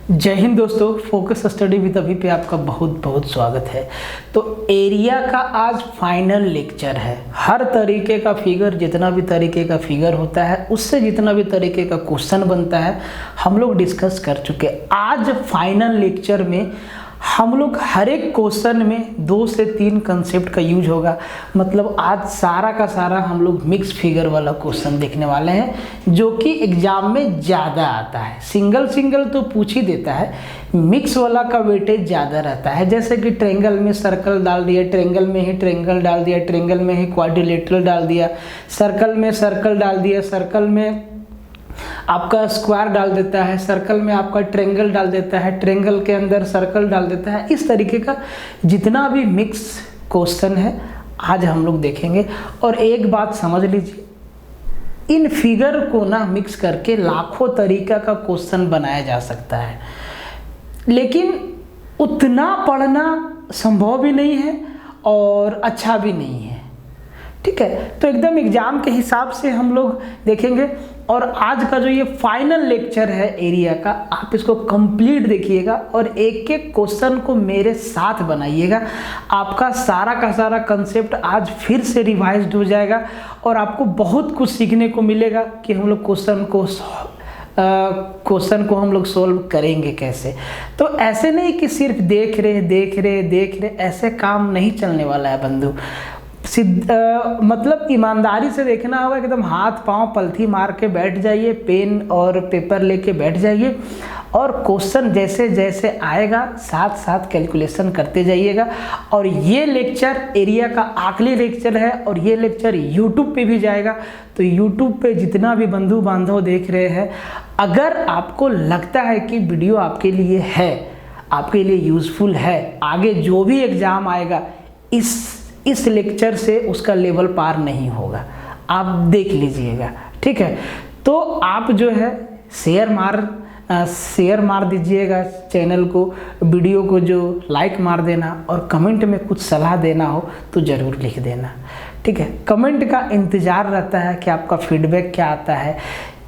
जय हिंद दोस्तों, focus study with अभी पे आपका बहुत बहुत स्वागत है। तो एरिया का आज फाइनल लेक्चर है। हर तरीके का फिगर, जितना भी तरीके का फिगर होता है, उससे जितना भी तरीके का क्वेश्चन बनता है, हम लोग डिस्कस कर चुके। आज फाइनल लेक्चर में हम लोग हर एक क्वेश्चन में 2 से 3 कंसेप्ट का यूज होगा। मतलब आज सारा का सारा हम लोग मिक्स फिगर वाला क्वेश्चन देखने वाले हैं, जो कि एग्जाम में ज़्यादा आता है। सिंगल सिंगल तो पूछ ही देता है, मिक्स वाला का वेटेज ज़्यादा रहता है। जैसे कि ट्रेंगल में सर्कल डाल दिया, ट्रेंगल में ही ट्रेंगल डाल दिया, ट्रेंगल में ही क्वाड्रिलेटरल डाल दिया, सर्कल में सर्कल डाल दिया, सर्कल में आपका स्क्वायर डाल देता है, सर्कल में आपका ट्रेंगल डाल देता है, ट्रेंगल के अंदर सर्कल डाल देता है। इस तरीके का जितना भी मिक्स क्वेश्चन है आज हम लोग देखेंगे। और एक बात समझ लीजिए, इन फिगर को ना मिक्स करके लाखों तरीका का क्वेश्चन बनाया जा सकता है, लेकिन उतना पढ़ना संभव भी नहीं है और अच्छा भी नहीं है। ठीक है, तो एकदम एग्जाम के हिसाब से हम लोग देखेंगे। और आज का जो ये फाइनल लेक्चर है एरिया का, आप इसको कंप्लीट देखिएगा और एक एक क्वेश्चन को मेरे साथ बनाइएगा। आपका सारा का सारा कंसेप्ट आज फिर से रिवाइज्ड हो जाएगा और आपको बहुत कुछ सीखने को मिलेगा कि हम लोग क्वेश्चन को हम लोग सोल्व करेंगे कैसे। तो ऐसे नहीं कि सिर्फ देख रहे, ऐसे काम नहीं चलने वाला है बंधु। मतलब ईमानदारी से देखना होगा, एकदम हाथ पांव पलथी मार के बैठ जाइए, पेन और पेपर लेके बैठ जाइए और क्वेश्चन जैसे जैसे आएगा साथ साथ कैलकुलेशन करते जाइएगा। और ये लेक्चर एरिया का आखिरी लेक्चर है और ये लेक्चर यूट्यूब पे भी जाएगा। तो यूट्यूब पे जितना भी बंधु बांधव देख रहे हैं, अगर आपको लगता है कि वीडियो आपके लिए है, आपके लिए यूज़फुल है, आगे जो भी एग्ज़ाम आएगा इस लेक्चर से उसका लेवल पार नहीं होगा, आप देख लीजिएगा। ठीक है, तो आप जो है शेयर मार दीजिएगा चैनल को, वीडियो को जो लाइक मार देना, और कमेंट में कुछ सलाह देना हो तो ज़रूर लिख देना। ठीक है, कमेंट का इंतज़ार रहता है कि आपका फीडबैक क्या आता है,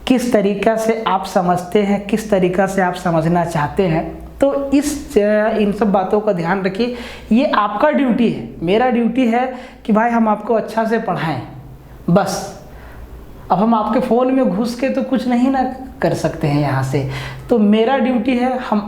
किस तरीक़ा से आप समझते हैं, किस तरीक़ा से आप समझना चाहते हैं। तो इन सब बातों का ध्यान रखिए। ये आपका ड्यूटी है, मेरा ड्यूटी है कि भाई हम आपको अच्छा से पढ़ाएं बस। अब हम आपके फ़ोन में घुस के तो कुछ नहीं ना कर सकते हैं यहाँ से, तो मेरा ड्यूटी है, हम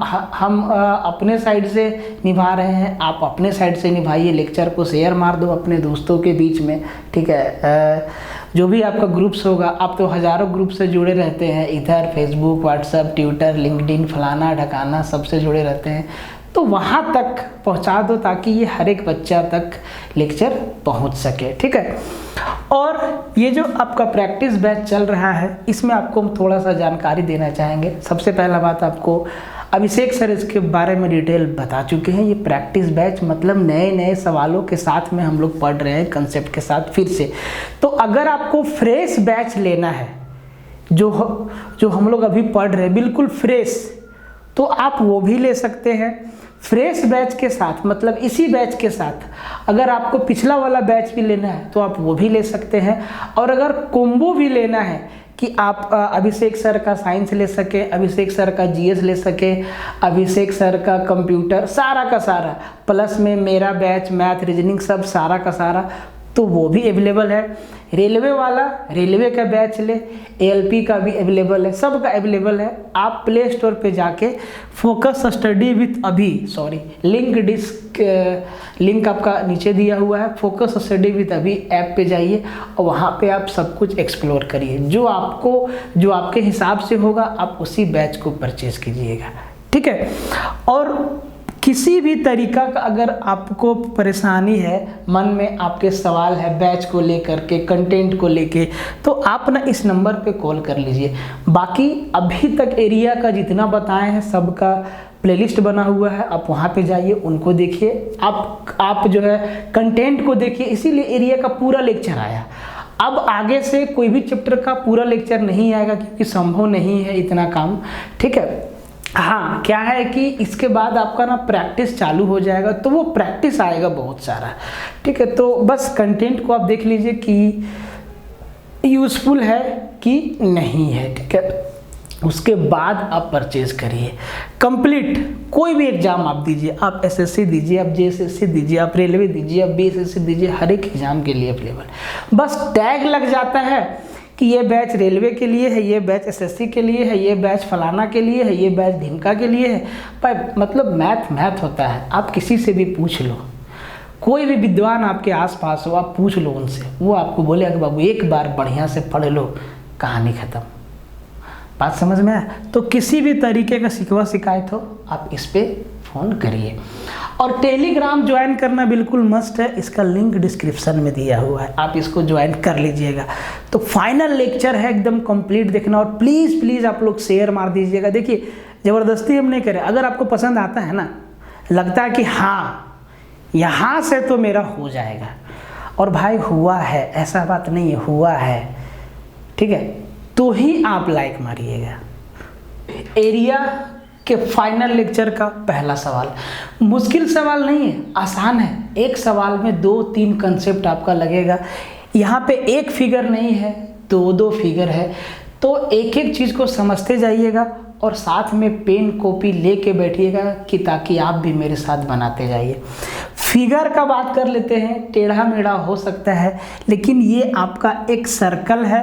अपने साइड से निभा रहे हैं, आप अपने साइड से निभाइए। लेक्चर को शेयर मार दो अपने दोस्तों के बीच में। ठीक है, जो भी आपका ग्रुप्स होगा, आप तो हज़ारों ग्रुप से जुड़े रहते हैं, इधर फेसबुक, व्हाट्सएप, ट्विटर, लिंक्डइन, फलाना ढकाना सबसे जुड़े रहते हैं, तो वहाँ तक पहुँचा दो ताकि ये हर एक बच्चा तक लेक्चर पहुँच सके। ठीक है, और ये जो आपका प्रैक्टिस बैच चल रहा है, इसमें आपको हम थोड़ा सा जानकारी देना चाहेंगे। सबसे पहला बात, आपको अभिषेक सर इसके बारे में डिटेल बता चुके हैं। ये प्रैक्टिस बैच मतलब नए नए सवालों के साथ में हम लोग पढ़ रहे हैं, कंसेप्ट के साथ फिर से। तो अगर आपको फ्रेश बैच लेना है, जो हम लोग अभी पढ़ रहे हैं बिल्कुल फ्रेश, तो आप वो भी ले सकते हैं। फ्रेश बैच के साथ मतलब इसी बैच के साथ अगर आपको पिछला वाला बैच भी लेना है तो आप वो भी ले सकते हैं। और अगर कॉम्बो भी लेना है कि आप अभिषेक सर का साइंस ले सके, अभिषेक सर का जीएस ले सके, अभिषेक सर का कंप्यूटर, सारा का सारा, प्लस में मेरा बैच मैथ रीजनिंग सब सारा का सारा, तो वो भी अवेलेबल है। रेलवे वाला रेलवे का बैच ले, एएलपी का भी अवेलेबल है, सब का अवेलेबल है। आप प्ले स्टोर पे जाके फोकस स्टडी विथ अभी लिंक आपका नीचे दिया हुआ है, फोकस स्टडी विथ अभी ऐप पे जाइए और वहाँ पे आप सब कुछ एक्सप्लोर करिए। जो आपके हिसाब से होगा आप उसी बैच को परचेज कीजिएगा। ठीक है, और किसी भी तरीका का अगर आपको परेशानी है, मन में आपके सवाल है बैच को लेकर के, कंटेंट को लेके, तो आप ना इस नंबर पे कॉल कर लीजिए। बाकी अभी तक एरिया का जितना बताए हैं सबका प्लेलिस्ट बना हुआ है, आप वहाँ पे जाइए, उनको देखिए। आप जो है कंटेंट को देखिए, इसीलिए एरिया का पूरा लेक्चर आया। अब आगे से कोई भी चैप्टर का पूरा लेक्चर नहीं आएगा क्योंकि संभव नहीं है इतना काम। ठीक है, हाँ, क्या है कि इसके बाद आपका ना प्रैक्टिस चालू हो जाएगा, तो वो प्रैक्टिस आएगा बहुत सारा। ठीक है, तो बस कंटेंट को आप देख लीजिए कि यूज़फुल है कि नहीं है। ठीक है, उसके बाद आप परचेज करिए। कंप्लीट कोई भी एग्जाम आप दीजिए, आप एसएससी दीजिए, आप जेएसएससी दीजिए, आप रेलवे दीजिए, आप बीएसएससी दीजिए, हर एक एग्जाम के लिए अवेलेबल। बस टैग लग जाता है कि ये बैच रेलवे के लिए है, ये बैच एसएससी के लिए है, ये बैच फलाना के लिए है, ये बैच ढिमका के लिए है। पर मतलब मैथ होता है। आप किसी से भी पूछ लो, कोई भी विद्वान आपके आसपास हो, आप पूछ लो उनसे, वो आपको बोलेगा कि बाबू एक बार बढ़िया से पढ़ लो, कहानी खत्म। बात समझ में आया? तो किसी भी तरीके का शिकवा शिकायत हो आप इस पे फ़ोन करिए। और टेलीग्राम ज्वाइन करना बिल्कुल मस्ट है, इसका लिंक डिस्क्रिप्शन में दिया हुआ है, आप इसको ज्वाइन कर लीजिएगा। तो फाइनल लेक्चर है, एकदम कंप्लीट देखना। और प्लीज़ आप लोग शेयर मार दीजिएगा। देखिए ज़बरदस्ती हम नहीं करें, अगर आपको पसंद आता है ना, लगता है कि हाँ यहाँ से तो मेरा हो जाएगा, और भाई हुआ है, ऐसा बात नहीं है, हुआ है, ठीक है, तो ही आप लाइक मारिएगा। एरिया के फाइनल लेक्चर का पहला सवाल मुश्किल सवाल नहीं है, आसान है। एक सवाल में 2-3 कंसेप्ट आपका लगेगा। यहाँ पे एक फिगर नहीं है, 2 फिगर है। तो एक एक चीज़ को समझते जाइएगा और साथ में पेन कॉपी लेके बैठिएगा कि ताकि आप भी मेरे साथ बनाते जाइए। फिगर का बात कर लेते हैं, टेढ़ा मेढ़ा हो सकता है, लेकिन ये आपका एक सर्कल है,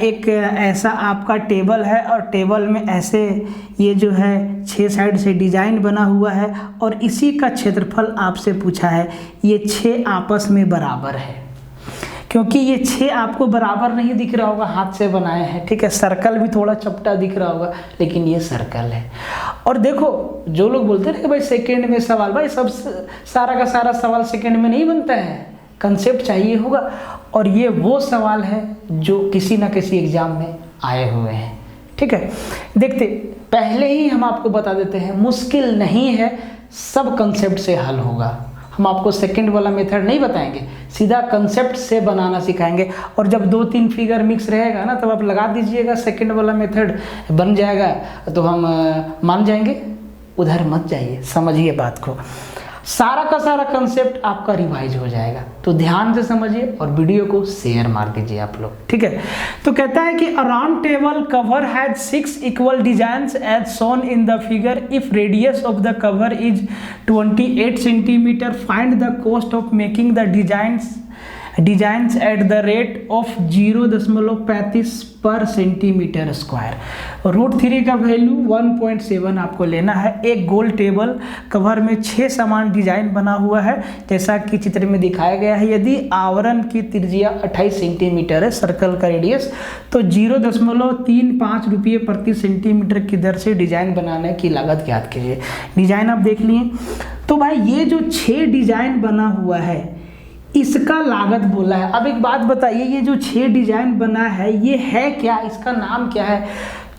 एक ऐसा आपका टेबल है, और टेबल में ऐसे ये जो है 6 साइड से डिजाइन बना हुआ है, और इसी का क्षेत्रफल आपसे पूछा है। ये 6 आपस में बराबर है, क्योंकि ये 6 आपको बराबर नहीं दिख रहा होगा, हाथ से बनाए हैं, ठीक है। सर्कल भी थोड़ा चपटा दिख रहा होगा, लेकिन ये सर्कल है। और देखो जो लोग बोलते हैं कि भाई सेकंड में सवाल, भाई सब सारा का सारा सवाल सेकंड में नहीं बनता है, कंसेप्ट चाहिए होगा। और ये वो सवाल है जो किसी ना किसी एग्जाम में आए हुए हैं, ठीक है। देखते पहले ही हम आपको बता देते हैं, मुश्किल नहीं है, सब कंसेप्ट से हल होगा। हम आपको सेकंड वाला मेथड नहीं बताएंगे, सीधा कंसेप्ट से बनाना सिखाएंगे। और जब 2-3 फिगर मिक्स रहेगा ना, तब आप लगा दीजिएगा सेकंड वाला मेथड बन जाएगा, तो हम मान जाएंगे। उधर मत जाइए, समझिए बात को। सारा का सारा कंसेप्ट आपका रिवाइज हो जाएगा, तो ध्यान से समझिए और वीडियो को शेयर मार दीजिए आप लोग, ठीक है। तो कहता है कि a round table cover has 6 equal designs as shown in the figure. If radius of the cover is 28 centimetre, find the cost of making the designs at the rate of 0.35 per centimetre square. √3 का value 1.7 आपको लेना है। एक गोल table cover में 6 समान design बना हुआ है, जैसा कि चित्र में दिखाया गया है। यदि आवरण की त्रिज्या 28 सेंटीमीटर है, सर्कल का रेडियस, तो 0.35 रुपये प्रति सेंटीमीटर की दर से डिजाइन बनाने की लागत ज्ञात कीजिए। डिजाइन आप देख लिए। तो भाई ये जो 6 डिजाइन बना हुआ है, इसका लागत बोला है। अब एक बात बताइए, ये जो 6 डिजाइन बना है, ये है क्या, इसका नाम क्या है?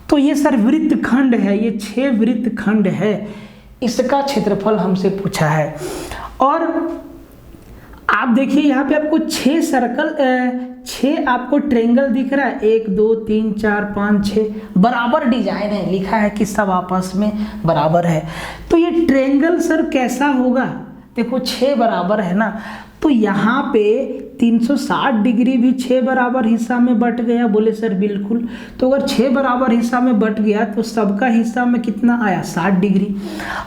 तो ये सर वृत्तखंड है, ये 6 वृत्तखंड है, इसका क्षेत्रफल हमसे पूछा है। और आप देखिए यहाँ पे आपको 6 सर्कल 6 आपको ट्रेंगल दिख रहा है, 1 2 3 4 5 6 बराबर डिजाइन है, लिखा है कि सब आपस में बराबर है। तो ये ट्रेंगल सर कैसा होगा? देखो 6 बराबर है ना, तो यहाँ पे 360 डिग्री भी 6 बराबर हिस्सा में बट गया। बोले सर बिल्कुल। तो अगर 6 बराबर हिस्सा में बट गया तो सबका हिस्सा में कितना आया? 60 डिग्री।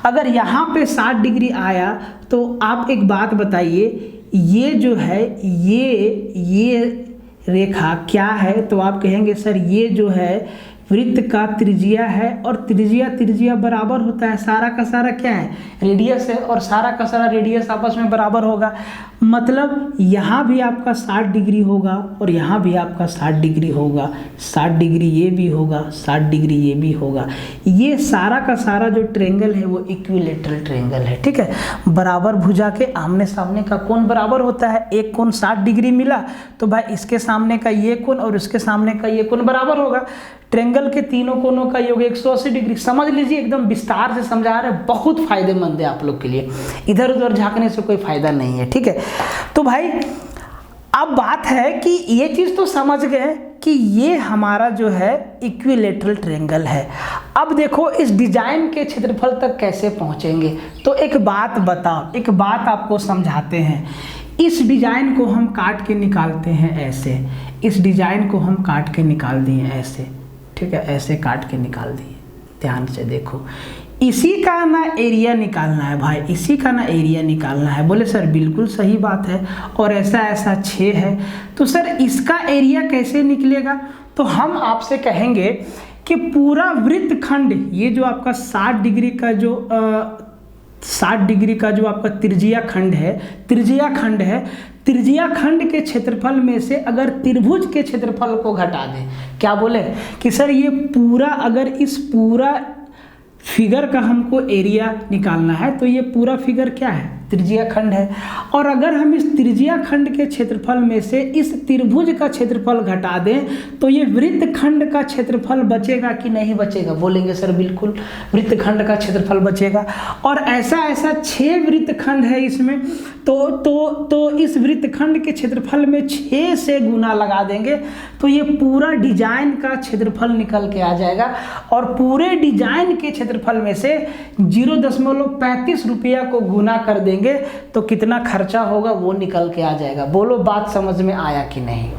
अगर यहाँ पे 60 डिग्री आया तो आप एक बात बताइए, ये जो है ये रेखा क्या है? तो आप कहेंगे सर ये जो है वृत्त का त्रिज्या है, और त्रिज्या बराबर होता है, सारा का सारा क्या है? रेडियस है, और सारा का सारा रेडियस आपस में बराबर होगा। मतलब यहाँ भी आपका 60 डिग्री होगा और यहाँ भी आपका 60 डिग्री होगा, 60 डिग्री ये भी होगा, 60 डिग्री ये भी होगा। ये सारा का सारा जो ट्रेंगल है वो इक्विलेटरल ट्रेंगल है, ठीक है। बराबर भुजा के आमने सामने का कोण बराबर होता है। एक कोण 60 डिग्री मिला तो भाई इसके सामने का ये कोण और इसके सामने का ये कोण बराबर होगा। ट्रेंगल के तीनों कोनों का योग 180 डिग्री। समझ लीजिए, एकदम विस्तार से समझा रहे हैं, बहुत फायदेमंद है आप लोग के लिए, इधर उधर झांकने से कोई फायदा नहीं है, ठीक है। तो भाई अब बात है कि ये चीज़ तो समझ गए कि ये हमारा जो है इक्विलेटरल ट्रेंगल है। अब देखो इस डिजाइन के क्षेत्रफल तक कैसे पहुंचेंगे। तो एक बात बताओ, एक बात आपको समझाते हैं। इस डिजाइन को हम काट के निकालते हैं ऐसे, इस डिजाइन को हम काट के निकाल दिए ऐसे, ठीक है, ऐसे काट के निकाल दिए। ध्यान से देखो, इसी का ना एरिया निकालना है भाई, इसी का ना एरिया निकालना है। बोले सर बिल्कुल सही बात है, और ऐसा ऐसा 6 है, तो सर इसका एरिया कैसे निकलेगा? तो हम आपसे कहेंगे कि पूरा वृत्तखंड, ये जो आपका 60 डिग्री का जो 60 डिग्री का जो आपका त्रिज्या खंड है, त्रिज्या खंड के क्षेत्रफल में से अगर त्रिभुज के क्षेत्रफल को घटा दें, क्या बोले कि सर ये पूरा, अगर इस पूरा फिगर का हमको एरिया निकालना है तो ये पूरा फिगर क्या है? त्रिज्या खंड है। और अगर हम इस त्रिज्या खंड के क्षेत्रफल में से इस त्रिभुज का क्षेत्रफल घटा दें तो ये वृत्तखंड का क्षेत्रफल बचेगा कि नहीं बचेगा? बोलेंगे सर बिल्कुल वृत्तखंड का क्षेत्रफल बचेगा। और ऐसा ऐसा 6 वृत्तखंड है इसमें, तो इस वृत्तखंड के क्षेत्रफल में 6 से गुना लगा देंगे तो ये पूरा डिजाइन का क्षेत्रफल निकल के आ जाएगा। और पूरे डिजाइन के क्षेत्रफल में से 0.35 रुपया को गुना कर देंगे तो कितना खर्चा होगा वो निकल के आ जाएगा। बोलो बात समझ में आया कि नहीं?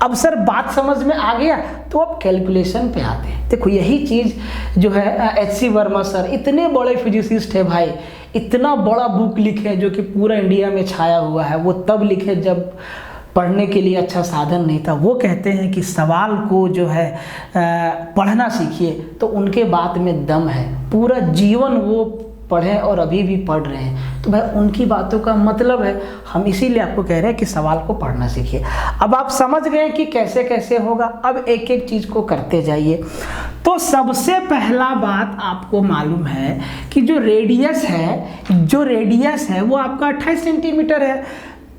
अब सर बात समझ में आ गया तो अब कैलकुलेशन पे आते हैं। देखो यही चीज जो है एच.सी. वर्मा सर, इतने बड़े फिजिसिस्ट है भाई, इतना बड़ा बुक लिखे जो कि पूरा इंडिया में छाया हुआ है, वो तब लिखे जब पढ़ने के लिए अच्छा साधन नहीं था। वो कहते हैं कि सवाल को जो है पढ़ना सीखिए, तो उनके बात में दम है। पूरा जीवन वो पढ़ें और अभी भी पढ़ रहे हैं, तो भाई उनकी बातों का मतलब है। हम इसीलिए आपको कह रहे हैं कि सवाल को पढ़ना सीखिए। अब आप समझ गए कि कैसे कैसे होगा, अब एक एक चीज़ को करते जाइए। तो सबसे पहला बात आपको मालूम है कि जो रेडियस है वो आपका 28 सेंटीमीटर है।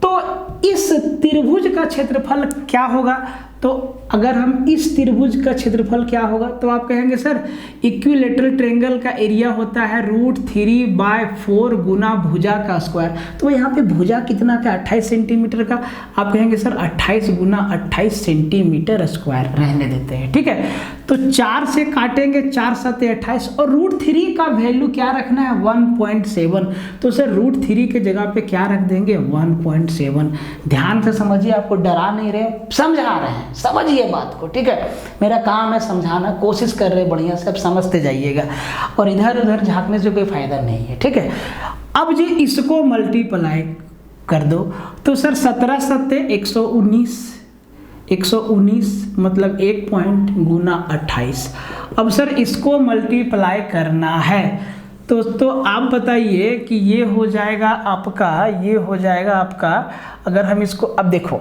तो इस त्रिभुज का क्षेत्रफल क्या होगा? तो अगर हम इस त्रिभुज का क्षेत्रफल क्या होगा तो आप कहेंगे सर इक्विलेटरल ट्रायंगल का एरिया होता है √3/4 गुना भुजा का स्क्वायर। तो यहाँ पे भुजा कितना का? 28 सेंटीमीटर का। आप कहेंगे सर 28 गुना 28 सेंटीमीटर स्क्वायर रहने देते हैं, ठीक है। तो 4 से काटेंगे, 4 7 28, और √3 का वैल्यू क्या रखना है? 1.7। तो सर √3 के जगह पे क्या रख देंगे? 1.7। ध्यान से समझिए, आपको डरा नहीं रहे, समझा रहे हैं, समझिए बात को, ठीक है। मेरा काम है समझाना, कोशिश कर रहे बढ़िया से, अब समझते जाइएगा और इधर उधर झांकने से कोई फायदा नहीं है, ठीक है। अब जी इसको मल्टीप्लाई कर दो तो सर 17 7 119 मतलब 1 पॉइंट गुना 28। अब सर इसको मल्टीप्लाई करना है तो आप बताइए कि ये हो जाएगा आपका, अगर हम इसको, अब देखो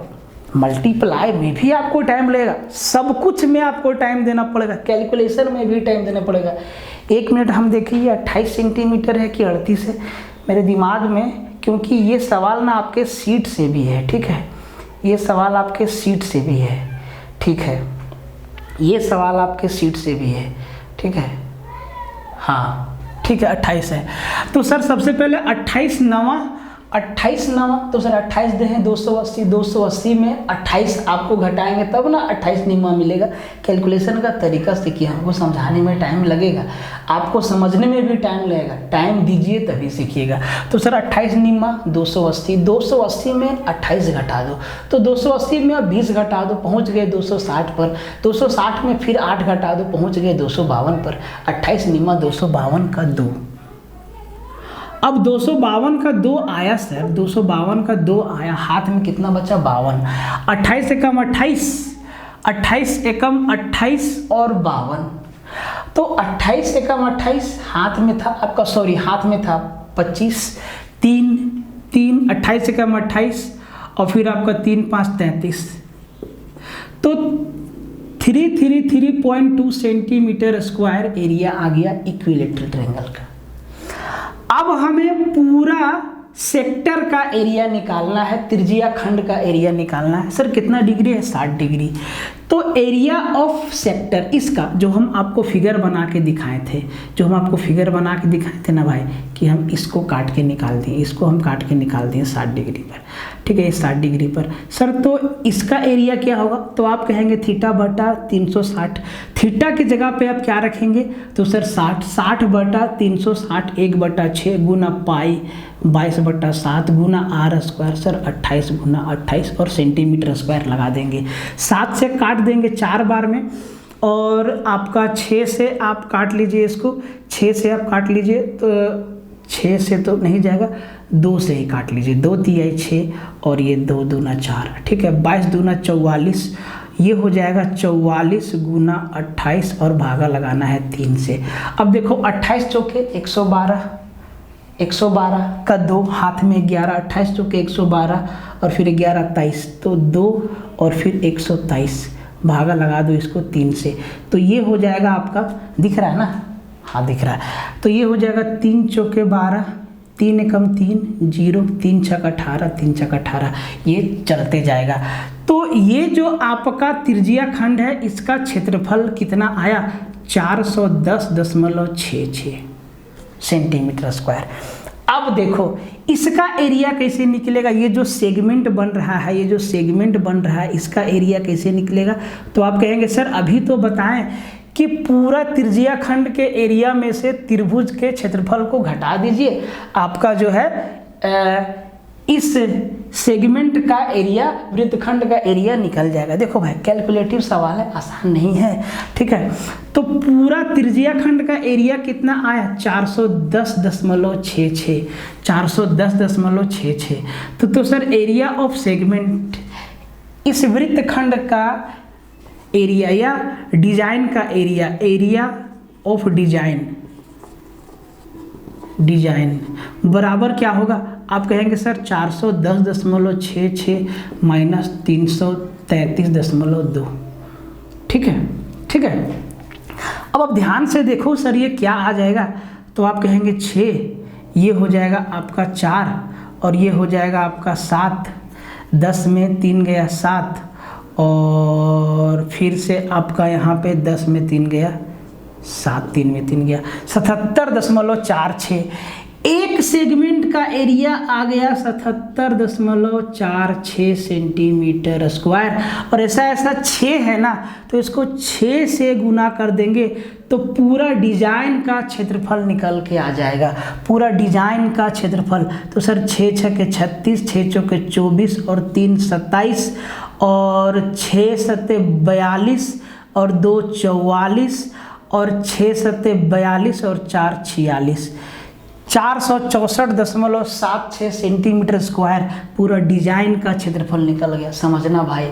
मल्टीप्लाई में भी आपको टाइम लगेगा, सब कुछ में आपको टाइम देना पड़ेगा, कैलकुलेशन में भी टाइम देना पड़ेगा। 1 मिनट हम देखिए 28 सेंटीमीटर है कि 38 है मेरे दिमाग में, क्योंकि ये सवाल ना आपके सीट से भी है, ठीक है। ये सवाल आपके सीट से भी है, ठीक है। ये सवाल आपके सीट से भी है, ठीक है। हाँ ठीक है, 28 है। तो सर सबसे पहले 28 नवा तो सर 28 दे हैं 280 में 28 आपको घटाएंगे तब ना 28 निम्मा मिलेगा। कैलकुलेशन का तरीका सीखिए, हमको समझाने में टाइम लगेगा, आपको समझने में भी टाइम लगेगा, टाइम दीजिए तभी सीखिएगा। तो सर 28 निम्मा 280 में 28 घटा दो, तो 280 में 20 घटा दो, पहुंच गए 260 पर। 260 में फिर 8 घटा दो, पहुंच गए 252 पर। 28 निम्मा 252 का 2। अब 252 का 2 आया सर, 252 का 2 आया, हाथ में कितना बचा? 52। 28 एकम 28 एकम 28 और 52। तो 28 एकम 28 हाथ में था आपका, सॉरी हाथ में था 25, 3 28 एकम 28 और फिर आपका 3 5 33। तो 333.2 सेंटीमीटर स्क्वायर एरिया आ गया इक्विलेटरल ट्रायंगल का। अब हमें पूरा सेक्टर का एरिया निकालना है, त्रिज्या खंड का एरिया निकालना है। सर कितना डिग्री है? 60 डिग्री। तो एरिया ऑफ सेक्टर, इसका जो हम आपको फिगर बना के दिखाए थे, ना भाई, कि हम इसको काट के निकाल दिए, इसको हम काट के निकाल दिए 60 डिग्री पर, ठीक है, 60 डिग्री पर। सर तो इसका एरिया क्या होगा? तो आप कहेंगे थीटा बटा 360। थीटा की जगह पे आप क्या रखेंगे? तो सर 60 बटा 360 1/6 गुना पाई 22/7 गुना r स्क्वायर, सर 28 गुना 28 और सेंटीमीटर स्क्वायर लगा देंगे। 7 से काट देंगे 4 बार में, और आपका 6 से आप काट लीजिए इसको, 6 से आप काट लीजिए तो 6 से तो नहीं जाएगा, 2 से ही काट लीजिए, 2 तिहाई 6 और ये 2 दूना 4, ठीक है। 22 दूना 44, ये हो जाएगा 44 गुना 28 और भागा लगाना है 3 से। अब देखो 28 चौके 112, 112 का 2 हाथ में 11, 28 चौके 112 और फिर 11 23, तो 2 और फिर 123, भागा लगा दो इसको 3 से, तो ये हो जाएगा आपका, दिख रहा है ना, हाँ दिख रहा है, तो ये हो जाएगा 3 चौके 12, 3 एकम 3, 0, 3 छक 18, 3 छक 18, ये चलते जाएगा। तो ये जो आपका त्रिज्या खंड है इसका क्षेत्रफल कितना आया, 410.66 सेंटीमीटर स्क्वायर। अब देखो इसका एरिया कैसे निकलेगा, ये जो सेगमेंट बन रहा है, ये जो सेगमेंट बन रहा है इसका एरिया कैसे निकलेगा, तो आप कहेंगे सर अभी तो बताएं कि पूरा त्रिज्या खंड के एरिया में से त्रिभुज के क्षेत्रफल को घटा दीजिए, आपका जो है इस सेगमेंट का एरिया, वृत्तखंड का एरिया निकल जाएगा। देखो भाई कैलकुलेटिव सवाल है, आसान नहीं है, ठीक है। तो पूरा त्रिज्या खंड का एरिया कितना आया, 410.66, 410.66। तो सर एरिया ऑफ सेगमेंट, इस वृत्तखंड का एरिया या डिजाइन का एरिया, एरिया ऑफ डिजाइन बराबर क्या होगा, आप कहेंगे सर 410.66 माइनस 333.2, ठीक है, ठीक है। अब आप ध्यान से देखो सर ये क्या आ जाएगा, तो आप कहेंगे 6, ये हो जाएगा आपका 4 और ये हो जाएगा आपका 7, 10 में 3 गया 7 और फिर से आपका यहाँ पे 10 में 3 गया 7, 3 में 3 गया 77.46। एक सेगमेंट का एरिया आ गया 77.46 सेंटीमीटर स्क्वायर, और ऐसा 6 है ना, तो इसको 6 से गुना कर देंगे तो पूरा डिजाइन का क्षेत्रफल निकल के आ जाएगा, पूरा डिजाइन का क्षेत्रफल। तो सर 6 छके 36, 6 चौके 24 और 3 27 और 6 सत्ते 42 और 2 44 और 6 सत्ते 42 और 4 46, 464.76 सेंटीमीटर स्क्वायर पूरा डिजाइन का क्षेत्रफल निकल गया। समझना भाई,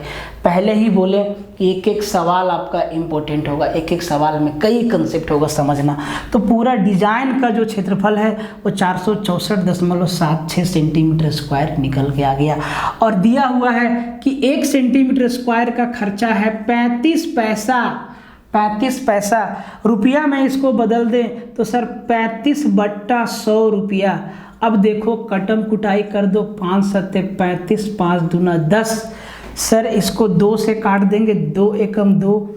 पहले ही बोले कि एक एक सवाल आपका इम्पोर्टेंट होगा, एक एक सवाल में कई कंसेप्ट होगा, समझना। तो पूरा डिजाइन का जो क्षेत्रफल है वो 464.76 सेंटीमीटर स्क्वायर निकल के आ गया। और दिया हुआ है कि 1 सेंटीमीटर स्क्वायर का खर्चा है 35 पैसा, 35 पैसा। रुपया में इसको बदल दें तो सर 35/100 रुपया। अब देखो कटम कुटाई कर दो, 5 सत्ते 35, 5 दूना 10। सर इसको 2 से काट देंगे, 2 एकम 2,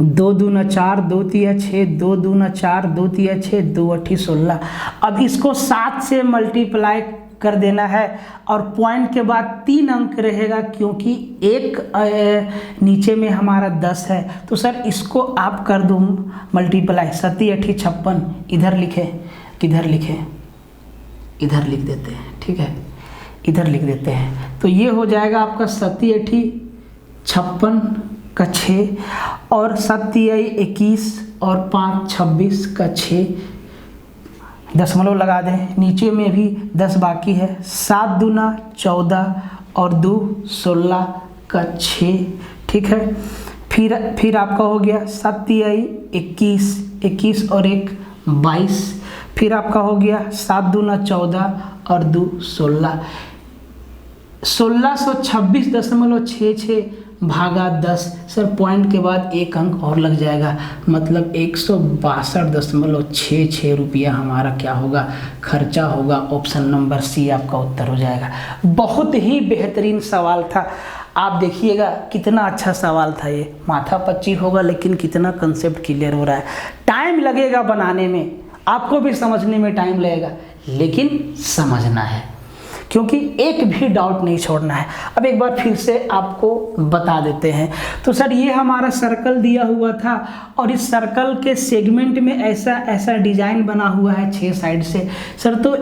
2 दूना 4, 2 तिया 6, 2 दूना 4, 2 तिया 6, 2 अठी 16। अब इसको 7 से मल्टीप्लाई कर देना है और पॉइंट के बाद 3 अंक रहेगा, क्योंकि एक नीचे में हमारा 10 है। तो सर इसको आप कर दो मल्टीप्लाई, 7 8 56, इधर लिखे, किधर लिखे, इधर लिख देते हैं, ठीक है, इधर लिख देते हैं। तो ये हो जाएगा आपका 7 8 56 का 6 और 7 21 और 5 26 का 6, दशमलव लगा दें, नीचे में भी 10 बाकी है, 7 दूना 14 और 2 16 का 6, ठीक है। फिर आपका हो गया 7 21, 21 और 1 22। फिर आपका हो गया 7 दूना 14 और 2 16, 1626.66 भागा 10। सर पॉइंट के बाद 1 अंक और लग जाएगा, मतलब 162.66 रुपया हमारा क्या होगा, खर्चा होगा। ऑप्शन नंबर सी आपका उत्तर हो जाएगा। बहुत ही बेहतरीन सवाल था, आप देखिएगा कितना अच्छा सवाल था ये। माथा पच्ची होगा लेकिन कितना कंसेप्ट क्लियर हो रहा है। टाइम लगेगा बनाने में, आपको भी समझने में टाइम लगेगा, लेकिन समझना है, क्योंकि एक भी डाउट नहीं छोड़ना है। अब एक बार फिर से आपको बता देते हैं। तो सर ये हमारा सर्कल दिया हुआ था और इस सर्कल के सेगमेंट में ऐसा ऐसा डिजाइन बना हुआ है 6 साइड से। सर तो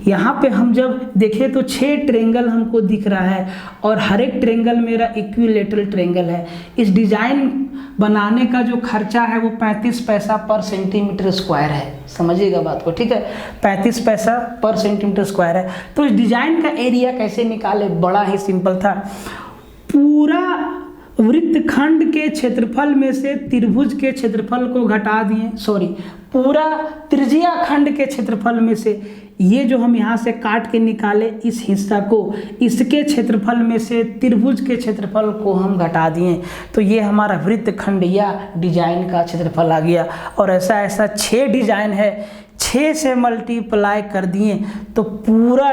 यहाँ पे हम जब देखें तो 6 ट्रेंगल हमको दिख रहा है और हर एक ट्रेंगल मेरा इक्विलेटरल ट्रेंगल है। इस डिजाइन बनाने का जो खर्चा है वो 35 पैसा पर सेंटीमीटर स्क्वायर है। समझिएगा बात को, ठीक है, 35 पैसा पर सेंटीमीटर स्क्वायर है। तो इस डिजाइन का एरिया कैसे निकाले, बड़ा ही सिंपल था। पूरा वृत्तखंड के क्षेत्रफल में से त्रिभुज के क्षेत्रफल को घटा दिए, पूरा त्रिज्या खंड के क्षेत्रफल में से ये जो हम यहाँ से काट के निकाले इस हिस्सा को, इसके क्षेत्रफल में से त्रिभुज के क्षेत्रफल को हम घटा दिए, तो ये हमारा वृत्तखंड या डिजाइन का क्षेत्रफल आ गया। और ऐसा ऐसा 6 डिजाइन है, 6 से मल्टीप्लाई कर दिए तो पूरा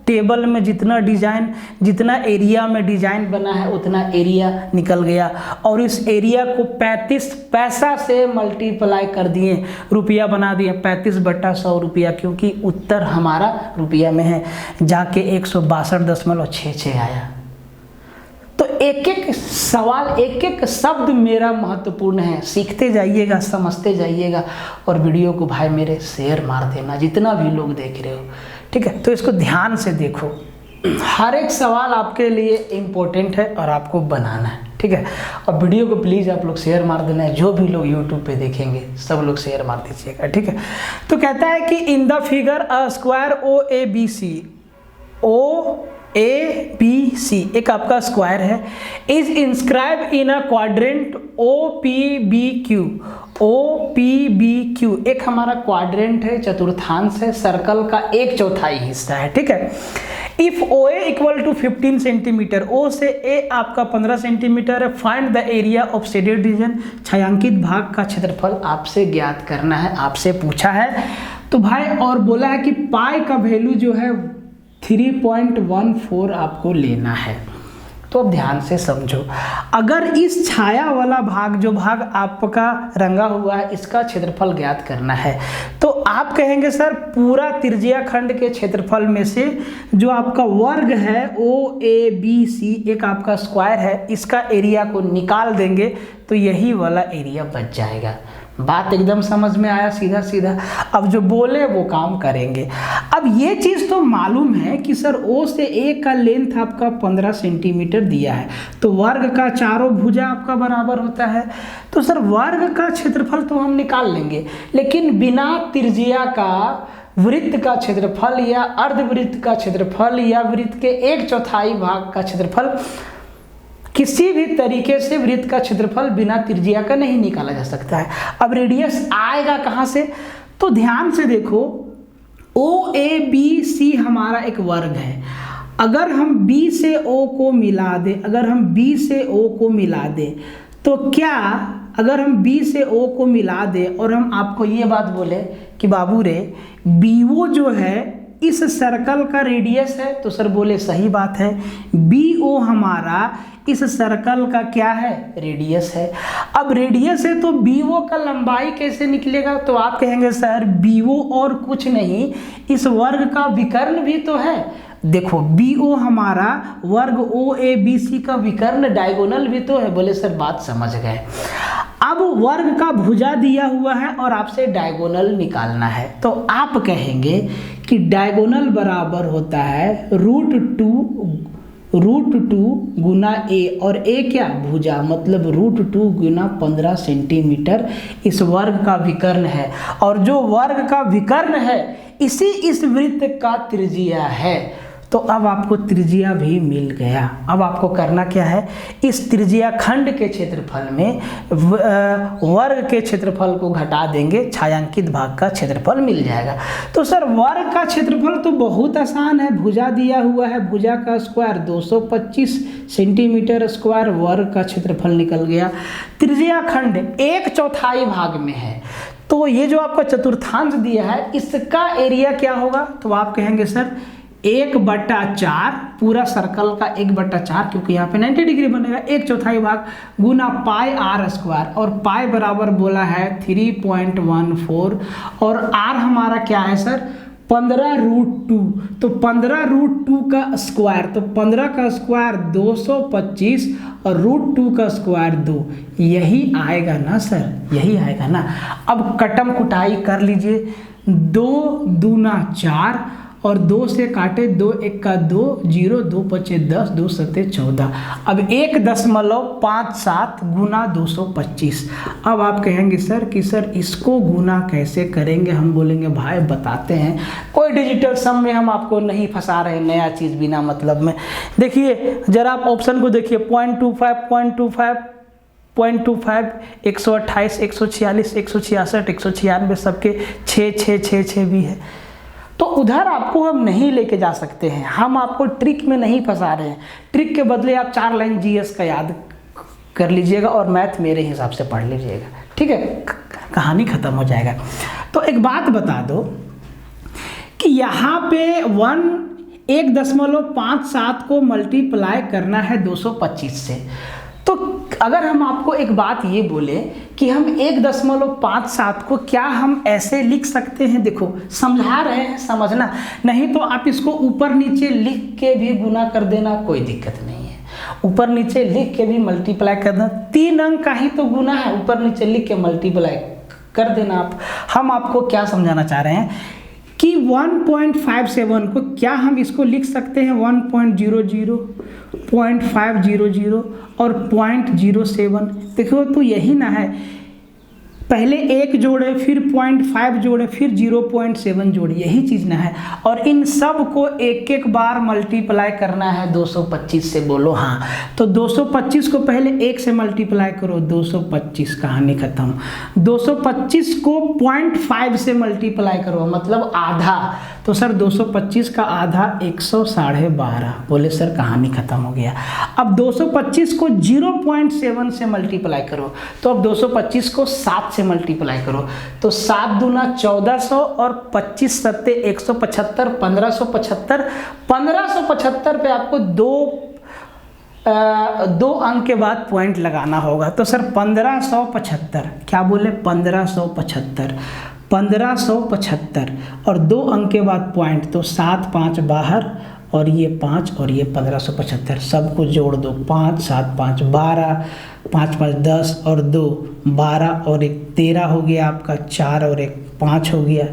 टेबल में जितना एरिया में डिजाइन बना है उतना एरिया निकल गया। और इस एरिया को 35 पैसा से मल्टीप्लाई कर दिए, रुपया बना दिए 35/100 रुपया, क्योंकि उत्तर हमारा रुपया में है, जाके 162.66 आया। तो एक एक सवाल, एक एक शब्द मेरा महत्वपूर्ण है। सीखते जाइएगा, समझते जाइएगा और वीडियो को भाई मेरे शेयर मार देना, जितना भी लोग देख रहे हो, ठीक है। तो इसको ध्यान से देखो, हर एक सवाल आपके लिए इम्पोर्टेंट है और आपको बनाना है, ठीक है। और वीडियो को प्लीज़ आप लोग शेयर मार देना है, जो भी लोग यूट्यूब पे देखेंगे सब लोग शेयर मार दीजिएगा, ठीक है। तो कहता है कि in the figure a square OABC एक आपका स्क्वायर है, is inscribe in a quadrant OPBQ एक हमारा क्वाड्रेंट है, चतुर्थांश है, सर्कल का 1/4 हिस्सा है, ठीक है। If OA equal to 15 centimetre, O से A आपका 15 सेंटीमीटर है, find the area of shaded region, छायांकित भाग का क्षेत्रफल आपसे ज्ञात करना है, आपसे पूछा है। तो भाई और बोला है कि पाई का वैल्यू जो है 3.14 आपको लेना है। तो अब ध्यान से समझो, अगर इस छाया वाला भाग, जो भाग आपका रंगा हुआ है, इसका क्षेत्रफल ज्ञात करना है, तो आप कहेंगे सर पूरा त्रिज्या खंड के क्षेत्रफल में से जो आपका वर्ग है OABC एक आपका स्क्वायर है, इसका एरिया को निकाल देंगे तो यही वाला एरिया बच जाएगा। बात एकदम समझ में आया, सीधा सीधा। अब जो बोले वो काम करेंगे। अब ये चीज़ तो मालूम है कि सर O से A का लेंथ आपका 15 सेंटीमीटर दिया है, तो वर्ग का चारों भुजा आपका बराबर होता है, तो सर वर्ग का क्षेत्रफल तो हम निकाल लेंगे, लेकिन बिना त्रिज्या का वृत्त का क्षेत्रफल या अर्धवृत्त का क्षेत्रफल या वृत्त के 1/4 भाग का क्षेत्रफल, किसी भी तरीके से वृत्त का क्षेत्रफल बिना त्रिज्या का नहीं निकाला जा सकता है। अब रेडियस आएगा कहाँ से, तो ध्यान से देखो, OABC हमारा एक वर्ग है। अगर हम B से O को मिला दें, तो क्या अगर हम B से O को मिला दें और हम आपको ये बात बोले कि बाबू रे BO जो है इस सर्कल का रेडियस है, तो सर बोले सही बात है, BO हमारा इस सर्कल का क्या है, रेडियस है। अब रेडियस है तो BO का लंबाई कैसे निकलेगा, तो आप कहेंगे सर BO और कुछ नहीं, इस वर्ग का विकर्ण भी तो है। देखो BO हमारा वर्ग OABC का विकर्ण डायगोनल भी तो है। बोले सर बात समझ गए। अब वर्ग का भुजा दिया हुआ है और आपसे डायगोनल निकालना है, तो आप कहेंगे कि डायगोनल बराबर होता है √2 गुना A, और A क्या, भुजा, मतलब √2 गुना 15 सेंटीमीटर इस वर्ग का विकर्ण है, और जो वर्ग का विकर्ण है इस वृत्त का त्रिज्या है। तो अब आपको त्रिज्या भी मिल गया। अब आपको करना क्या है, इस त्रिज्या खंड के क्षेत्रफल में वर्ग के क्षेत्रफल को घटा देंगे, छायांकित भाग का क्षेत्रफल मिल जाएगा। तो सर वर्ग का क्षेत्रफल तो बहुत आसान है, भुजा दिया हुआ है, भुजा का स्क्वायर 225 सेंटीमीटर स्क्वायर, वर्ग का क्षेत्रफल निकल गया। त्रिज्या खंड 1/4 भाग में है, तो ये जो आपका चतुर्थांश दिया है इसका एरिया क्या होगा, तो आप कहेंगे सर 1/4, पूरा सर्कल का 1/4, क्योंकि यहाँ पे 90 डिग्री बनेगा, 1/4 भाग गुना पाई r स्क्वायर, और पाई बराबर बोला है 3.14, और r हमारा क्या है सर, 15√2, तो 15√2 का स्क्वायर, तो 15 का स्क्वायर 225 और √2 का स्क्वायर 2, यही आएगा ना सर, यही आएगा ना। अब कटम कुटाई कर लीजिए, 2 दूना 4 और 2 से काटे 2 एक का 2, 0 2 पचे 10, 2 सत्ते 14। अब 1.57 गुना 225। अब आप कहेंगे सर कि सर इसको गुना कैसे करेंगे, हम बोलेंगे भाई बताते हैं, कोई डिजिटल सम में हम आपको नहीं फंसा रहे, नया चीज़ बिना मतलब में। देखिए जरा आप ऑप्शन को देखिए, 0.25 0.25 0.25 128 146 166 196 सबके 6 6 6 6 भी है। तो उधर आपको हम नहीं लेके जा सकते हैं, हम आपको ट्रिक में नहीं फंसा रहे हैं। ट्रिक के बदले आप 4 लाइन जीएस का याद कर लीजिएगा और मैथ मेरे हिसाब से पढ़ लीजिएगा, ठीक है, कहानी खत्म हो जाएगा। तो एक बात बता दो कि यहाँ पे 1.57 को मल्टीप्लाई करना है 225 से। तो अगर हम आपको एक बात ये बोले कि हम 1.57 को क्या हम ऐसे लिख सकते हैं, देखो समझा रहे हैं, समझना, नहीं तो आप इसको ऊपर नीचे लिख के भी गुना कर देना, कोई दिक्कत नहीं है। ऊपर नीचे लिख के भी मल्टीप्लाई करना, 3 अंक का ही तो गुना है, ऊपर नीचे लिख के मल्टीप्लाई कर देना आप। हम आपको क्या समझाना चाह रहे हैं कि 1.57 को क्या हम इसको लिख सकते हैं 1.00, 0.500 और 0.07। देखो तो यही ना है, पहले 1 जोड़े, फिर 0.5 जोड़े, फिर 0.7 जोड़े, यही चीज़ ना है। और इन सब को एक एक बार मल्टीप्लाई करना है 225 से, बोलो हाँ। तो 225 को पहले 1 से मल्टीप्लाई करो, 225, कहानी खत्म। 225 को 0.5 से मल्टीप्लाई करो, मतलब आधा, तो सर 225 का आधा 112, बोले सर कहानी खत्म हो गया। अब 225 को 0.7 से मल्टीप्लाई करो, तो अब 225 को 7 से मल्टीप्लाई करो, तो 7 दूना 1400 और 25 सत्ते 175, 1575। 1575 पे आपको दो अंक के बाद पॉइंट लगाना होगा, तो सर 1575, क्या बोले 1575, 1575 और 2 अंक के बाद पॉइंट, तो 7 5 बाहर और ये 5 और ये 1575, सबको जोड़ दो, 5 7 5 12, 5 5 10 और 2 12 और 1 13 हो गया आपका, 4 और 1 5 हो गया,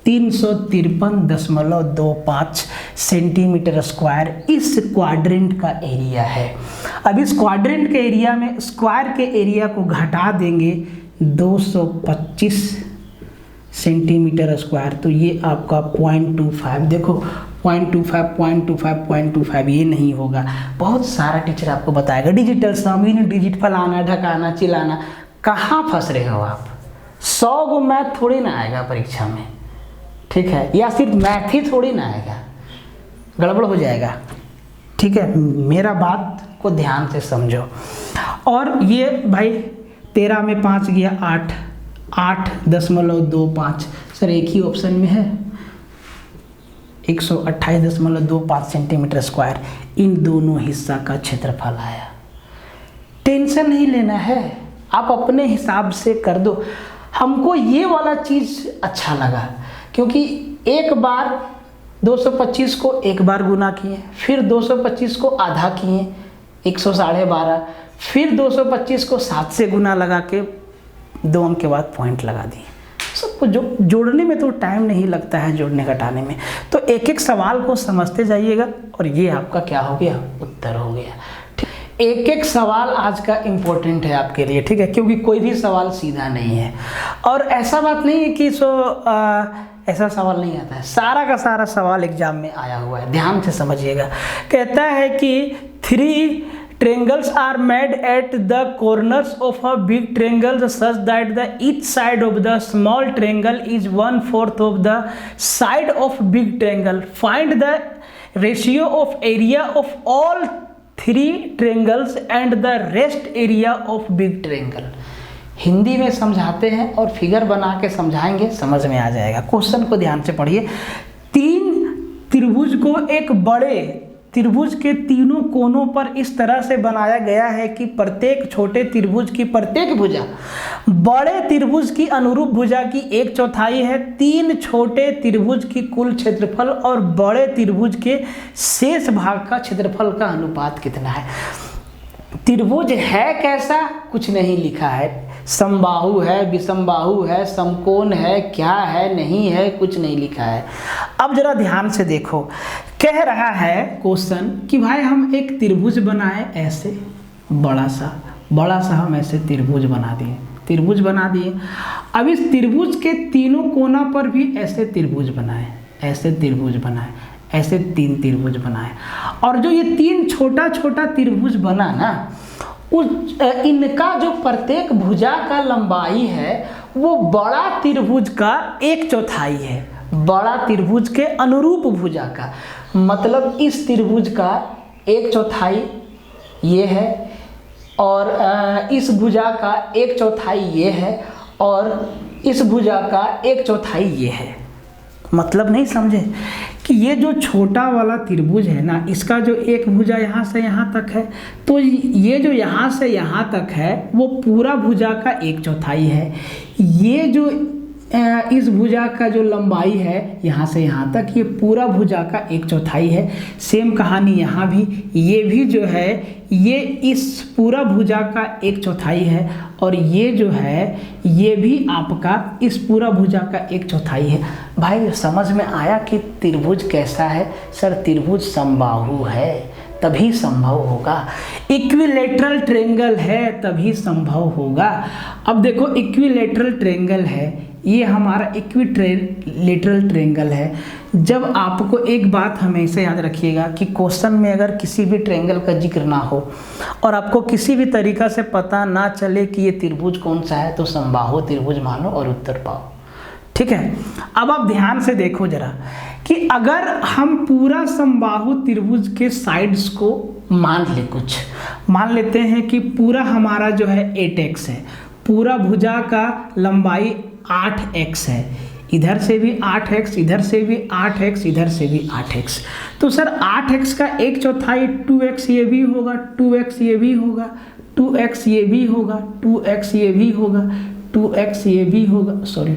353.25 सेंटीमीटर स्क्वायर इस क्वाड्रेंट का एरिया है। अब इस क्वाड्रेंट के एरिया में स्क्वायर के एरिया को घटा देंगे 225 सेंटीमीटर स्क्वायर, तो ये आपका 0.25, देखो 0.25 ये नहीं होगा। बहुत सारा टीचर आपको बताएगा डिजिटल सम, डिजिट फलाना ढकाना चिलाना, कहाँ फंस रहे हो आप। 100 गो मैथ थोड़ी ना आएगा परीक्षा में, ठीक है, या सिर्फ मैथ ही थोड़ी ना आएगा, गड़बड़ हो जाएगा, ठीक है, मेरा बात को ध्यान से समझो। और ये भाई 13 में 5 गया 8, 8.25, सर एक ही ऑप्शन में है, 128.25 सेंटीमीटर स्क्वायर, इन दोनों हिस्सा का क्षेत्रफल आया। टेंशन नहीं लेना है, आप अपने हिसाब से कर दो। हमको ये वाला चीज़ अच्छा लगा, क्योंकि एक बार 225 को एक बार गुना किए, फिर 225 को आधा किए 112, फिर 225 को 7 से गुना लगा के 2 अंक के बाद पॉइंट लगा दिए। सबको जोड़ने में तो टाइम नहीं लगता है, जोड़ने घटाने में। तो एक एक सवाल को समझते जाइएगा और ये आपका क्या हो गया, उत्तर हो गया। एक एक सवाल आज का इम्पोर्टेंट है आपके लिए, ठीक है, क्योंकि कोई भी सवाल सीधा नहीं है। और ऐसा बात नहीं है कि ऐसा सवाल नहीं आता है, सारा का सारा सवाल एग्जाम में आया हुआ है, ध्यान से समझिएगा। कहता है कि 3 triangles are made at the corners of a big triangle such that the each side of the small triangle is 1/4 of the side of big triangle. Find the ratio of area of all 3 triangles and the rest area of big triangle. Hindi में समझाते हैं और figure बना के समझाएंगे, समझ में आ जाएगा। क्वेश्चन को ध्यान से पढ़िए। 3 त्रिभुज को एक बड़े त्रिभुज के तीनों कोनों पर इस तरह से बनाया गया है कि प्रत्येक छोटे त्रिभुज की प्रत्येक भुजा बड़े त्रिभुज की अनुरूप भुजा की 1/4 है। 3 छोटे त्रिभुज की कुल क्षेत्रफल और बड़े त्रिभुज के शेष भाग का क्षेत्रफल का अनुपात कितना है। त्रिभुज है कैसा, कुछ नहीं लिखा है। समबाहु है, विषमबाहु है, समकोण है, क्या है नहीं है, कुछ नहीं लिखा है। अब जरा ध्यान से देखो, कह रहा है क्वेश्चन कि भाई हम एक त्रिभुज बनाए ऐसे बड़ा सा हम ऐसे त्रिभुज बना दिए। अब इस त्रिभुज के तीनों कोना पर भी ऐसे त्रिभुज बनाए, ऐसे 3 त्रिभुज बनाए। और जो ये 3 छोटा छोटा त्रिभुज बना ना, इनका जो प्रत्येक भुजा का लंबाई है वो बड़ा त्रिभुज का 1/4 है। बड़ा त्रिभुज के अनुरूप भुजा का मतलब इस त्रिभुज का 1/4 ये है और इस भुजा का 1/4 ये है और इस भुजा का 1/4 ये है। मतलब नहीं समझे कि ये जो छोटा वाला त्रिभुज है ना, इसका जो एक भुजा यहाँ से यहाँ तक है, तो ये जो यहाँ से यहाँ तक है वो पूरा भुजा का 1/4 है। ये जो इस भुजा का जो लंबाई है यहाँ से यहाँ तक, ये पूरा भुजा का 1/4 है। सेम कहानी यहाँ भी, ये भी जो है ये इस पूरा भुजा का 1/4 है और ये जो है ये भी आपका इस पूरा भुजा का 1/4 है। भाई समझ में आया कि त्रिभुज कैसा है? सर त्रिभुज समबाहु है तभी संभव होगा, इक्विलेटरल ट्रायंगल है तभी संभव होगा। अब देखो इक्विलेटरल ट्रायंगल है, ये हमारा इक्विलेटरल ट्रायंगल है। जब आपको एक बात हमेशा याद रखिएगा कि क्वेश्चन में अगर किसी भी ट्रायंगल का जिक्र ना हो और आपको किसी भी तरीका से पता ना चले कि ये त्रिभुज कौन सा है, तो समबाहु त्रिभुज मानो और उत्तर पाओ। ठीक है, अब आप ध्यान से देखो जरा कि अगर हम पूरा समबाहु त्रिभुज के साइड्स को मान लेते हैं कि पूरा हमारा जो है 8x है, पूरा भुजा का लंबाई 8x है, इधर से भी 8x, इधर से भी 8x, इधर से भी 8x। तो सर 8x का 1/4 2x ये भी होगा, 2x ये भी होगा, 2x ये भी होगा, 2x ये भी होगा, 2x ये भी होगा, सॉरी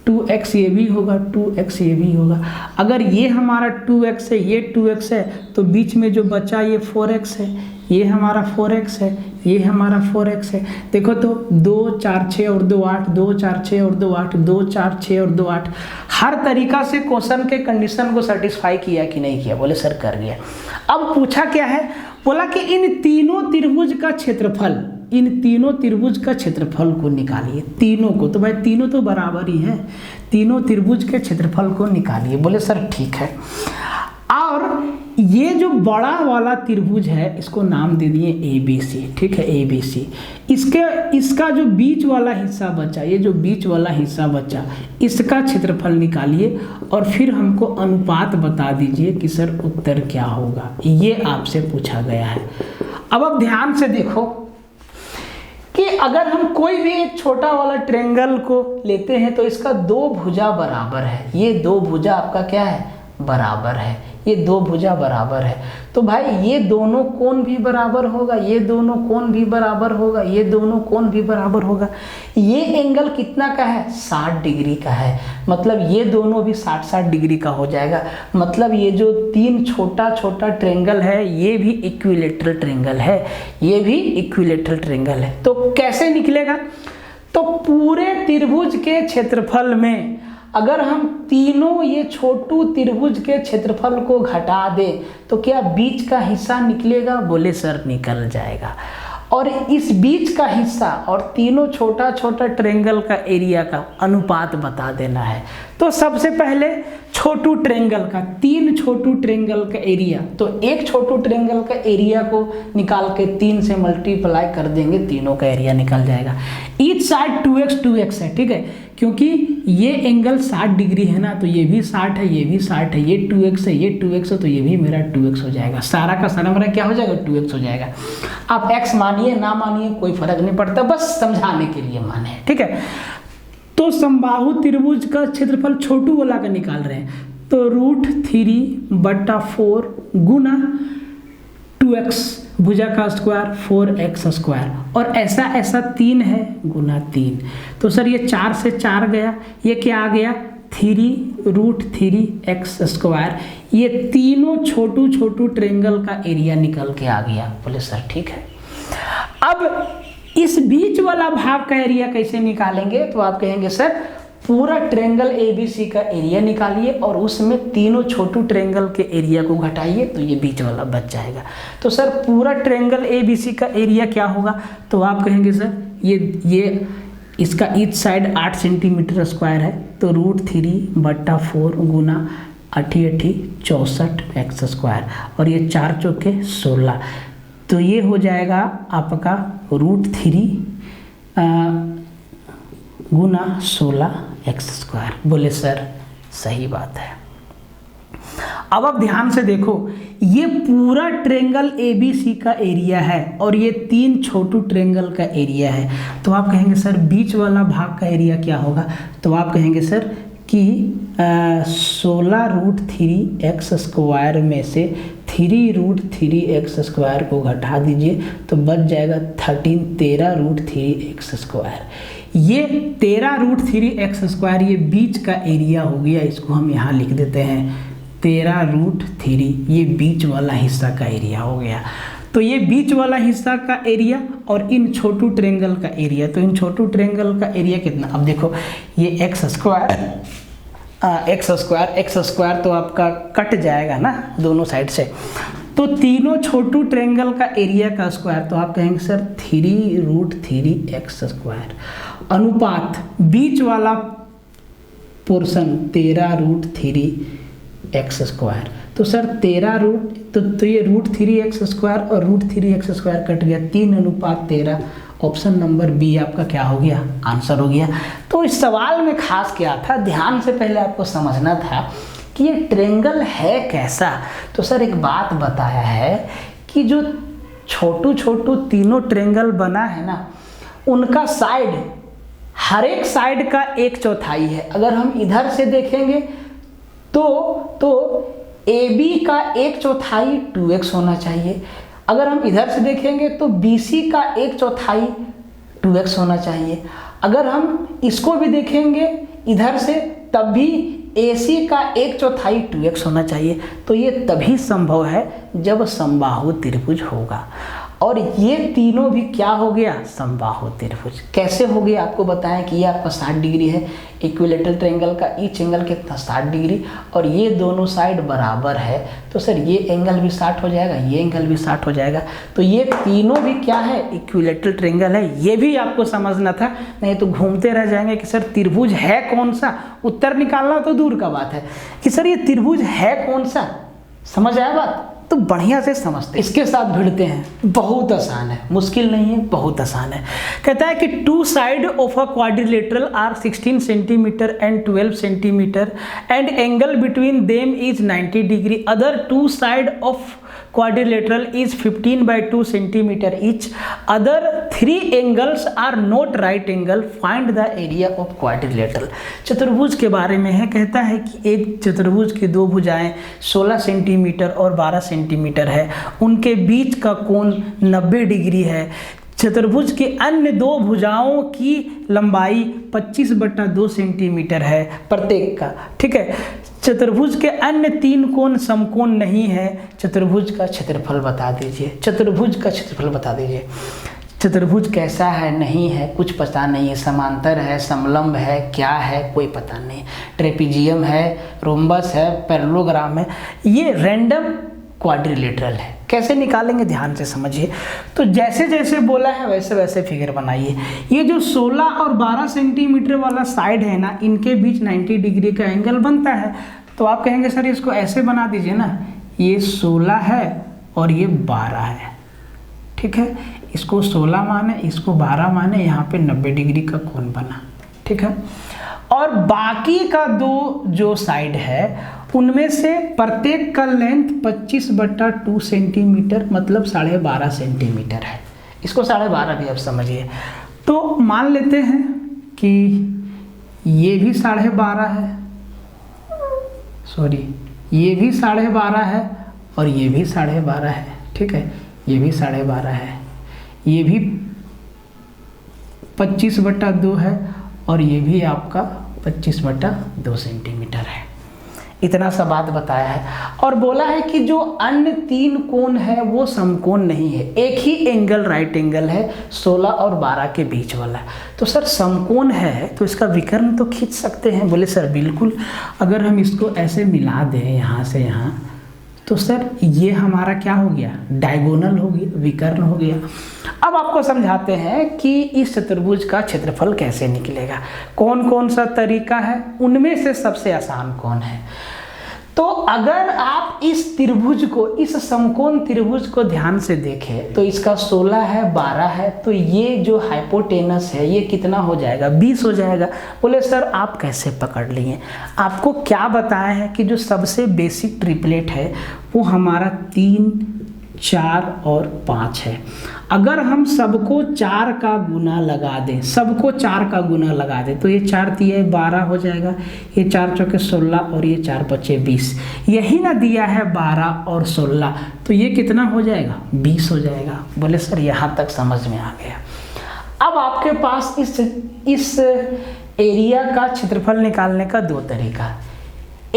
2x ये भी होगा, 2x ये भी होगा। अगर ये हमारा 2x है, ये 2x है, तो बीच में जो बचा ये 4x है, ये हमारा 4x है, ये हमारा 4x है। देखो तो 2 4 6 और 2 8, 2 4 6 और 2 8, 2 4 6 और 2 8। हर तरीका से क्वेश्चन के कंडीशन को सेटिस्फाई किया कि नहीं किया? बोले सर कर गया। अब पूछा क्या है? बोला कि इन तीनों त्रिभुज का क्षेत्रफल को निकालिए। तीनों को, तो भाई तीनों तो बराबर ही है, तीनों त्रिभुज के क्षेत्रफल को निकालिए। बोले सर ठीक है। और ये जो बड़ा वाला त्रिभुज है इसको नाम दे दिए ABC। ठीक है, ABC। इसका जो बीच वाला हिस्सा बचा, ये जो बीच वाला हिस्सा बचा, इसका क्षेत्रफल निकालिए और फिर हमको अनुपात बता दीजिए कि सर उत्तर क्या होगा। ये आपसे पूछा गया है। अब आप ध्यान से देखो कि अगर हम कोई भी एक छोटा वाला ट्रायंगल को लेते हैं तो इसका 2 भुजा बराबर है। ये 2 भुजा आपका क्या है? बराबर है। ये 2 भुजा बराबर है, तो भाई ये दोनों कोण भी बराबर होगा, ये दोनों कोण भी बराबर होगा, ये दोनों कोण भी बराबर होगा। ये एंगल कितना का है? 60 डिग्री का है। मतलब ये दोनों भी 60 डिग्री का हो जाएगा। मतलब ये जो 3 छोटा छोटा ट्रायंगल है ये भी इक्विलेटरल ट्रायंगल है, ये भी इक्विलेटरल ट्रायंगल है। तो कैसे निकलेगा? तो पूरे त्रिभुज के क्षेत्रफल में अगर हम तीनों ये छोटू त्रिभुज के क्षेत्रफल को घटा दें तो क्या बीच का हिस्सा निकलेगा? बोले सर निकल जाएगा। और इस बीच का हिस्सा और तीनों छोटा छोटा ट्रायंगल का एरिया का अनुपात बता देना है। तो सबसे पहले छोटू ट्रायंगल का, 3 छोटू ट्रायंगल का एरिया, तो एक छोटू ट्रायंगल का एरिया को निकाल के 3 से मल्टीप्लाई कर देंगे, तीनों का एरिया निकल जाएगा। ईच साइड 2x है। ठीक है, क्योंकि ये एंगल 60 डिग्री है ना, तो ये भी 60 है, ये भी 60 है, ये 2x है, ये 2x है, तो ये भी मेरा 2x हो जाएगा। सारा का सारा मेरा क्या हो जाएगा? 2x हो जाएगा। आप x मानिए ना मानिए कोई फर्क नहीं पड़ता, बस समझाने के लिए माने। ठीक है, तो समबाहु त्रिभुज का क्षेत्रफल छोटू वाला का निकाल रहे हैं, तो √3/4 गुना 2x भुजा का स्क्वायर 4x स्क्वायर, और ऐसा ऐसा 3 है गुना 3। तो सर ये 4 से 4 गया, ये क्या आ गया 3√3x स्क्वायर। ये तीनों छोटू छोटू ट्रेंगल का एरिया निकल के आ गया। बोले सर ठीक है। अब इस बीच वाला भाग का एरिया कैसे निकालेंगे? तो आप कहेंगे सर पूरा ट्रेंगल ABC का एरिया निकालिए और उसमें तीनों छोटू ट्रेंगल के एरिया को घटाइए, तो ये बीच वाला बच जाएगा। तो सर पूरा ट्रेंगल ABC का एरिया क्या होगा? तो आप कहेंगे सर ये इसका ईच साइड 8 सेंटीमीटर स्क्वायर है, तो √3/4 गुना 8 64x स्क्वायर, और ये 4 चौके 16, तो ये हो जाएगा आपका √3 गुना 16x स्क्वायर। बोले सर सही बात है। अब आप ध्यान से देखो, ये पूरा ट्रेंगल ABC का एरिया है और ये 3 छोटू ट्रेंगल का एरिया है। तो आप कहेंगे सर बीच वाला भाग का एरिया क्या होगा? तो आप कहेंगे सर कि 16√3x स्क्वायर में से 3√3x स्क्वायर को घटा दीजिए, तो बच जाएगा 13√3x स्क्वायर। ये 13√3x स्क्वायर ये बीच का एरिया हो गया। इसको हम यहाँ लिख देते हैं 13√3, ये बीच वाला हिस्सा का एरिया हो गया। तो ये बीच वाला हिस्सा का एरिया और इन छोटू ट्रेंगल का एरिया, तो इन छोटू ट्रेंगल का एरिया कितना? अब देखो ये x स्क्वायर तो आपका कट जाएगा ना दोनों साइड से, तो तीनों छोटू ट्रेंगल का एरिया का स्क्वायर, तो आप कहेंगे सर 3√3x स्क्वायर अनुपात बीच वाला पोर्शन 13√3x स्क्वायर। तो सर 13 तो ये √3x स्क्वायर और √3x स्क्वायर कट गया, 3:13। ऑप्शन नंबर बी आपका क्या हो गया? आंसर हो गया। तो इस सवाल में खास क्या था, ध्यान से पहले आपको समझना था कि ये ट्रेंगल है कैसा। तो सर एक बात बताया है कि जो छोटू छोटू तीनों ट्रेंगल बना है ना, उनका साइड, हर एक साइड का 1/4 है। अगर हम इधर से देखेंगे तो AB का 1/4 2x होना चाहिए। अगर हम इधर से देखेंगे तो BC का 1/4 2x होना चाहिए। अगर हम इसको भी देखेंगे इधर से, तब भी AC का 1/4 2x होना चाहिए। तो ये तभी संभव है जब समबाहु त्रिभुज होगा, और ये तीनों भी क्या हो गया? समबाहु त्रिभुज। कैसे हो गया आपको बताएं कि ये आपका 60 डिग्री है, इक्विलेटरल ट्रायंगल का ईच एंगल कितना 60 डिग्री, और ये दोनों साइड बराबर है, तो सर ये एंगल भी 60 हो जाएगा, ये एंगल भी 60 हो जाएगा। तो ये तीनों भी क्या है? इक्विलेटरल ट्रायंगल है। ये भी आपको समझना था, नहीं तो घूमते रह जाएंगे कि सर त्रिभुज है कौन सा, उत्तर निकालना तो दूर का बात है कि सर ये त्रिभुज है कौन सा। समझ आया बात? तो बढ़िया से समझते, इसके साथ भिड़ते हैं। बहुत आसान है, मुश्किल नहीं है, बहुत आसान है। कहता है कि 2 side of a quadrilateral are 16 centimetre and 12 centimetre and angle between them is 90 degree. Other 2 side of quadrilateral is 15/2 centimeter each. Other 3 angles are not right angle. Find the area of quadrilateral. चतुर्भुज के बारे में है। कहता है कि एक चतुर्भुज की 2 भुजाएं 16 सेंटीमीटर और 12 सेंटीमीटर है, उनके बीच का कोण 90 डिग्री है। चतुर्भुज के अन्य 2 भुजाओं की लंबाई 25/2 सेंटीमीटर है प्रत्येक का। ठीक है, चतुर्भुज के अन्य 3 कोण समकोण नहीं है। चतुर्भुज का क्षेत्रफल बता दीजिए। चतुर्भुज का क्षेत्रफल बता दीजिए। चतुर्भुज कैसा है, नहीं है, कुछ पता नहीं है। समांतर है, समलंब है, क्या है, कोई पता नहीं। ट्रेपीजियम है, रोम्बस है, पैरेललोग्राम है। ये रैंडम क्वाड्रिलेटरल है। कैसे निकालेंगे ध्यान से समझिए। तो जैसे जैसे बोला है वैसे वैसे फिगर बनाइए। ये जो 16 और 12 सेंटीमीटर वाला साइड है ना, इनके बीच 90 डिग्री का एंगल बनता है। तो आप कहेंगे सर इसको ऐसे बना दीजिए ना, ये 16 है और ये 12 है। ठीक है, इसको 16 माने, इसको 12 माने, यहाँ पे 90 डिग्री का कोण बना। ठीक है, और बाकी का 2 जो साइड है उनमें से प्रत्येक का लेंथ 25/2 सेंटीमीटर मतलब 12.5 सेंटीमीटर है। इसको 12.5 भी आप समझिए। तो मान लेते हैं कि ये भी 12.5 है, सॉरी ये भी 12.5 है और ये भी 12.5 है, ठीक है, ये भी 12.5 है, ये भी 25/2 है और ये भी आपका 25/2 सेंटीमीटर है। इतना सा बात बताया है और बोला है कि जो अन्य 3 कोण है वो समकोण नहीं है, एक ही एंगल राइट एंगल है 16 और 12 के बीच वाला। तो सर समकोण है तो इसका विकर्ण तो खींच सकते हैं। बोले सर बिल्कुल, अगर हम इसको ऐसे मिला दें यहाँ से यहाँ, तो सर ये हमारा क्या हो गया, डायगोनल हो गया, विकर्ण हो गया। अब आपको समझाते हैं कि इस चतुर्भुज का क्षेत्रफल कैसे निकलेगा, कौन कौन सा तरीका है, उनमें से सबसे आसान कौन है। तो अगर आप इस त्रिभुज को, इस समकोण त्रिभुज को ध्यान से देखें तो इसका 16 है, 12 है, तो ये जो हाइपोटेनस है ये कितना हो जाएगा, 20 हो जाएगा। बोले सर आप कैसे पकड़ लिए, आपको क्या बताया है कि जो सबसे बेसिक ट्रिपलेट है वो हमारा 3, 4 और 5 है। अगर हम सबको 4 का गुना लगा दें, सबको 4 का गुना लगा दें तो ये 4 तिया 12 हो जाएगा, ये 4 चौके 16 और ये 4 पचे 20, यही ना दिया है 12 और 16, तो ये कितना हो जाएगा, 20 हो जाएगा। बोले सर यहाँ तक समझ में आ गया। अब आपके पास इस एरिया का क्षेत्रफल निकालने का 2 तरीका,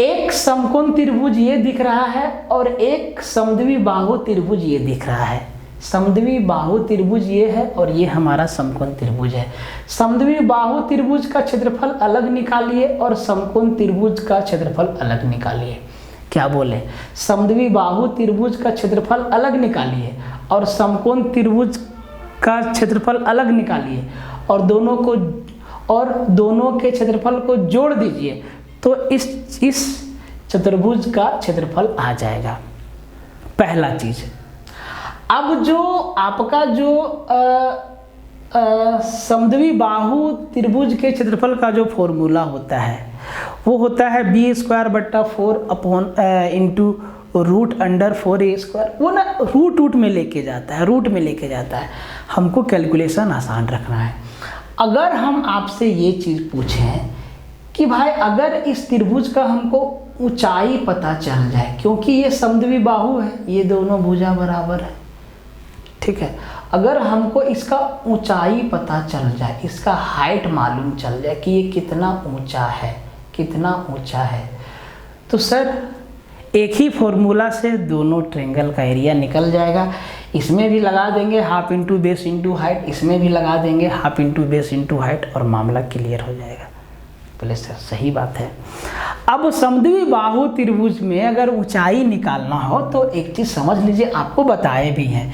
एक समकोण त्रिभुज ये दिख रहा है और एक समद्वि बाहु त्रिभुज ये दिख रहा है। समद्वि बाहु त्रिभुज ये है और ये हमारा समकोण त्रिभुज है। समद्वि बाहु त्रिभुज का क्षेत्रफल अलग निकालिए और समकोण त्रिभुज का क्षेत्रफल अलग निकालिए। क्या बोले, समद्वि बाहु त्रिभुज का क्षेत्रफल अलग निकालिए और समकोण त्रिभुज का क्षेत्रफल अलग निकालिए और दोनों के क्षेत्रफल को जोड़ दीजिए तो इस चतुर्भुज का क्षेत्रफल आ जाएगा। पहला चीज। अब जो आपका जो समद्वि बाहु त्रिभुज के क्षेत्रफल का जो फॉर्मूला होता है वो होता है b²/4 इंटू √4a²। वो ना रूट में लेके जाता है, हमको कैलकुलेशन आसान रखना है। अगर हम आपसे ये चीज़ पूछें कि भाई अगर इस त्रिभुज का हमको ऊंचाई पता चल जाए, क्योंकि ये समद्वि बाहु है, ये दोनों भुजा बराबर है, ठीक है, अगर हमको इसका ऊंचाई पता चल जाए, इसका हाइट मालूम चल जाए कि ये कितना ऊंचा है, तो सर एक ही फॉर्मूला से दोनों ट्रायंगल का एरिया निकल जाएगा। इसमें भी लगा देंगे half into base into height, इसमें भी लगा देंगे half into base into height और मामला क्लियर हो जाएगा। बोले सर सही बात है। अब समद्वि बाहु त्रिभुज में अगर ऊंचाई निकालना हो तो एक चीज समझ लीजिए, आपको बताए भी हैं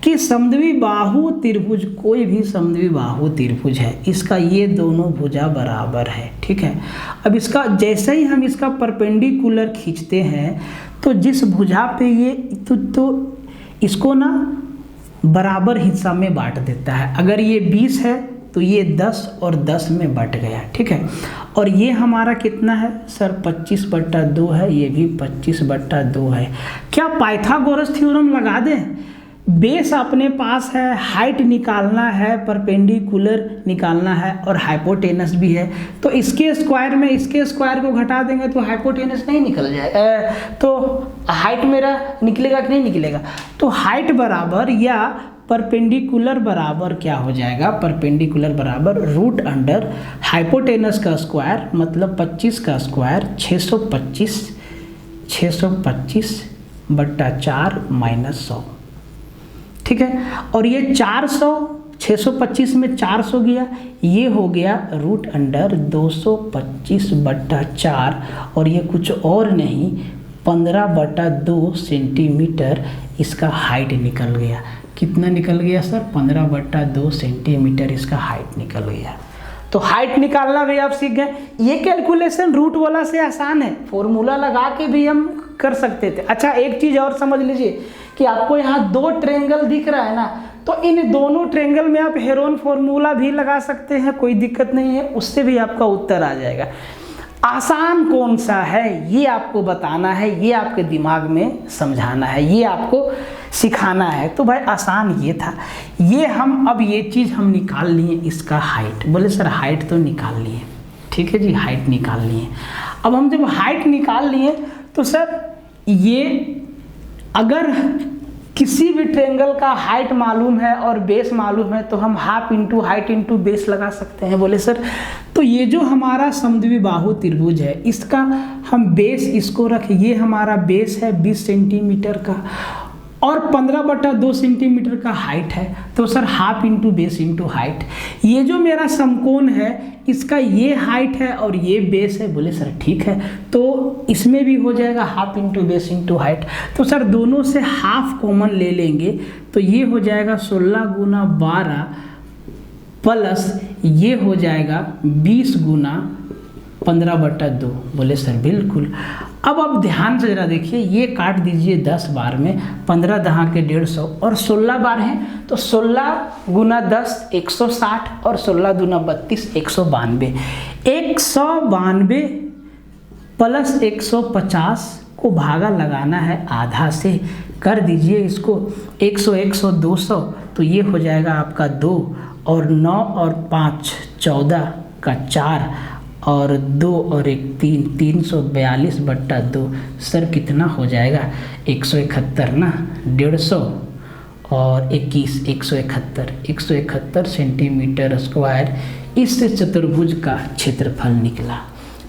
कि समद्वि बाहु त्रिभुज, कोई भी समद्वि बाहु त्रिभुज है, इसका ये दोनों भुजा बराबर है, ठीक है। अब इसका जैसे ही हम इसका परपेंडिकुलर खींचते हैं तो जिस भुजा पे ये तो इसको ना बराबर हिस्सा में बांट देता है। अगर ये 20 है तो ये 10 और 10 में बट गया, ठीक है। और ये हमारा कितना है सर, 25/2 है, ये भी 25/2 है। क्या पाइथागोरस थ्योरम लगा दें? बेस अपने पास है, हाइट निकालना है, परपेंडिकुलर निकालना है और हाइपोटेनस भी है, तो इसके स्क्वायर में इसके स्क्वायर को घटा देंगे तो हाइपोटेनस नहीं निकल जाए, तो हाइट मेरा निकलेगा कि नहीं निकलेगा। तो हाइट बराबर या परपेंडिकुलर बराबर क्या हो जाएगा, परपेंडिकुलर बराबर √अंडर हाइपोटेनस का स्क्वायर मतलब 25 का स्क्वायर 625/4 - 100, ठीक है। और ये 400, 625 में 400 गया, ये हो गया √अंडर 225/4 और ये कुछ और नहीं 15/2 सेंटीमीटर इसका हाइट निकल गया। कितना निकल गया सर, 15/2 सेंटीमीटर इसका हाइट निकल गया। तो हाइट निकालना भी आप सीख गए। ये कैलकुलेशन रूट वाला से आसान है, फॉर्मूला लगा के भी हम कर सकते थे। अच्छा एक चीज़ और समझ लीजिए कि आपको यहाँ 2 ट्रायंगल दिख रहा है ना, तो इन दोनों ट्रायंगल में आप हेरोन फॉर्मूला भी लगा सकते हैं, कोई दिक्कत नहीं है, उससे भी आपका उत्तर आ जाएगा। आसान कौन सा है ये आपको बताना है, ये आपके दिमाग में समझाना है, ये आपको सिखाना है। तो भाई आसान ये था, ये हम अब ये चीज़ हम निकाल लिए इसका हाइट। बोले सर हाइट तो निकाल लिए, ठीक है जी, हाइट निकाल लिए। अब हम जब हाइट निकाल लिए तो सर ये अगर किसी भी ट्रायंगल का हाइट मालूम है और बेस मालूम है तो हम half into height into base लगा सकते हैं। बोले सर तो ये जो हमारा समद्विबाहु त्रिभुज है इसका हम बेस इसको रखें, ये हमारा बेस है 20 सेंटीमीटर का और 15/2 सेंटीमीटर का हाइट है, तो sir half into base into height. ये जो मेरा समकोण है इसका ये हाइट है और ये बेस है। बोले सर ठीक है, तो इसमें भी हो जाएगा half into base into height. तो सर दोनों से हाफ कॉमन ले लेंगे तो ये हो जाएगा 16 गुना 12 प्लस ये हो जाएगा 20 गुना 15/2। बोले सर बिल्कुल। अब आप ध्यान से जरा देखिए, ये काट दीजिए 10 बार में, 15 दहा के 150 और 16 बार हैं तो 16 गुना 10 160 और 16 दूना 32 192। 192 प्लस 150 को भागा लगाना है आधा से, कर दीजिए इसको 100 100 200 तो ये हो जाएगा आपका 2 और 9 और 5 14 का 4 और 2 और 1 3 342/2। सर कितना हो जाएगा 171 ना, 150 और 21 171 सेंटीमीटर स्क्वायर। इससे चतुर्भुज का क्षेत्रफल निकला।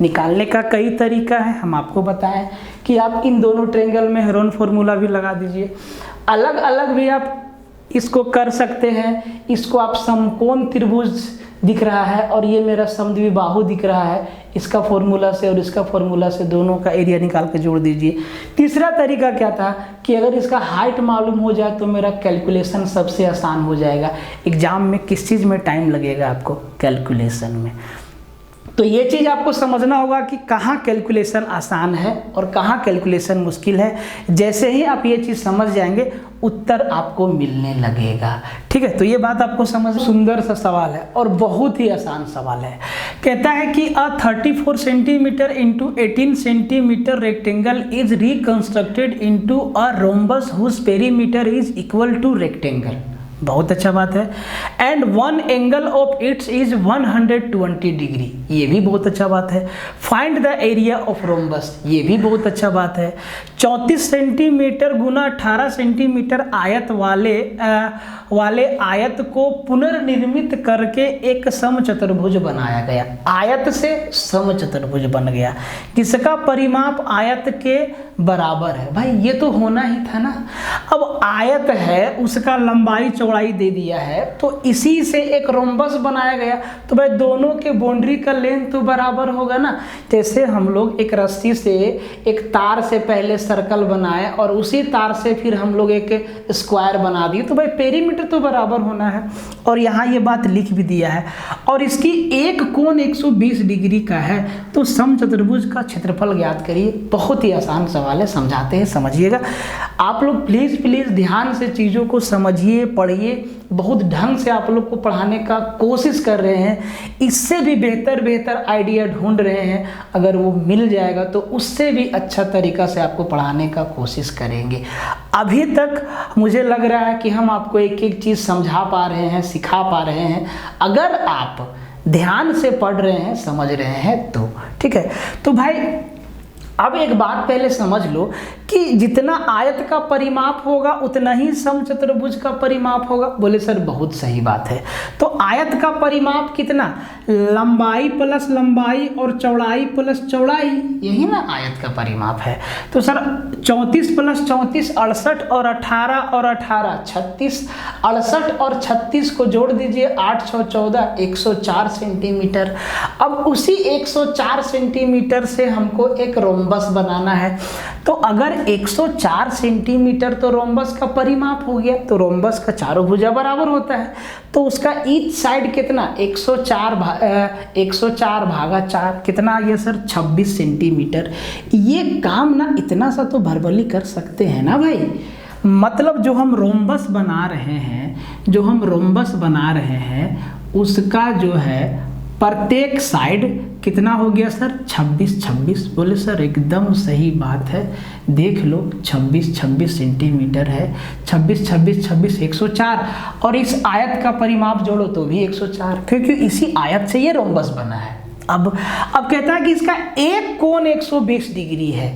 निकालने का कई तरीका है, हम आपको बताएं कि आप इन दोनों ट्रायंगल में हेरोन फॉर्मूला भी लगा दीजिए, अलग अलग भी आप इसको कर सकते हैं। इसको आप समकोण त्रिभुज दिख रहा है और ये मेरा समद्विबाहु दिख रहा है, इसका फॉर्मूला से और इसका फॉर्मूला से दोनों का एरिया निकाल के जोड़ दीजिए। तीसरा तरीका क्या था कि अगर इसका हाइट मालूम हो जाए तो मेरा कैलकुलेशन सबसे आसान हो जाएगा। एग्जाम में किस चीज़ में टाइम लगेगा आपको? कैलकुलेशन में। तो ये चीज़ आपको समझना होगा कि कहाँ कैलकुलेशन आसान है और कहाँ कैलकुलेशन मुश्किल है। जैसे ही आप ये चीज़ समझ जाएंगे उत्तर आपको मिलने लगेगा। ठीक है, तो ये बात आपको समझ। सुंदर सा सवाल है और बहुत ही आसान सवाल है। कहता है कि a 34 centimetre into 18 centimetre rectangle is reconstructed into a rhombus whose perimeter is equal to rectangle. बहुत अच्छा बात है। And one angle of its is 120 degree, ये भी बहुत अच्छा बात है। Find the area of rhombus, ये भी बहुत अच्छा बात है। 34 सेंटीमीटर गुना 18 सेंटीमीटर आयत वाले आयत को पुनर्निर्मित करके एक समचतुर्भुज बनाया गया। आयत से समचतुर्भुज बन गया जिसका परिमाप आयत के बराबर है। भाई ये तो होना ही था ना। अब आयत है, उसका लंबाई चौड़ाई दे दिया है, तो इसी से एक रोम्बस बनाया गया। तो भाई दोनों के बाउंड्री का लेंथ तो बराबर होगा ना। जैसे हम लोग एक रस्सी से एक तार से पहले सर्कल बनाए और उसी तार से फिर हम लोग एक स्क्वायर बना दिए, तो भाई पेरीमीटर तो बराबर होना है। और यहाँ ये बात लिख भी दिया है और इसकी एक कोण 120 डिग्री का है। तो समचतुर्भुज का क्षेत्रफल ज्ञात करिए। बहुत ही आसान सवाल है, समझाते हैं, समझिएगा। आप लोग प्लीज़ ध्यान से चीज़ों को समझिए, पढ़िए। बहुत ढंग से आप लोग को पढ़ाने का कोशिश कर रहे हैं। इससे भी बेहतर आइडिया ढूंढ रहे हैं। अगर वो मिल जाएगा तो उससे भी अच्छा तरीका से आपको पढ़ाने का कोशिश करेंगे। अभी तक मुझे लग रहा है कि हम आपको एक एक चीज़ समझा पा रहे हैं, सिखा पा रहे हैं। अगर आप ध्यान से पढ़ रहे हैं, समझ रहे हैं तो ठीक है। तो भाई अब एक बात पहले समझ लो कि जितना आयत का परिमाप होगा उतना ही समचतुर्भुज का परिमाप होगा। बोले सर बहुत सही बात है। तो आयत का परिमाप कितना? लंबाई प्लस लंबाई और चौड़ाई प्लस चौड़ाई, यही ना आयत का परिमाप है। तो सर 34 प्लस 34 68 और 18 और 18 36, 68 और 36 को जोड़ दीजिए, 8 6 14 104 सेंटीमीटर। अब उसी 104 सेंटीमीटर से हमको एक रोम्बस बनाना है। तो अगर 104 सेंटीमीटर तो रोम्बस का परिमाप हो गया, तो रोम्बस का चारों भुजा बराबर होता है। तो उसका ईच साइड कितना? 104 भागा 4 कितना आ गया सर? 26 सेंटीमीटर। ये काम ना इतना सा तो भरभली कर सकते हैं ना भाई। मतलब जो हम रोम्बस बना रहे हैं उसका जो है प्रत्येक साइड कितना हो गया सर? 26। बोले सर एकदम सही बात है। देख लो 26 सेंटीमीटर है। 26 104 और इस आयत का परिमाप जोड़ो तो भी 104, क्योंकि इसी आयत से ये रोम्बस बना है। अब कहता है कि इसका एक कोण 120 डिग्री है।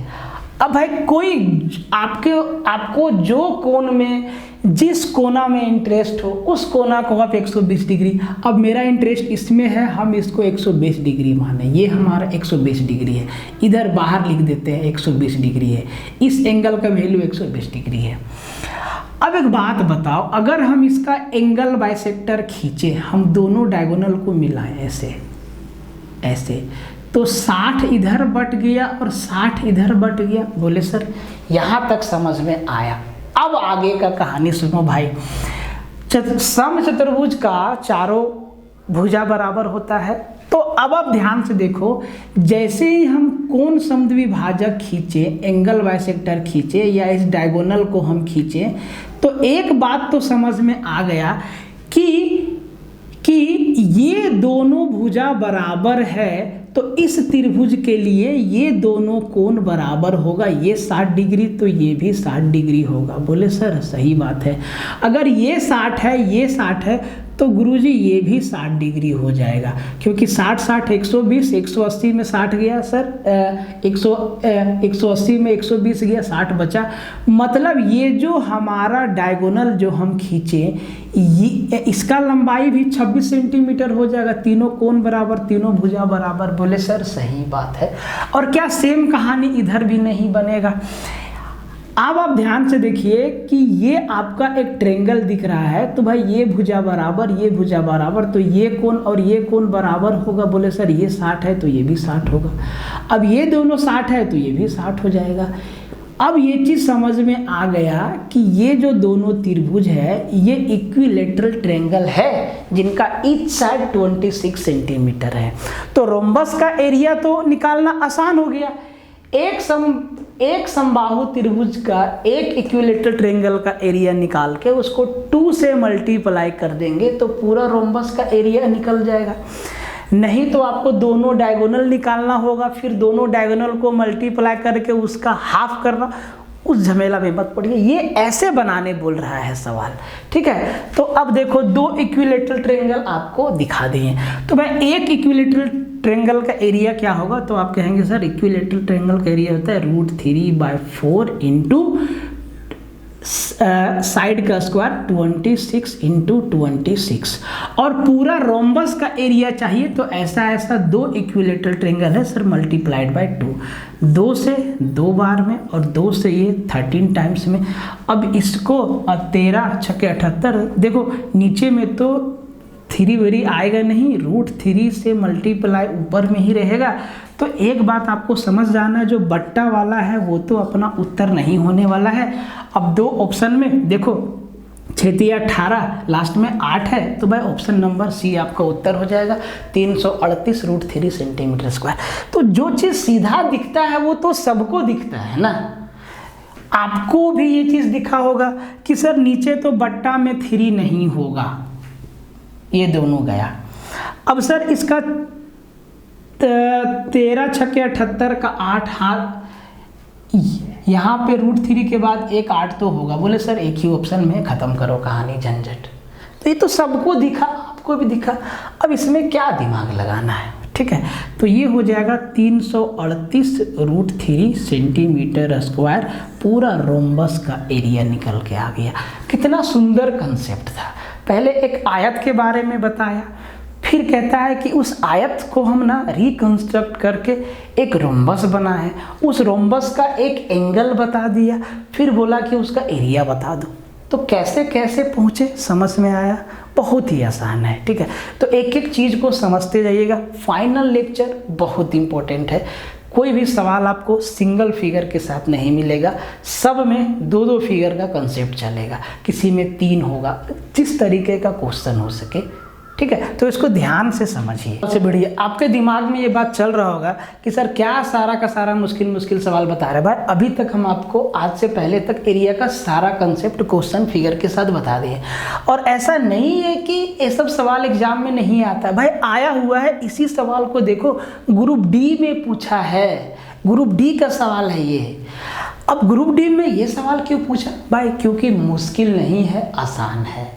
अब भाई कोई आपको जो कोण में, जिस कोना में इंटरेस्ट हो उस कोना को आप 120 डिग्री, अब मेरा इंटरेस्ट इसमें है, हम इसको 120 डिग्री माने, ये हमारा 120 डिग्री है, इधर बाहर लिख देते हैं 120 डिग्री है, इस एंगल का वैल्यू 120 डिग्री है। अब एक बात बताओ, अगर हम इसका एंगल बाइसेक्टर खींचे, हम दोनों डायगोनल को मिलाएं ऐसे ऐसे, तो 60 इधर बट गया और 60 इधर बट गया। बोले सर यहाँ तक समझ में आया, अब आगे का कहानी सुनो भाई। समचतुर्भुज का चारों भुजा बराबर होता है, तो अब आप ध्यान से देखो, जैसे ही हम कोण समद्विभाजक खींचे, एंगल बाइसेक्टर खींचे या इस डायगोनल को हम खींचे, तो एक बात तो समझ में आ गया कि ये दोनों भुजा बराबर है, तो इस त्रिभुज के लिए ये दोनों कोण बराबर होगा, ये 60 डिग्री तो ये भी 60 डिग्री होगा। बोले सर सही बात है, अगर ये 60 है ये 60 है तो गुरुजी ये भी 60 डिग्री हो जाएगा, क्योंकि 60 60 120, 180 में 60 गया सर, 180 में 120 गया, 60 बचा। मतलब ये जो हमारा डायगोनल जो हम खींचे, ये इसका लंबाई भी 26 सेंटीमीटर हो जाएगा, तीनों कोण बराबर, तीनों भुजा बराबर। बोले सर सही बात है, और क्या सेम कहानी इधर भी नहीं बनेगा? अब आप ध्यान से देखिए कि ये आपका एक ट्रेंगल दिख रहा है, तो भाई ये भुजा बराबर, ये भुजा बराबर, तो ये कोण और ये कोण बराबर होगा। बोले सर ये 60 है तो ये भी 60 होगा, अब ये दोनों 60 है तो ये भी 60 हो जाएगा। अब ये चीज़ समझ में आ गया कि ये जो दोनों त्रिभुज है ये इक्विलेटरल ट्रायंगल है, जिनका ईच साइड 26 सेंटीमीटर है। तो रोम्बस का एरिया तो निकालना आसान हो गया। एक समबाहु त्रिभुज का, एक इक्विलेटरल ट्रायंगल का एरिया निकाल के उसको 2 से मल्टीप्लाई कर देंगे तो पूरा रोम्बस का एरिया निकल जाएगा। नहीं तो आपको दोनों डायगोनल निकालना होगा, फिर दोनों डायगोनल को मल्टीप्लाई करके उसका हाफ करना, उस झमेला में मत पड़िए। ये ऐसे बनाने बोल रहा है सवाल, ठीक है। तो अब देखो 2 इक्विलेटरल ट्रायंगल आपको दिखा दिए, तो भाई एक इक्विलेटरल ट्रायंगल का एरिया क्या होगा? तो आप कहेंगे सर इक्विलेटरल ट्रायंगल का एरिया होता है √3/4 इंटू साइड का स्क्वायर 26 इंटू 26, और पूरा रोम्बस का एरिया चाहिए तो ऐसा 2 इक्विलेटरल ट्रायंगल है सर मल्टीप्लाइड बाय 2, 2 से 2 बार में और 2 से ये 13 टाइम्स में। अब इसको 13 छक्के 78, देखो नीचे में तो 3 वेरी आएगा नहीं, √3 से मल्टीप्लाई ऊपर में ही रहेगा। तो एक बात आपको समझ जाना, जो बट्टा वाला है वो तो अपना उत्तर नहीं होने वाला है। अब 2 ऑप्शन में देखो 6 या 18, लास्ट में 8 है, तो भाई ऑप्शन नंबर सी आपका उत्तर हो जाएगा, 338 √3 सेंटीमीटर स्क्वायर। तो जो चीज़ सीधा दिखता है वो तो सबको दिखता है ना। आपको भी ये चीज़ दिखा होगा कि सर नीचे तो बट्टा में 3 नहीं होगा, ये दोनों गया। अब सर इसका 13 छक्के 78 का 8 हाथ, यहाँ पे √3 के बाद एक 8 तो होगा। बोले सर एक ही ऑप्शन में ख़त्म करो कहानी, झंझट। तो ये तो सबको दिखा, आपको भी दिखा, अब इसमें क्या दिमाग लगाना है, ठीक है। तो ये हो जाएगा 338 √3 सेंटीमीटर स्क्वायर, पूरा रोम्बस का एरिया निकल के आ गया। कितना सुंदर कंसेप्ट था। पहले एक आयत के बारे में बताया, फिर कहता है कि उस आयत को हम ना रिकंस्ट्रक्ट करके एक रोम्बस बनाए, उस रोम्बस का एक एंगल बता दिया, फिर बोला कि उसका एरिया बता दो। तो कैसे कैसे पहुँचे समझ में आया, बहुत ही आसान है, ठीक है। तो एक एक चीज़ को समझते जाइएगा। फाइनल लेक्चर बहुत इंपॉर्टेंट है, कोई भी सवाल आपको सिंगल फिगर के साथ नहीं मिलेगा, सब में 2-2 फिगर का कंसेप्ट चलेगा, किसी में 3 होगा, जिस तरीके का क्वेश्चन हो सके, ठीक है। तो इसको ध्यान से समझिए। सबसे बढ़िया आपके दिमाग में ये बात चल रहा होगा कि सर क्या सारा का सारा मुश्किल सवाल बता रहे हैं। भाई अभी तक हम आपको आज से पहले तक एरिया का सारा कंसेप्ट क्वेश्चन फिगर के साथ बता दिए, और ऐसा नहीं है कि ये सब सवाल एग्जाम में नहीं आता, भाई आया हुआ है। इसी सवाल को देखो ग्रुप डी में पूछा है, ग्रुप डी का सवाल है ये। अब ग्रुप डी में ये सवाल क्यों पूछा? भाई क्योंकि मुश्किल नहीं है, आसान है,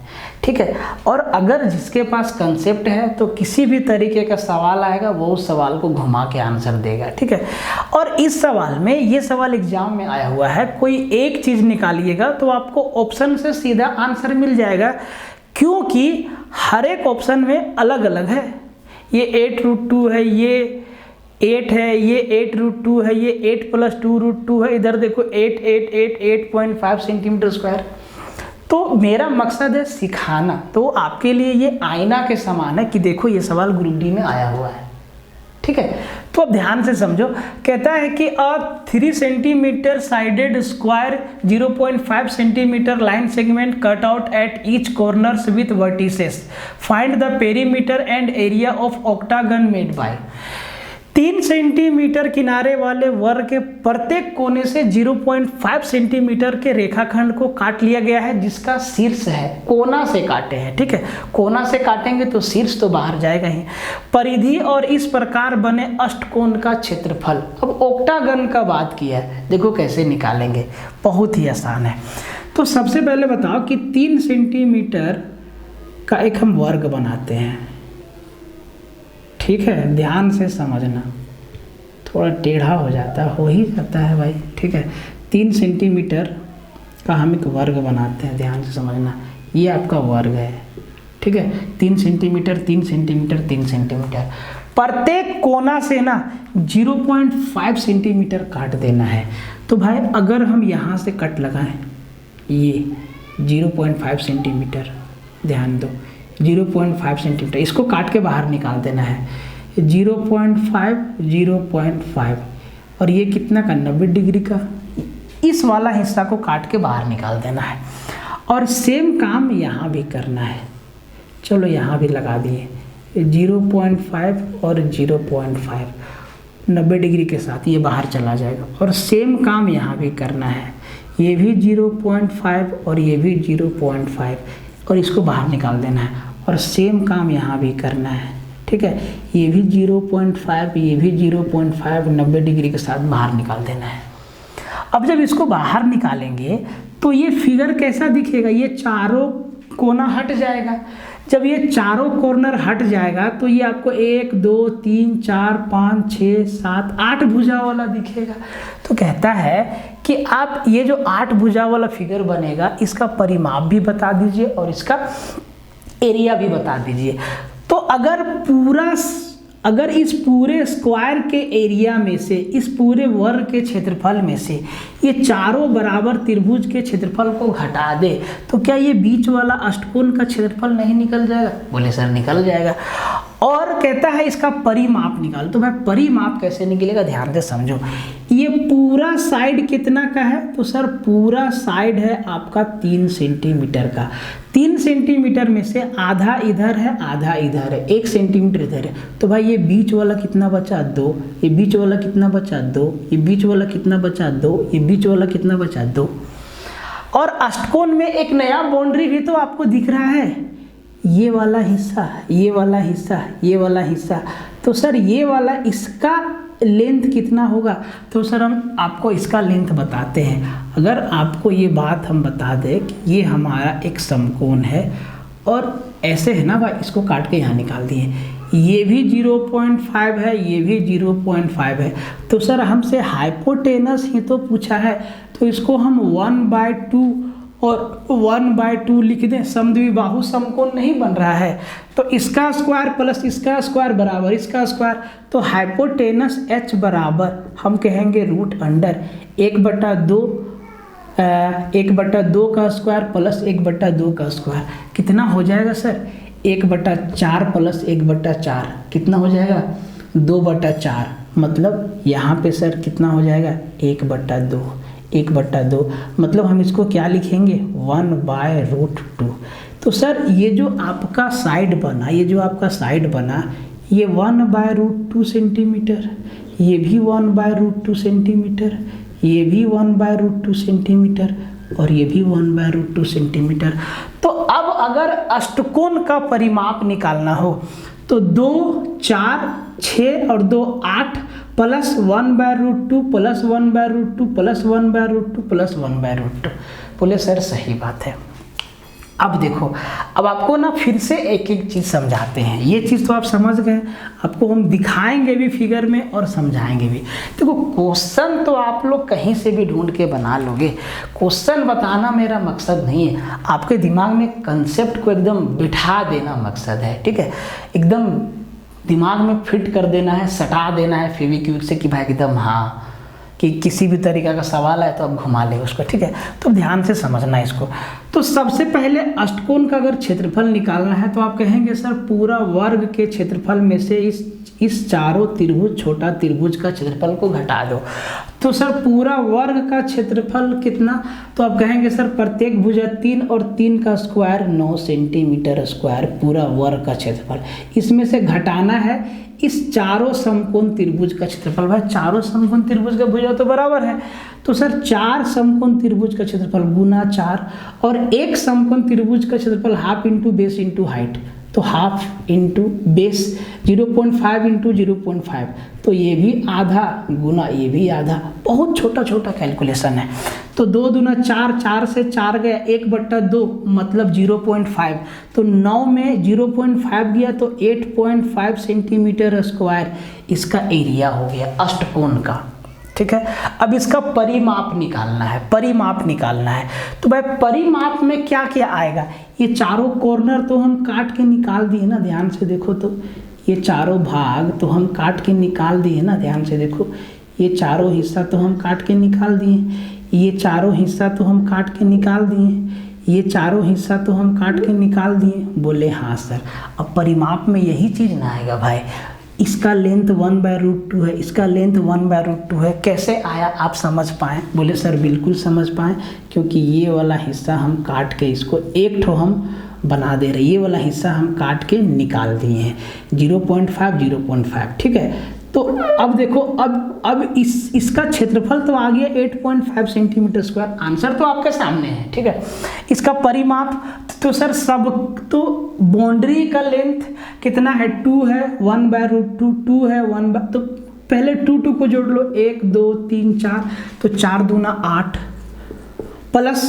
ठीक है। और अगर जिसके पास कंसेप्ट है तो किसी भी तरीके का सवाल आएगा वो उस सवाल को घुमा के आंसर देगा, ठीक है। और इस सवाल में, ये सवाल एग्जाम में आया हुआ है, कोई एक चीज़ निकालिएगा तो आपको ऑप्शन से सीधा आंसर मिल जाएगा, क्योंकि हर एक ऑप्शन में अलग अलग है। ये 8√2 है, ये 8 है, ये 8√2 है, ये 8 + 2√2 है, इधर देखो 8.5 सेंटीमीटर स्क्वायर। तो मेरा मकसद है सिखाना, तो आपके लिए ये आईना के समान है कि देखो ये सवाल ग्रुप डी में आया हुआ है, ठीक है। तो अब ध्यान से समझो, कहता है कि 3 centimetre sided square 0.5 centimetre line segment cut out at each corners with vertices, find the perimeter and area of octagon made by. 3 centimetre किनारे वाले वर्ग के प्रत्येक कोने से 0.5 सेंटीमीटर के रेखाखंड को काट लिया गया है जिसका शीर्ष है, कोना से काटे हैं, ठीक है। कोना से काटेंगे तो शीर्ष तो बाहर जाएगा ही। परिधि और इस प्रकार बने अष्टकोण का क्षेत्रफल। अब ऑक्टागन का बात किया है, देखो कैसे निकालेंगे, बहुत ही आसान है। तो सबसे पहले बताओ कि 3 सेंटीमीटर का एक हम वर्ग बनाते हैं, ठीक है। ध्यान से समझना, थोड़ा टेढ़ा हो जाता है, हो ही जाता है भाई, ठीक है। 3 सेंटीमीटर का हम एक वर्ग बनाते हैं, ध्यान से समझना, ये आपका वर्ग है, ठीक है। 3 सेंटीमीटर 3 सेंटीमीटर 3 सेंटीमीटर, प्रत्येक कोना से ना 0.5 सेंटीमीटर काट देना है। तो भाई अगर हम यहाँ से कट लगाएं, ये 0.5 सेंटीमीटर, ध्यान दो 0.5 सेंटीमीटर, इसको काट के बाहर निकाल देना है। 0.5 और ये कितना का 90 डिग्री का, इस वाला हिस्सा को काट के बाहर निकाल देना है। और सेम काम यहाँ भी करना है, चलो यहाँ भी लगा दिए 0.5 और 0.5, 90 डिग्री के साथ ये बाहर चला जाएगा। और सेम काम यहाँ भी करना है, ये भी 0.5 और ये भी 0.5 और इसको बाहर निकाल देना है। और सेम काम यहाँ भी करना है, ठीक है। ये भी 0.5, ये भी 0.5, 90 डिग्री के साथ बाहर निकाल देना है। अब जब इसको बाहर निकालेंगे तो ये फिगर कैसा दिखेगा, ये चारों कोना हट जाएगा। जब ये चारों कॉर्नर हट जाएगा तो ये आपको 1 2 3 4 5 6 7 8 भुजा वाला दिखेगा। तो कहता है कि आप ये जो 8 भुजा वाला फिगर बनेगा, इसका परिमाप भी बता दीजिए और इसका एरिया भी बता दीजिए। तो अगर इस पूरे स्क्वायर के एरिया में से, इस पूरे वर्ग के क्षेत्रफल में से ये चारों बराबर त्रिभुज के क्षेत्रफल को घटा दे तो क्या ये बीच वाला अष्टकोण का क्षेत्रफल नहीं निकल जाएगा? बोले सर निकल जाएगा। और कहता है इसका परिमाप निकाल। तो भाई परिमाप कैसे निकलेगा, ध्यान से समझो। ये पूरा साइड कितना का है, तो सर पूरा साइड है आपका 3 सेंटीमीटर का। 3 सेंटीमीटर में से आधा इधर है, आधा इधर है, 1 सेंटीमीटर इधर है। तो भाई ये बीच वाला कितना बचा 2, ये बीच वाला कितना बचा 2, ये बीच वाला कितना बचा 2, ये बीच वाला कितना बचा 2। और अष्टकोण में एक नया बाउंड्री भी तो आपको दिख रहा है, ये वाला हिस्सा, ये वाला हिस्सा, ये वाला हिस्सा। तो सर ये वाला, इसका लेंथ कितना होगा, तो सर हम आपको इसका लेंथ बताते हैं। अगर आपको ये बात हम बता दें कि ये हमारा एक समकोण है और ऐसे है ना भाई, इसको काट के यहाँ निकाल दिए, ये भी 0.5 है, ये भी 0.5 है। तो सर हमसे हाइपोटेनस ही तो पूछा है, तो इसको हम 1/2 और 1/2 लिख दें। समद्विबाहु समकोण नहीं बन रहा है, तो इसका स्क्वायर प्लस इसका स्क्वायर बराबर इसका स्क्वायर। तो हाइपोटेनस h बराबर हम कहेंगे √1/2 का स्क्वायर प्लस 1/2 का स्क्वायर। कितना हो जाएगा सर, 1/4 प्लस 1/4 कितना हो जाएगा 2/4। मतलब यहाँ पे सर कितना हो जाएगा 1/2, 1/2। मतलब हम इसको क्या लिखेंगे 1/√2। तो सर ये जो आपका साइड बना, ये जो आपका साइड बना, ये 1/√2 सेंटीमीटर, ये भी 1/√2 सेंटीमीटर, ये भी 1/√2 सेंटीमीटर और ये भी 1/√2 सेंटीमीटर। तो अब अगर अष्टकोण का परिमाप निकालना हो तो 2 4 6 और 2 8 प्लस 1/√2 प्लस 1/√2 प्लस 1/√2 प्लस 1/√2। बोले सर सही बात है। अब देखो, अब आपको ना फिर से एक एक चीज़ समझाते हैं। ये चीज़ तो आप समझ गए, आपको हम दिखाएंगे भी फिगर में और समझाएंगे भी। देखो क्वेश्चन तो आप लोग कहीं से भी ढूंढ के बना लोगे, क्वेश्चन बताना मेरा मकसद नहीं है, आपके दिमाग में कंसेप्ट को एकदम बिठा देना मकसद है, ठीक है। एकदम दिमाग में फिट कर देना है, सटा देना है फेविक्विक से कि भाई एकदम हाँ, कि किसी भी तरीका का सवाल है तो आप घुमा ले उसको, ठीक है। तो ध्यान से समझना इसको। तो सबसे पहले अष्टकोण का अगर क्षेत्रफल निकालना है तो आप कहेंगे सर पूरा वर्ग के क्षेत्रफल में से इस चारों त्रिभुज, छोटा त्रिभुज का क्षेत्रफल को घटा दो। तो सर पूरा वर्ग का क्षेत्रफल कितना, तो आप कहेंगे सर प्रत्येक भुजा 3 और 3 का स्क्वायर 9 सेंटीमीटर स्क्वायर पूरा वर्ग का क्षेत्रफल। इसमें से घटाना है इस चारों समकोण त्रिभुज का क्षेत्रफल। भाई चारों समकोण त्रिभुज का भुजा तो बराबर है, तो सर 4 समकोण त्रिभुज का क्षेत्रफल गुना 4 और एक समकोण त्रिभुज का क्षेत्रफल half into base into height, तो हाफ इंटू बेस 0.5 इंटू 0.5, तो ये भी आधा गुना ये भी आधा। बहुत छोटा छोटा कैलकुलेशन है। तो 2 दूना 4, 4 से 4 गया 1/2 मतलब 0.5, तो 9 में 0.5 दिया तो 8.5 सेंटीमीटर स्क्वायर इसका एरिया हो गया अष्टकोण का, ठीक है। अब इसका परिमाप निकालना है, परिमाप निकालना है। तो भाई परिमाप में क्या क्या आएगा, ये चारों कॉर्नर तो हम काट के निकाल दिए ना, ध्यान से देखो। तो ये चारों भाग तो हम काट के निकाल दिए ना, ध्यान से देखो। ये चारों हिस्सा तो हम काट के निकाल दिए, ये चारों हिस्सा तो हम काट के निकाल दिए, ये चारों हिस्सा तो हम काट के निकाल दिए। बोले हाँ सर। अब परिमाप में यही चीज़ ना आएगा भाई, इसका लेंथ 1/√2 है, इसका लेंथ 1/√2 है। कैसे आया आप समझ पाएँ? बोले सर बिल्कुल समझ पाएँ, क्योंकि ये वाला हिस्सा हम काट के इसको एक ठो हम बना दे रहे, ये वाला हिस्सा हम काट के निकाल दिए हैं 0.5, ठीक है। तो अब देखो, अब इसका क्षेत्रफल तो आ गया 8.5 सेंटीमीटर स्क्वायर। आंसर तो आपके सामने है, ठीक है। इसका परिमाप तो सर सब तो बाउंड्री का लेंथ कितना है, 2 है, 1/√2 2 है, तो पहले 2 को जोड़ लो, 1 2 3 4, तो 4 दूना 8 प्लस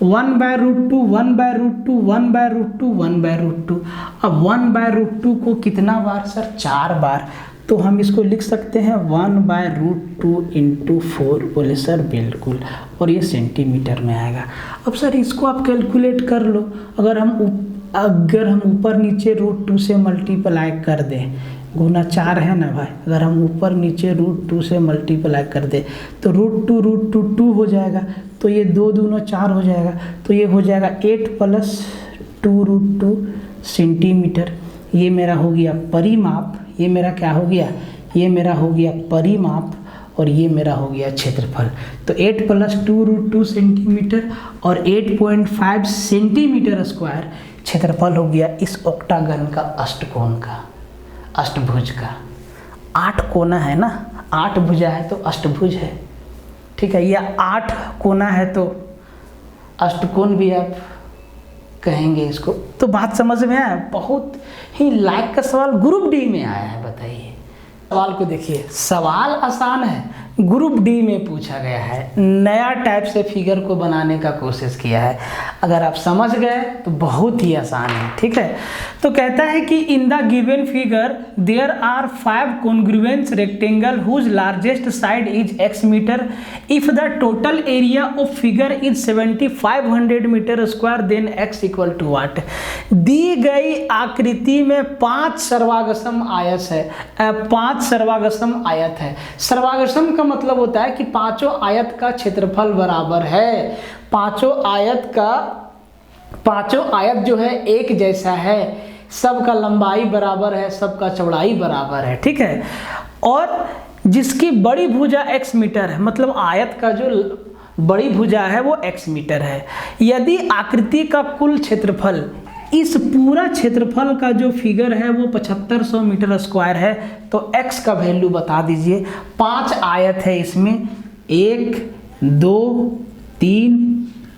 1/√2 1/√2 1/√2 1/√2। अब 1/√2 को कितना बार सर, 4 बार, तो हम इसको लिख सकते हैं 1/√2 × 4। बोले सर बिल्कुल, और ये सेंटीमीटर में आएगा। अब सर इसको आप कैलकुलेट कर लो, अगर हम ऊपर नीचे √2 से मल्टीप्लाई कर दें, गुना 4 है ना भाई, अगर हम ऊपर नीचे √2 से मल्टीप्लाई कर दें तो √2 2 हो जाएगा, तो ये 2 दूना 4 हो जाएगा, तो ये हो जाएगा 8 + 2√2 सेंटीमीटर। ये मेरा हो गया परिमाप, ये मेरा क्या हो गया, ये मेरा हो गया परिमाप, और ये मेरा हो गया क्षेत्रफल। तो 8 + 2√2 सेंटीमीटर और 8.5 सेंटीमीटर स्क्वायर क्षेत्रफल हो गया इस ऑक्टागन का, अष्टकोण का, अष्टभुज का। 8 कोना है ना, 8 भुजा है तो अष्टभुज है, ठीक है। या 8 कोना है तो अष्टकोण भी आप कहेंगे इसको। तो बात समझ में आया? बहुत ही लायक का सवाल ग्रुप डी में आया है, बताइए। सवाल को देखिए, सवाल आसान है, ग्रुप डी में पूछा गया है, नया टाइप से फिगर को बनाने का कोशिश किया है। अगर आप समझ गए तो बहुत ही आसान है, ठीक है। तो कहता है कि in the given figure there are 5 congruent rectangle whose largest side is x metre. If the total area of figure is 7500 metre square then x = what. दी गई आकृति में 5 सर्वागसम आयत है, 5 सर्वागसम आयत है। सर्वागसम का मतलब होता है कि पांचों आयत का क्षेत्रफल बराबर है, पांचों आयत जो है एक जैसा है, सबका लंबाई बराबर है, सबका चौड़ाई बराबर है, ठीक है। और जिसकी बड़ी भुजा x मीटर है, मतलब आयत का जो बड़ी भुजा है वो x मीटर है। यदि आकृति का कुल क्षेत्रफल, इस पूरा क्षेत्रफल का जो फिगर है वो 7500 मीटर स्क्वायर है, तो x का वैल्यू बता दीजिए। 5 आयत है इसमें, 1 2 3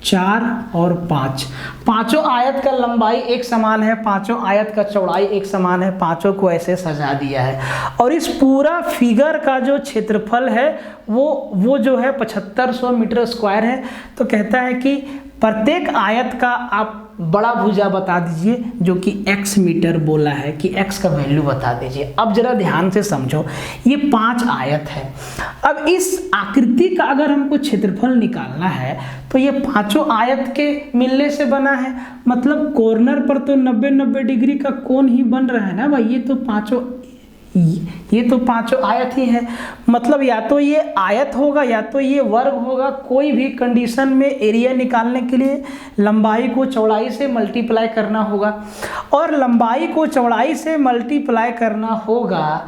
4 और 5। पांचों आयत का लंबाई एक समान है, पांचों आयत का चौड़ाई एक समान है, पांचों को ऐसे सजा दिया है। और इस पूरा फिगर का जो क्षेत्रफल है वो जो है 7500 मीटर स्क्वायर है। तो कहता है कि प्रत्येक आयत का आप बड़ा भुजा बता दीजिए जो कि x मीटर बोला है कि x का वैल्यू बता दीजिए। अब जरा ध्यान से समझो, ये 5 आयत है। अब इस आकृति का अगर हमको क्षेत्रफल निकालना है तो ये पांचों आयत के मिलने से बना है, मतलब कॉर्नर पर तो 90-90 डिग्री का कोण ही बन रहा है ना भाई। ये तो पांचों आयत ही है, मतलब या तो ये आयत होगा या तो ये वर्ग होगा। कोई भी कंडीशन में एरिया निकालने के लिए लंबाई को चौड़ाई से मल्टीप्लाई करना होगा, और लंबाई को चौड़ाई से मल्टीप्लाई करना होगा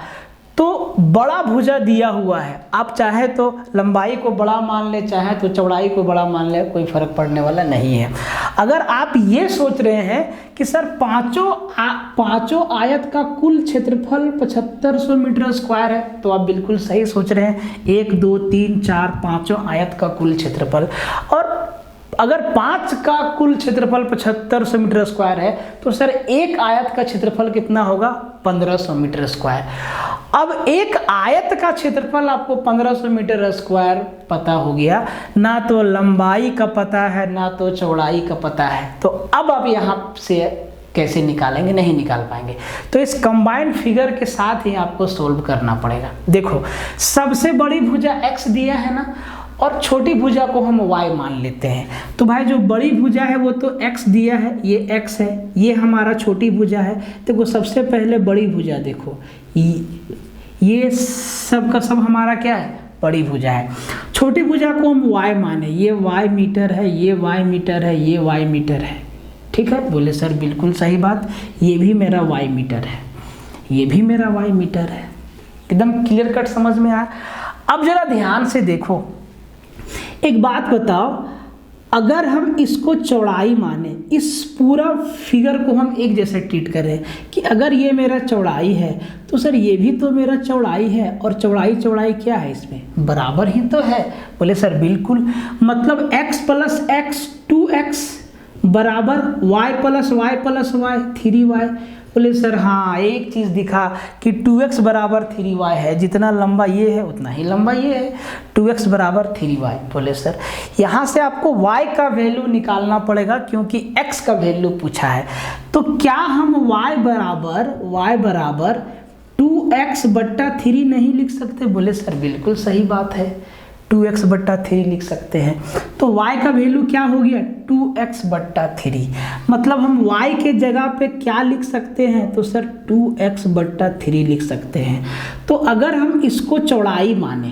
तो बड़ा भुजा दिया हुआ है। आप चाहे तो लंबाई को बड़ा मान ले, चाहे तो चौड़ाई को बड़ा मान ले, कोई फर्क पड़ने वाला नहीं है। अगर आप ये सोच रहे हैं कि सर पांचों आयत का कुल क्षेत्रफल 7500 मीटर स्क्वायर है, तो आप बिल्कुल सही सोच रहे हैं। 1 2 3 4 पांचों आयत का कुल क्षेत्रफल, और अगर 5 का कुल क्षेत्रफल 7500 मीटर स्क्वायर है तो सर एक आयत का क्षेत्रफल कितना होगा? 1500 मीटर स्क्वायर। अब एक आयत का क्षेत्रफल आपको 1500 मीटर स्क्वायर पता हो गया, ना तो लंबाई का पता है ना तो चौड़ाई का पता है, तो अब आप यहाँ से कैसे निकालेंगे? नहीं निकाल पाएंगे। तो इस कंबाइंड फिगर के साथ ही आपको सोल्व करना पड़ेगा। देखो, सबसे बड़ी भुजा x दिया है ना, और छोटी भुजा को हम y मान लेते हैं। तो भाई जो बड़ी भुजा है वो तो x दिया है, ये x है, ये हमारा छोटी भुजा है। देखो सबसे पहले बड़ी भुजा देखो, ये सब का सब हमारा क्या है? बड़ी भुजा है। छोटी भुजा को हम y माने, ये y मीटर है, ये y मीटर है, ये y मीटर है। ठीक है, बोले सर बिल्कुल सही बात, ये भी मेरा y मीटर है, ये भी मेरा y मीटर है। एकदम क्लियर कट समझ में आया। अब जरा ध्यान से देखो, एक बात बताओ, अगर हम इसको चौड़ाई माने, इस पूरा फिगर को हम एक जैसे ट्रीट करें कि अगर ये मेरा चौड़ाई है तो सर ये भी तो मेरा चौड़ाई है, और चौड़ाई क्या है इसमें? बराबर ही तो है। बोले सर बिल्कुल, मतलब x प्लस x 2x बराबर y प्लस y 3y। बोले सर हाँ, एक चीज़ दिखा कि 2x बराबर 3y है, जितना लंबा ये है उतना ही लंबा ये है, 2x बराबर 3y। बोले सर यहाँ से आपको y का वैल्यू निकालना पड़ेगा क्योंकि x का वैल्यू पूछा है। तो क्या हम y बराबर 2x बट्टा 3 नहीं लिख सकते? बोले सर बिल्कुल सही बात है, 2x बट्टा 3 लिख सकते हैं। तो y का वैल्यू क्या हो गया? 2x बट्टा 3। मतलब हम y के जगह पे क्या लिख सकते हैं? तो सर 2x बट्टा 3 लिख सकते हैं। तो अगर हम इसको चौड़ाई माने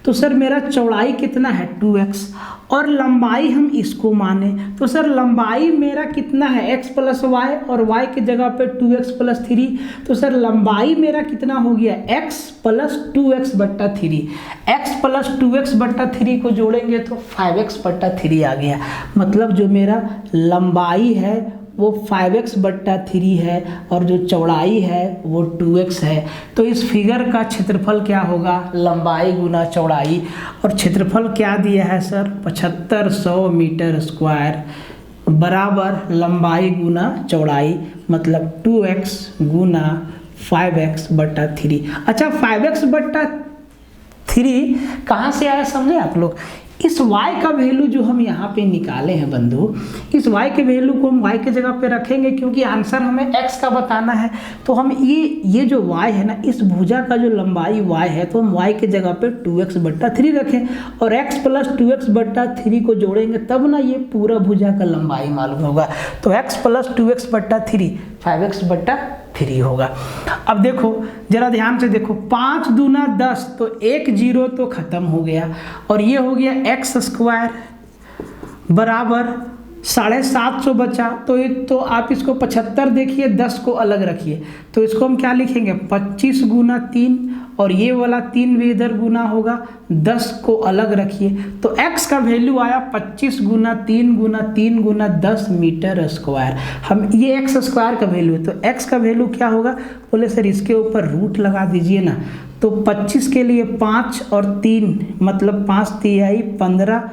तो सर मेरा चौड़ाई कितना है? 2x, और लंबाई हम इसको माने तो सर लंबाई मेरा कितना है? x प्लस y, और y की जगह पे 2x प्लस 3। तो सर लंबाई मेरा कितना हो गया? x प्लस 2x बट्टा 3। x प्लस 2x बट्टा 3 को जोड़ेंगे तो 5x बट्टा 3 आ गया। मतलब जो मेरा लंबाई है वो 5x बट्टा 3 है, और जो चौड़ाई है वो 2x है। तो इस फिगर का क्षेत्रफल क्या होगा? लंबाई गुना चौड़ाई, और क्षेत्रफल क्या दिया है सर? 7500 मीटर स्क्वायर बराबर लंबाई गुना चौड़ाई, मतलब 2x गुना 5x बट्टा 3। अच्छा, 5x बट्टा 3 कहाँ से आया समझे आप लोग? इस y का वैल्यू जो हम यहाँ पे निकाले हैं बंधु, इस y के वैल्यू को हम y के जगह पे रखेंगे क्योंकि आंसर हमें x का बताना है। तो हम ये जो y है ना, इस भुजा का जो लंबाई y है, तो हम y के जगह पे 2x बट्टा 3 रखें, और x प्लस 2x बट्टा 3 को जोड़ेंगे तब ना ये पूरा भुजा का लंबाई मालूम होगा। तो x प्लस 2x बट्टा 3 5x बट्टा 3 होगा। अब देखो जरा ध्यान से देखो, 5 दूना 10, तो 1 0 तो खत्म हो गया, और ये हो गया x स्क्वायर बराबर 750 बचा। तो एक तो आप इसको 75 देखिए, 10 को अलग रखिए, तो इसको हम क्या लिखेंगे? 25 गुना 3, और ये वाला 3 भी इधर गुना होगा, 10 को अलग रखिए। तो x का वैल्यू आया 25 गुना 3 गुना 3 गुना 10 मीटर स्क्वायर। हम ये x स्क्वायर का वैल्यू है, तो x का वैल्यू क्या होगा? बोले सर इसके ऊपर रूट लगा दीजिए ना। तो 25 के लिए 5 और 3, मतलब 5 तिहाई 15,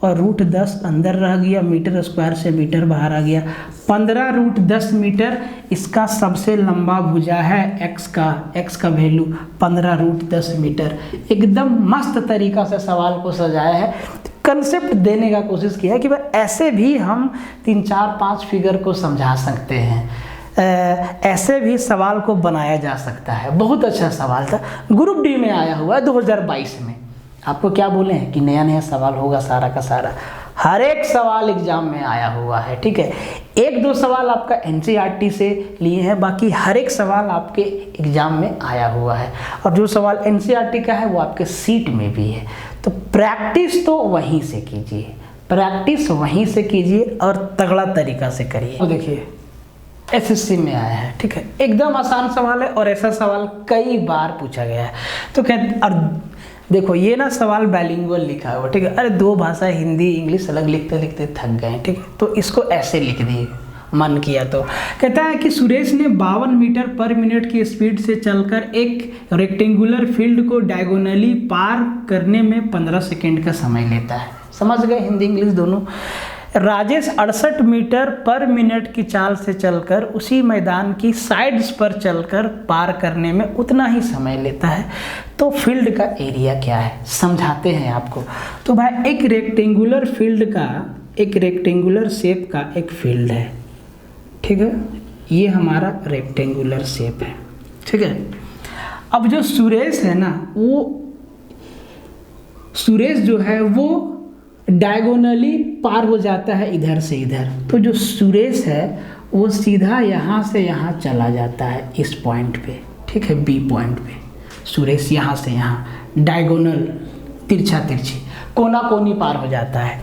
और रूट 10 अंदर रह गया, मीटर स्क्वायर से मीटर बाहर आ गया। 15 रूट 10 मीटर इसका सबसे लंबा भुजा है x का वैल्यू 15 रूट 10 मीटर। एकदम मस्त तरीका से सवाल को सजाया है। कंसेप्ट देने का कोशिश किया कि भाई ऐसे भी हम 3, 4, 5 फिगर को समझा सकते हैं, ऐसे भी सवाल को बनाया जा सकता है। बहुत अच्छा सवाल था, ग्रुप डी में आया हुआ है 2022 में। आपको क्या बोले हैं कि नया नया सवाल होगा सारा का सारा, हर एक सवाल एग्जाम में आया हुआ है, ठीक है। 1-2 सवाल आपका एनसीईआरटी से लिए हैं, बाकी हर एक सवाल आपके एग्जाम में आया हुआ है, और जो सवाल एनसीईआरटी का है वो आपके सीट में भी है। तो प्रैक्टिस तो वहीं से कीजिए, प्रैक्टिस वहीं से कीजिए और तगड़ा तरीका से करिए। तो देखिए एसएससी में आया है, ठीक है, एकदम आसान सवाल है और ऐसा सवाल कई बार पूछा गया है। तो कहते, और देखो ये ना सवाल बाइलिंगुअल लिखा हुआ, ठीक है, अरे 2 भाषा हिंदी इंग्लिश अलग लिखते लिखते थक गए, ठीक है, तो इसको ऐसे लिख दिए मन किया। तो कहता है कि सुरेश ने 52 मीटर पर मिनट की स्पीड से चलकर एक रेक्टेंगुलर फील्ड को डायगोनली पार करने में 15 सेकेंड का समय लेता है। समझ गए हिंदी इंग्लिश दोनों। राजेश 68 मीटर पर मिनट की चाल से चलकर उसी मैदान की साइड्स पर चलकर पार करने में उतना ही समय लेता है, तो फील्ड का एरिया क्या है, समझाते हैं आपको। तो भाई एक रेक्टेंगुलर फील्ड का, एक रेक्टेंगुलर शेप का एक फील्ड है, ठीक है, ये हमारा रेक्टेंगुलर शेप है, ठीक है। अब जो सुरेश है ना, वो सुरेश जो है वो डायगोनली पार हो जाता है इधर से इधर, तो जो सुरेश है वो सीधा यहाँ से यहाँ चला जाता है इस पॉइंट पे, ठीक है, बी पॉइंट पे। सुरेश यहाँ से यहाँ डायगोनल तिरछा तिरछी कोना कोनी पार हो जाता है।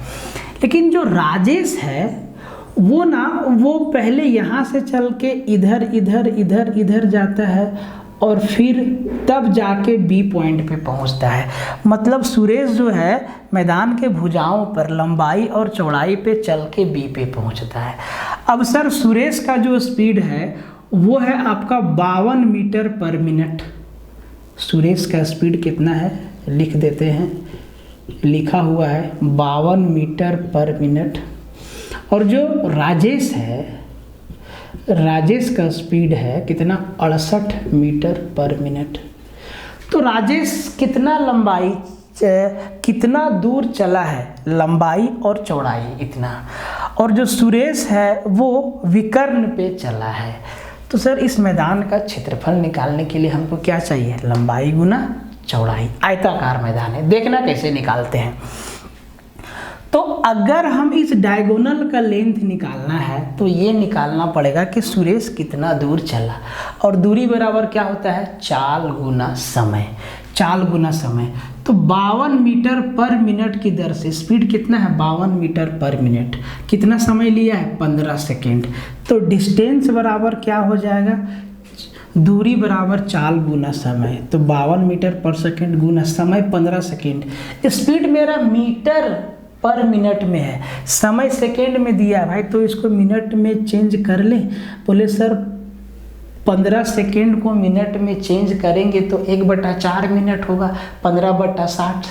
लेकिन जो राजेश है वो ना, वो पहले यहाँ से चल के इधर इधर इधर इधर जाता है और फिर तब जाके बी पॉइंट पे पहुंचता है। मतलब सुरेश जो है मैदान के भुजाओं पर लंबाई और चौड़ाई पे चल के बी पे पहुंचता है। अब सर सुरेश का जो स्पीड है वो है आपका 52 मीटर पर मिनट। सुरेश का स्पीड कितना है लिख देते हैं, लिखा हुआ है 52 मीटर पर मिनट। और जो राजेश है, राजेश का स्पीड है कितना, 68 मीटर पर मिनट। तो राजेश कितना लंबाई, कितना दूर चला है, लंबाई और चौड़ाई इतना, और जो सुरेश है वो विकर्ण पे चला है। तो सर इस मैदान का क्षेत्रफल निकालने के लिए हमको क्या चाहिए, लंबाई गुना चौड़ाई। आयताकार मैदान है, देखना कैसे निकालते हैं। तो अगर हम इस डायगोनल का लेंथ निकालना है तो ये निकालना पड़ेगा कि सुरेश कितना दूर चला, और दूरी बराबर क्या होता है, चाल गुना समय, चाल गुना समय। तो 52 मीटर पर मिनट की दर से स्पीड कितना है, 52 मीटर पर मिनट, कितना समय लिया है, 15 सेकेंड। तो डिस्टेंस बराबर क्या हो जाएगा, दूरी बराबर चाल गुना समय। तो 52 मीटर पर सेकेंड गुना समय 15 सेकेंड। स्पीड मेरा मीटर पर मिनट में है, समय सेकेंड में दिया है भाई, तो इसको मिनट में चेंज कर लें। बोले सर 15 सेकेंड को मिनट में चेंज करेंगे तो 1/4 मिनट होगा, 15/60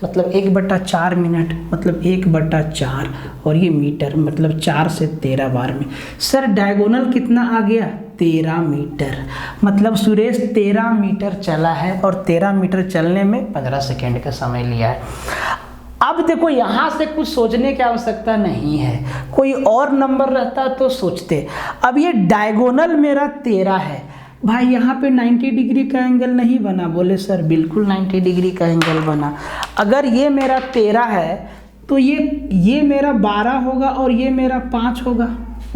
मतलब 1/4 मिनट, मतलब 1/4, और ये मीटर मतलब 4 से 13 बार में। सर डायगोनल कितना आ गया, 13 मीटर, मतलब सुरेश 13 मीटर चला है और 13 मीटर चलने में 15 सेकेंड का समय लिया है। अब देखो यहाँ से कुछ सोचने की आवश्यकता नहीं है, कोई और नंबर रहता तो सोचते। अब ये डायगोनल मेरा 13 है भाई, यहाँ पे 90 डिग्री का एंगल नहीं बना, बोले सर बिल्कुल 90 डिग्री का एंगल बना। अगर ये मेरा 13 है तो ये मेरा 12 होगा और ये मेरा 5 होगा,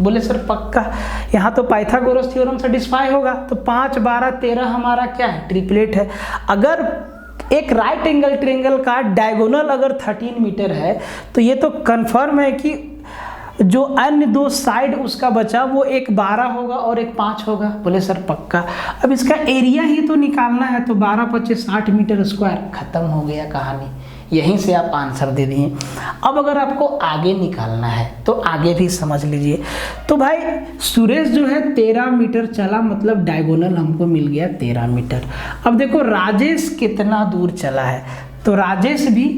बोले सर पक्का, यहाँ तो पाइथागोरस थ्योरम सेटिस्फाई होगा। तो 5, 12, 13 हमारा क्या है, ट्रिपलेट है। अगर एक राइट एंगल ट्रायंगल का डायगोनल अगर 13 मीटर है तो ये तो कंफर्म है कि जो अन्य 2 साइड उसका बचा वो एक 12 होगा और एक 5 होगा, बोले सर पक्का। अब इसका एरिया ही तो निकालना है, तो 12 × 25 60 मीटर स्क्वायर, खत्म हो गया कहानी, यहीं से आप आंसर दे दिए। अब अगर आपको आगे निकालना है तो आगे भी समझ लीजिए। तो भाई सुरेश जो है 13 मीटर चला, मतलब डायगोनल हमको मिल गया 13 मीटर। अब देखो राजेश कितना दूर चला है, तो राजेश भी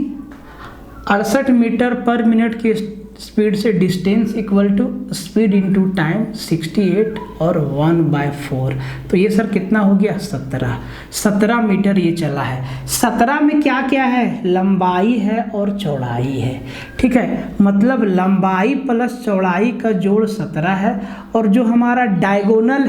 68 मीटर पर मिनट की स्पीड से distance equal to speed into time 68 और 1/4। तो ये सर कितना हो गया 17 मीटर ये चला है। 17 में क्या क्या है, लंबाई है और चौड़ाई है। ठीक है, मतलब लंबाई प्लस चौड़ाई का जोड़ 17 है। और जो हमारा डायगोनल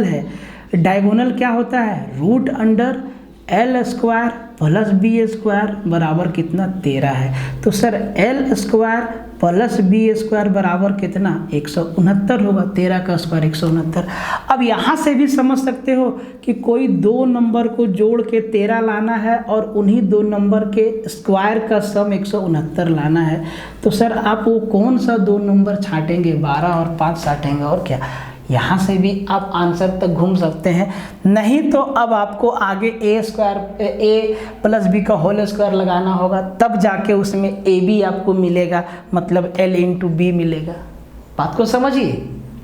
है, डायगोनल क्या होता है, root under L square plus B square बराबर कितना 13 है। तो sir L square plus B square बराबर कितना 169 होगा। 13 का स्क्वायर 169। अब यहाँ से भी समझ सकते हो कि कोई दो नंबर को जोड़ के 13 लाना है और उन्हीं दो नंबर के स्क्वायर का सम 169 लाना है। तो सर आप वो कौन सा दो नंबर छाटेंगे, 12 और 5 छाटेंगे और क्या। यहाँ से भी आप आंसर तक घूम सकते हैं। नहीं तो अब आपको आगे ए प्लस बी का होल स्क्वायर लगाना होगा, तब जाके उसमें ए बी आपको मिलेगा, मतलब एल इंटू बी मिलेगा। बात को समझिए।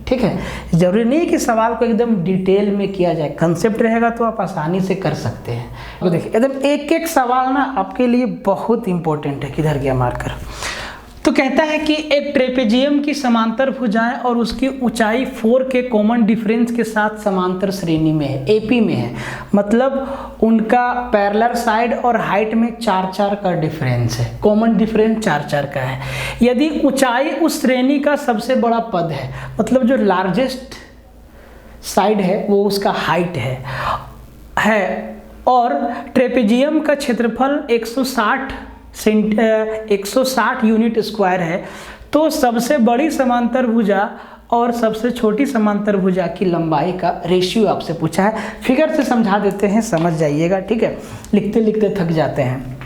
ठीक है, जरूरी नहीं कि सवाल को एकदम डिटेल में किया जाए, कंसेप्ट रहेगा तो आप आसानी से कर सकते हैं। तो देखिए एकदम एक एक सवाल ना आपके लिए बहुत इंपॉर्टेंट है। किधर गया मार्कर। तो कहता है कि एक ट्रेपेजियम की समांतर भुजाएं और उसकी ऊंचाई 4 के कॉमन डिफरेंस के साथ समांतर श्रेणी में है, एपी में है। मतलब उनका पैरेलल साइड और हाइट में 4-4 का डिफरेंस है, कॉमन डिफरेंस 4-4 का है। यदि ऊंचाई उस श्रेणी का सबसे बड़ा पद है, मतलब जो लार्जेस्ट साइड है वो उसका हाइट है और ट्रेपेजियम का क्षेत्रफल 160 यूनिट स्क्वायर है, तो सबसे बड़ी समांतर भुजा और सबसे छोटी समांतर भुजा की लंबाई का रेशियो आपसे पूछा है। फिगर से समझा देते हैं, समझ जाइएगा। ठीक है, लिखते लिखते थक जाते हैं,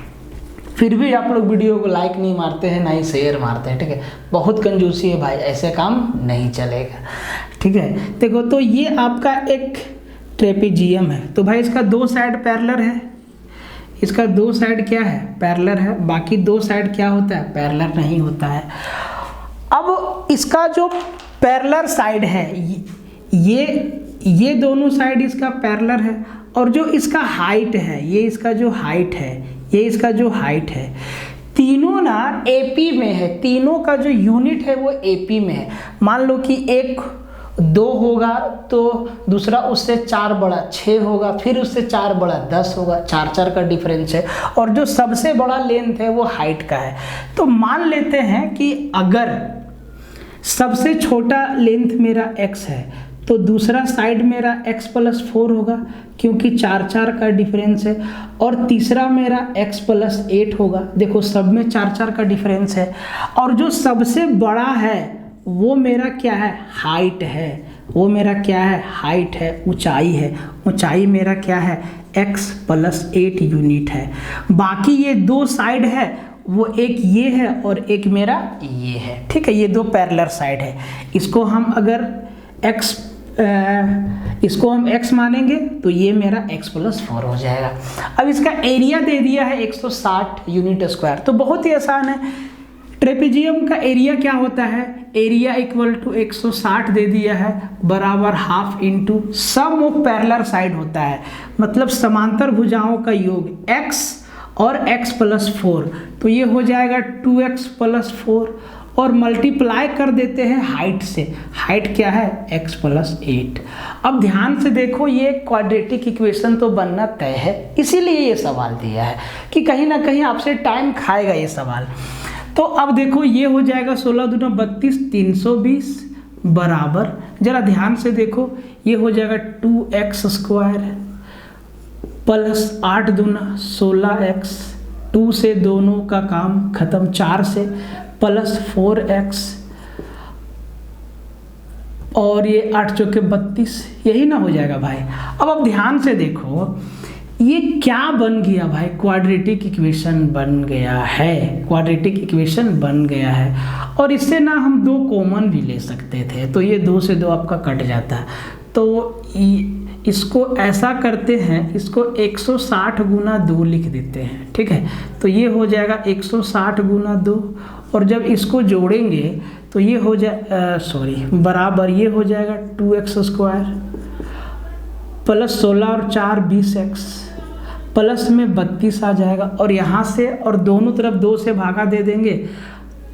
फिर भी आप लोग वीडियो को लाइक नहीं मारते हैं, ना ही शेयर मारते हैं। ठीक है, बहुत कंजूसी है भाई, ऐसे काम नहीं चलेगा। ठीक है, देखो तो ये आपका एक ट्रेपेजियम है, तो भाई इसका दो साइड पैरेलल है, इसका दो साइड क्या है, पैरेलल है। बाकी दो साइड क्या होता है, पैरेलल नहीं होता है। अब इसका जो पैरेलल साइड है, ये दोनों साइड इसका पैरेलल है, और जो इसका हाइट है, ये इसका जो हाइट है, ये इसका जो हाइट है, तीनों ना एपी में है। तीनों का जो यूनिट है वो एपी में है। मान लो कि एक 2 होगा तो दूसरा उससे 4 बड़ा 6 होगा, फिर उससे 4 बड़ा 10 होगा, 4-4 का डिफरेंस है। और जो सबसे बड़ा लेंथ है वो हाइट का है। तो मान लेते हैं कि अगर सबसे छोटा लेंथ मेरा x है तो दूसरा साइड मेरा x + 4 होगा, क्योंकि 4-4 का डिफरेंस है। और तीसरा मेरा x + 8 होगा। देखो सब में 4-4 का डिफरेंस है। और जो सबसे बड़ा है वो मेरा क्या है, हाइट है। वो मेरा क्या है, हाइट है, ऊंचाई है। ऊंचाई मेरा क्या है, x + 8 यूनिट है। बाकी ये दो साइड है, वो एक ये है और एक मेरा ये है। ठीक है, ये दो पैरेलल साइड है। इसको हम अगर इसको हम x मानेंगे तो ये मेरा x + 4 हो जाएगा। अब इसका एरिया दे दिया है 160 यूनिट स्क्वायर, तो बहुत ही आसान है। ट्रेपेजियम का एरिया क्या होता है, एरिया इक्वल टू 160 दे दिया है बराबर half into sum of parallel side होता है, मतलब समांतर भुजाओं का योग x और x + 4। तो ये हो जाएगा 2x + 4 और मल्टीप्लाई कर देते हैं हाइट से। हाइट क्या है, x + 8। अब ध्यान से देखो, ये क्वाड्रेटिक इक्वेशन तो बनना तय है, इसीलिए ये सवाल दिया है कि कहीं ना कहीं आपसे टाइम खाएगा ये सवाल। तो अब देखो ये हो जाएगा 16 दूना 32, 320 बराबर, जरा ध्यान से देखो, ये हो जाएगा 2x² + 8 दूना 16x, 2 से दोनों का काम खत्म, 4 से + 4x और ये 8 चौके 32, यही ना हो जाएगा भाई। अब ध्यान से देखो ये क्या बन गया भाई, क्वाड्रेटिक इक्वेशन बन गया है। क्वाड्रेटिक इक्वेशन बन गया है और इससे ना हम 2 कॉमन भी ले सकते थे, तो ये 2 से 2 आपका कट जाता है। तो इसको ऐसा करते हैं, इसको 160 × 2 लिख देते हैं। ठीक है, तो ये हो जाएगा 160 × 2 और जब इसको जोड़ेंगे तो ये हो जाए बराबर ये हो जाएगा 2x² + 16 और 4 20x प्लस में 32 आ जाएगा। और यहाँ से और दोनों तरफ 2 से भागा दे देंगे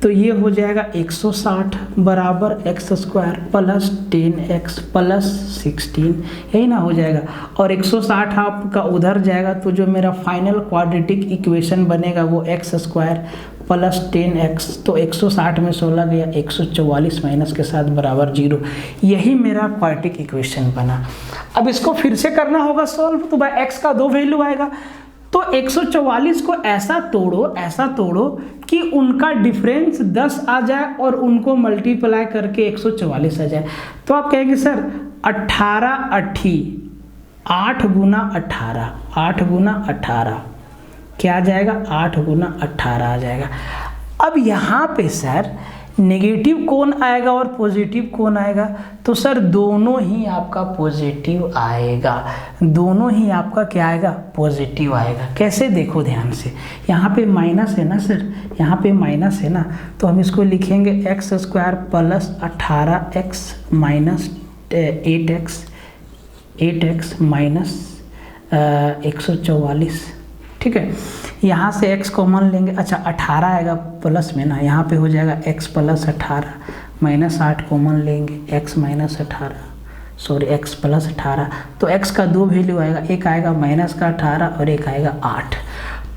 तो ये हो जाएगा 160 बराबर x square plus 10x plus 16, यही ना हो जाएगा। और 160 आपका उधर जाएगा तो जो मेरा फाइनल क्वाड्रेटिक इक्वेशन बनेगा वो एक्स स्क्वायर प्लस 10x, तो 160 में 16 गया 144 माइनस के साथ बराबर 0। यही मेरा क्वाड्रेटिक इक्वेशन बना। अब इसको फिर से करना होगा सॉल्व, तो भाई x का 2 वैल्यू आएगा, तो 144 को ऐसा तोड़ो कि उनका डिफरेंस 10 आ जाए और उनको मल्टीप्लाई करके 144 आ जाए। तो आप कहेंगे सर 18 80 8 गुना 18, 8 गुना 18 क्या आ जाएगा, 8 गुना 18 आ जाएगा। अब यहाँ पे सर नेगेटिव कौन आएगा और पॉजिटिव कौन आएगा, तो सर दोनों ही आपका पॉजिटिव आएगा, दोनों ही आपका क्या आएगा, पॉजिटिव आएगा। कैसे देखो ध्यान से, यहाँ पे माइनस है ना सर, यहाँ पे माइनस है ना, तो हम इसको लिखेंगे x square plus 18x minus 8x minus 144, ठीक है। यहाँ से x कॉमन लेंगे, अच्छा 18 आएगा प्लस में ना, यहाँ पे हो जाएगा x प्लस 18 माइनस 8 कॉमन लेंगे x minus 18, sorry x plus 18, तो x का 2 वैल्यू आएगा, एक आएगा माइनस का 18 और एक आएगा 8।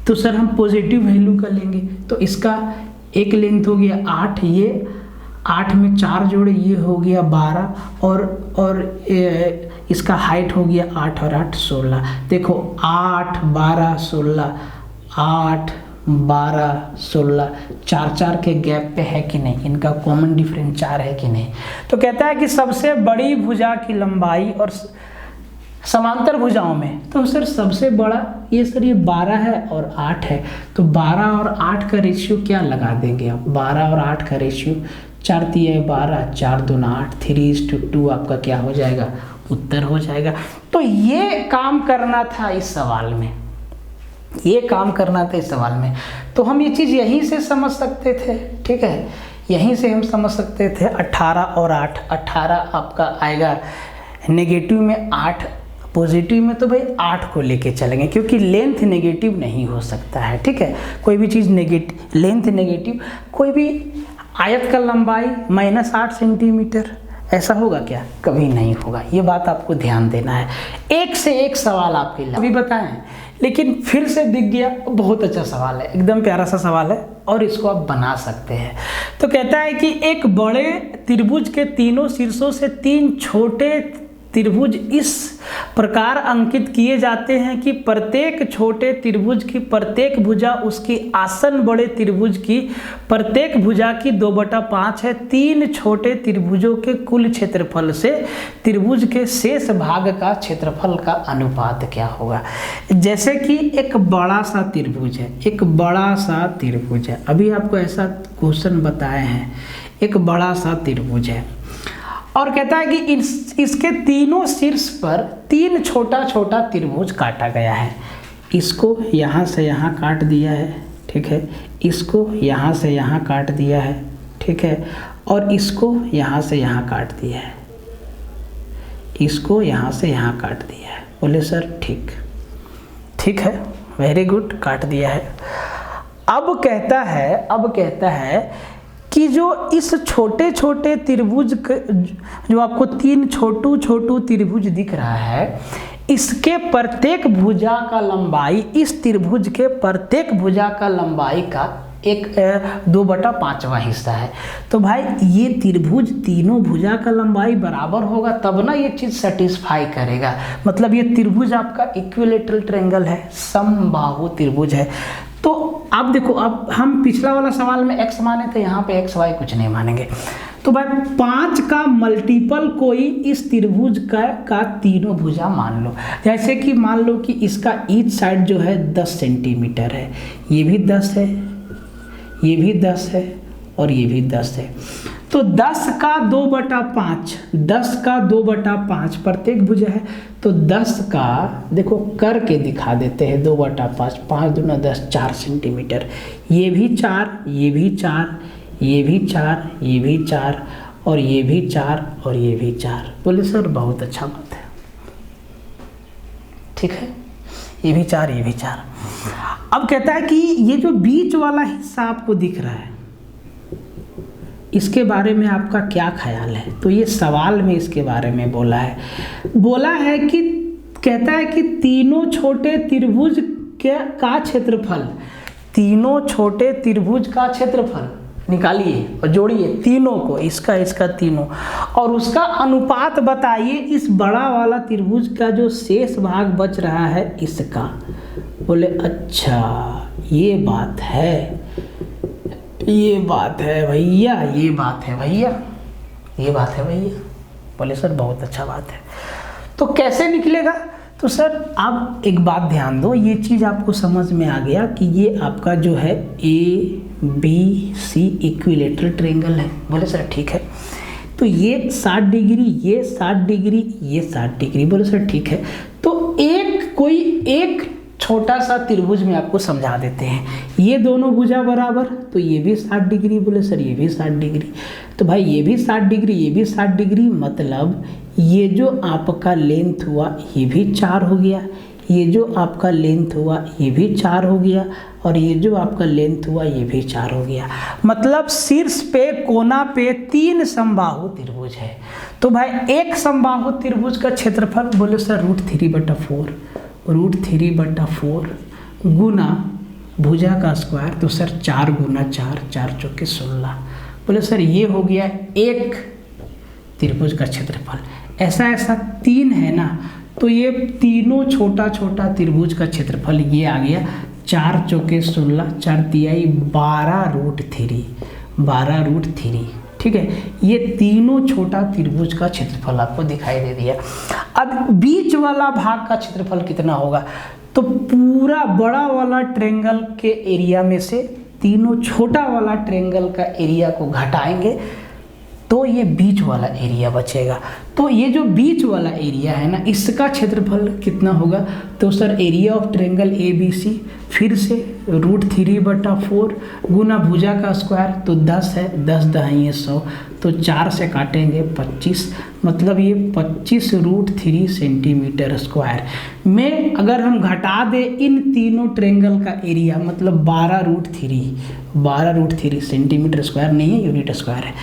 तो सर हम पॉजिटिव वैल्यू का लेंगे, तो इसका एक लेंथ हो गया 8, ये 8 में 4 जोड़े ये हो गया 12 और इसका हाइट हो गया 8 और 8 16। देखो 8 12 16, 8 12 16, 4 के गैप पे है कि नहीं, इनका कॉमन डिफरेंस 4 है कि नहीं। तो कहता है कि सबसे बड़ी भुजा की लंबाई और समांतर भुजाओं में, तो सर सबसे बड़ा ये सर ये 12 है और 8 है, तो 12 और 8 का रेशियो क्या लगा देंगे आप, 12 और 8 का रेशियो 4 3 12, 4 2 8, 3:2 आपका क्या हो जाएगा, उत्तर हो जाएगा। तो ये काम करना था इस सवाल में, ये काम करना था इस सवाल में। तो हम ये चीज़ यहीं से समझ सकते थे, ठीक है, यहीं से हम समझ सकते थे। 18 और 8, 18 आपका आएगा नेगेटिव में, 8 पॉजिटिव में, तो भाई 8 को लेके चलेंगे क्योंकि लेंथ नेगेटिव नहीं हो सकता है, ठीक है। कोई भी चीज़ नेगेटिव, लेंथ नेगेटिव, कोई भी आयत का लंबाई -8 सेंटीमीटर, ऐसा होगा क्या, कभी नहीं होगा। ये बात आपको ध्यान देना है। एक से एक सवाल आपके लिए अभी बताएं, लेकिन फिर से दिख गया, बहुत अच्छा सवाल है, एकदम प्यारा सा सवाल है और इसको आप बना सकते हैं। तो कहता है कि एक बड़े त्रिभुज के तीनों शीर्षों से 3 छोटे त्रिभुज इस प्रकार अंकित किए जाते हैं कि प्रत्येक छोटे त्रिभुज की प्रत्येक भुजा उसकी आसन बड़े त्रिभुज की प्रत्येक भुजा की 2/5 है। 3 छोटे त्रिभुजों के कुल क्षेत्रफल से त्रिभुज के शेष भाग का क्षेत्रफल का अनुपात क्या होगा। जैसे कि एक बड़ा सा त्रिभुज है, एक बड़ा सा त्रिभुज है, अभी आपको ऐसा क्वेश्चन बताए हैं, एक बड़ा सा त्रिभुज है और कहता है कि इसके तीनों शीर्ष पर 3 छोटा छोटा त्रिभुज काटा गया है। इसको यहाँ से यहाँ काट दिया है, ठीक है, इसको यहाँ से यहाँ काट दिया है, ठीक है, और इसको यहाँ से यहाँ काट दिया है, इसको यहाँ से यहाँ काट दिया है। बोले सर ठीक, ठीक है, वेरी गुड, काट दिया है। अब कहता है कि जो इस छोटे छोटे त्रिभुज जो आपको 3 छोटू त्रिभुज दिख रहा है, इसके प्रत्येक भुजा का लंबाई, इस त्रिभुज के प्रत्येक भुजा का लंबाई का एक 2/5वां हिस्सा है। तो भाई ये त्रिभुज तीनों भुजा का लंबाई बराबर होगा तब ना ये चीज़ सेटिस्फाई करेगा। मतलब ये त्रिभुज आपका इक्विलेटरल ट्रायंगल है, समबाहु त्रिभुज है। तो आप देखो, अब हम पिछला वाला सवाल में x माने थे, यहाँ पे x y कुछ नहीं मानेंगे। तो भाई 5 का मल्टीपल कोई इस त्रिभुज का तीनों भुजा मान लो। जैसे कि मान लो कि इसका ईच साइड जो है 10 सेंटीमीटर है, ये भी 10 है, ये भी 10 है और ये भी 10 है। तो 10 का 2/5, 10 का 2/5 प्रत्येक भुजा है, तो 10 का देखो करके दिखा देते हैं 2/5, 5 दूना 10, 4 सेंटीमीटर। ये भी 4, ये भी 4, ये भी 4, ये भी 4 और ये भी 4 और ये भी 4। बोले सर बहुत अच्छा बात है, ठीक है, ये भी 4, ये भी 4। अब कहता है कि ये जो बीच वाला हिस्सा आपको दिख रहा है, इसके बारे में आपका क्या ख्याल है? तो ये सवाल में इसके बारे में बोला है कि कहता है कि तीनों छोटे त्रिभुज का क्षेत्रफल, तीनों छोटे त्रिभुज का क्षेत्रफल निकालिए और जोड़िए तीनों को, इसका तीनों, और उसका अनुपात बताइए इस बड़ा वाला त्रिभुज का जो शेष भाग बच रहा है इसका। बोले अच्छा ये बात है भैया, ये बात है भैया। बोले सर बहुत अच्छा बात है। तो कैसे निकलेगा? तो सर आप एक बात ध्यान दो, ये चीज़ आपको समझ में आ गया कि ये आपका जो है ABC इक्विलेटरल ट्रायंगल है। बोले सर ठीक है। तो ये 60 डिग्री, ये 60 डिग्री, ये 60 डिग्री। बोले सर ठीक है। तो एक छोटा सा त्रिभुज में आपको समझा देते हैं। ये दोनों भुजा बराबर, तो ये भी 60 डिग्री। बोले सर ये भी 60 डिग्री। तो भाई ये भी 60 डिग्री, ये भी 60 डिग्री, मतलब ये जो आपका लेंथ हुआ ये भी 4 हो गया, ये जो आपका लेंथ हुआ ये भी 4 हो गया, और ये जो आपका लेंथ हुआ ये भी 4 हो गया। मतलब शीर्ष पे कोना पे 3 समबाहु त्रिभुज है। तो भाई एक समबाहु त्रिभुज का क्षेत्रफल, बोले सर √3/4, √3/4 गुना भुजा का स्क्वायर, तो सर 4 गुना 4, 4 चौके 16। बोले सर ये हो गया एक त्रिभुज का क्षेत्रफल। ऐसा 3 है ना, तो ये तीनों छोटा छोटा त्रिभुज का क्षेत्रफल ये आ गया 4 चौके 16, 4 तिहाई 12√3, 12√3। ठीक है, ये तीनों छोटा त्रिभुज का क्षेत्रफल आपको दिखाई दे दिया। अब बीच वाला भाग का क्षेत्रफल कितना होगा? तो पूरा बड़ा वाला ट्रायंगल के एरिया में से तीनों छोटा वाला ट्रायंगल का एरिया को घटाएंगे तो ये बीच वाला एरिया बचेगा। तो ये जो बीच वाला एरिया है ना, इसका क्षेत्रफल कितना होगा? तो sir area of triangle ABC फिर से √3/4 गुना भुजा का स्क्वायर, तो 10 है, 10 दहाई 100, तो 4 से काटेंगे 25, मतलब ये 25√3 सेंटीमीटर स्क्वायर में अगर हम घटा दें इन तीनों ट्रायंगल का एरिया, मतलब 12√3 सेंटीमीटर स्क्वायर नहीं है, यूनिट स्क्वायर है।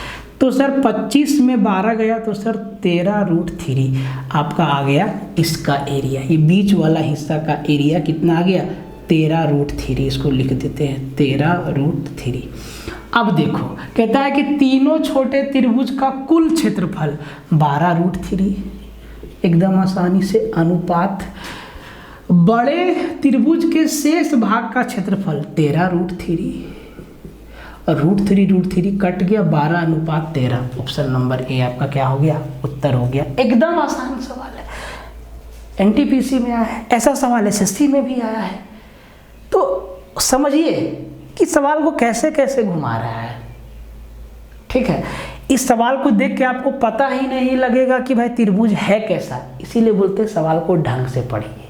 तो सर 25 में 12 गया, तो सर 13√3 आपका आ गया इसका एरिया। ये बीच वाला हिस्सा का एरिया कितना आ गया? 13√3। इसको लिख देते हैं 13√3। अब देखो कहता है कि तीनों छोटे त्रिभुज का कुल क्षेत्रफल 12√3, एकदम आसानी से अनुपात बड़े त्रिभुज के शेष भाग का क्षेत्रफल 13√3, और √3 कट गया 12:13। ऑप्शन नंबर ए आपका क्या हो गया? उत्तर हो गया। एकदम आसान सवाल है, NTPC में आया है, ऐसा सवाल SSC में भी आया है। तो समझिए कि सवाल को कैसे कैसे घुमा रहा है। ठीक है, इस सवाल को देख के आपको पता ही नहीं लगेगा कि भाई त्रिभुज है कैसा, इसीलिए बोलते हैं सवाल को ढंग से पढ़िए,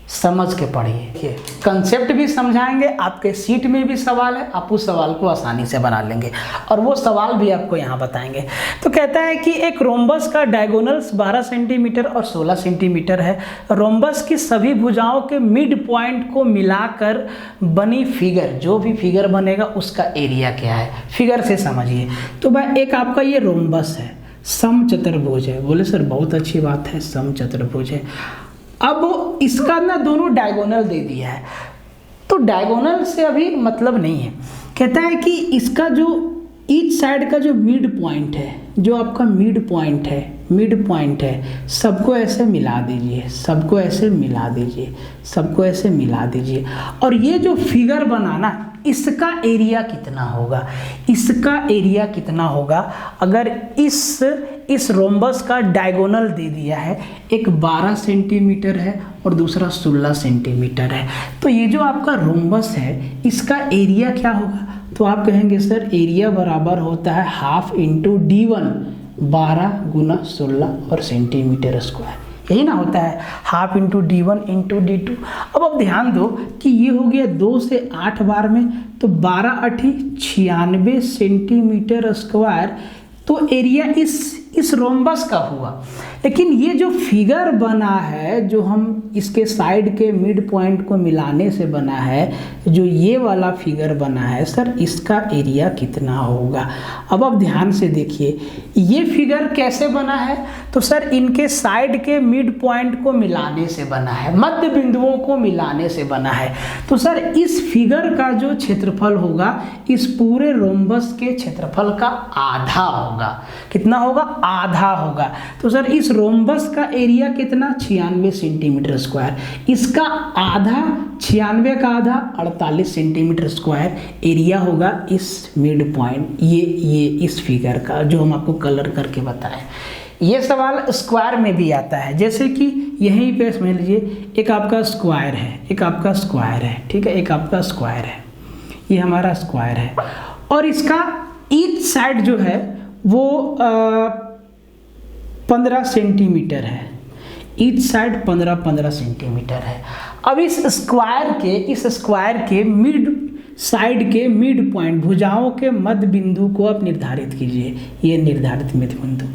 समझ के पढ़िए। कंसेप्ट भी समझाएंगे, आपके सीट में भी सवाल है, आप उस सवाल को आसानी से बना लेंगे, और वो सवाल भी आपको यहाँ बताएंगे। तो कहता है कि एक रोम्बस का डायगोनल्स 12 सेंटीमीटर और 16 सेंटीमीटर है। रोम्बस की सभी भुजाओं के मिड पॉइंट को मिलाकर बनी फिगर, जो भी फिगर बनेगा उसका एरिया क्या है, फिगर से समझिए। तो भाई एक आपका ये रोम्बस है, समचतुर्भुज है। बोले सर बहुत अच्छी बात है, समचतुर्भुज है। अब इसका ना दोनों डायगोनल दे दिया है, तो डायगोनल से अभी मतलब नहीं है। कहता है कि इसका जो ईच साइड का जो मिड पॉइंट है, जो आपका मिड पॉइंट है, सबको ऐसे मिला दीजिए, सबको ऐसे मिला दीजिए, सबको ऐसे मिला दीजिए। और ये जो फिगर बनाना, इसका एरिया कितना होगा, इसका एरिया कितना होगा? अगर इस रोम्बस का डायगोनल दे दिया है, एक 12 सेंटीमीटर है और दूसरा 16 सेंटीमीटर है, तो ये जो आपका रोम्बस है इसका एरिया क्या होगा? तो आप कहेंगे सर एरिया बराबर होता है ½ × D1, 12 गुना 16 और सेंटीमीटर स्क्वायर, यही ना होता है, ½ × D1 × D2। अब आप ध्यान दो कि ये हो गया 2 से 8 बार में, तो 12 × 8 = 96 सेंटीमीटर स्क्वायर। तो एरिया इस रोम्बस का हुआ। लेकिन ये जो फिगर बना है, जो हम इसके साइड के मिड पॉइंट को मिलाने से बना है, जो ये वाला फिगर बना है सर, इसका एरिया कितना होगा। अब आप ध्यान से देखिए, ये फिगर कैसे बना है, तो सर इनके साइड के मिड पॉइंट को मिलाने से बना है, मध्य बिंदुओं को मिलाने से बना है। तो सर इस फिगर का जो क्षेत्रफल होगा, इस पूरे रोम्बस के क्षेत्रफल का आधा होगा। कितना होगा? आधा होगा। तो सर इस रोम्बस का एरिया कितना? 96 सेंटीमीटर स्क्वायर। इसका आधा, 96 का आधा 48 सेंटीमीटर स्क्वायर एरिया होगा इस मिड पॉइंट, ये इस फिगर का, जो हम आपको कलर करके बताएं। ये सवाल स्क्वायर में भी आता है, जैसे कि यहीं पे समझ लीजिए, एक आपका स्क्वायर है, एक आपका स्क्वायर है, ठीक है, एक आपका स्क्वायर है, ये हमारा स्क्वायर है, और इसका ईच साइड जो है वो 15 सेंटीमीटर है, ईच साइड 15 सेंटीमीटर है। अब इस स्क्वायर के मिड साइड के मिड पॉइंट, भुजाओं के मध्य बिंदु को आप निर्धारित कीजिए, ये निर्धारित मध्य बिंदु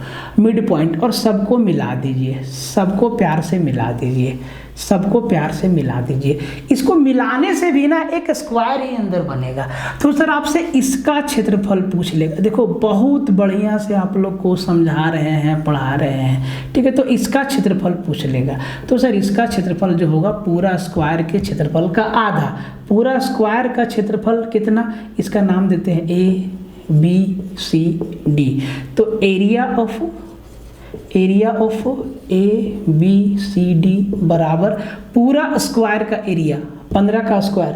मिड पॉइंट, और सबको मिला दीजिए, सबको प्यार से मिला दीजिए, सबको प्यार से मिला दीजिए। इसको मिलाने से भी ना एक स्क्वायर ही अंदर बनेगा। तो सर आपसे इसका क्षेत्रफल पूछ लेगा। देखो बहुत बढ़िया से आप लोग को समझा रहे हैं, पढ़ा रहे हैं, ठीक है, तो इसका क्षेत्रफल पूछ लेगा। तो सर इसका क्षेत्रफल जो होगा पूरा स्क्वायर के क्षेत्रफल का आधा। पूरा स्क्वायर का क्षेत्रफल कितना, इसका नाम देते हैं ABCD। तो एरिया ऑफ ABCD बराबर पूरा स्क्वायर का एरिया, 15 का स्क्वायर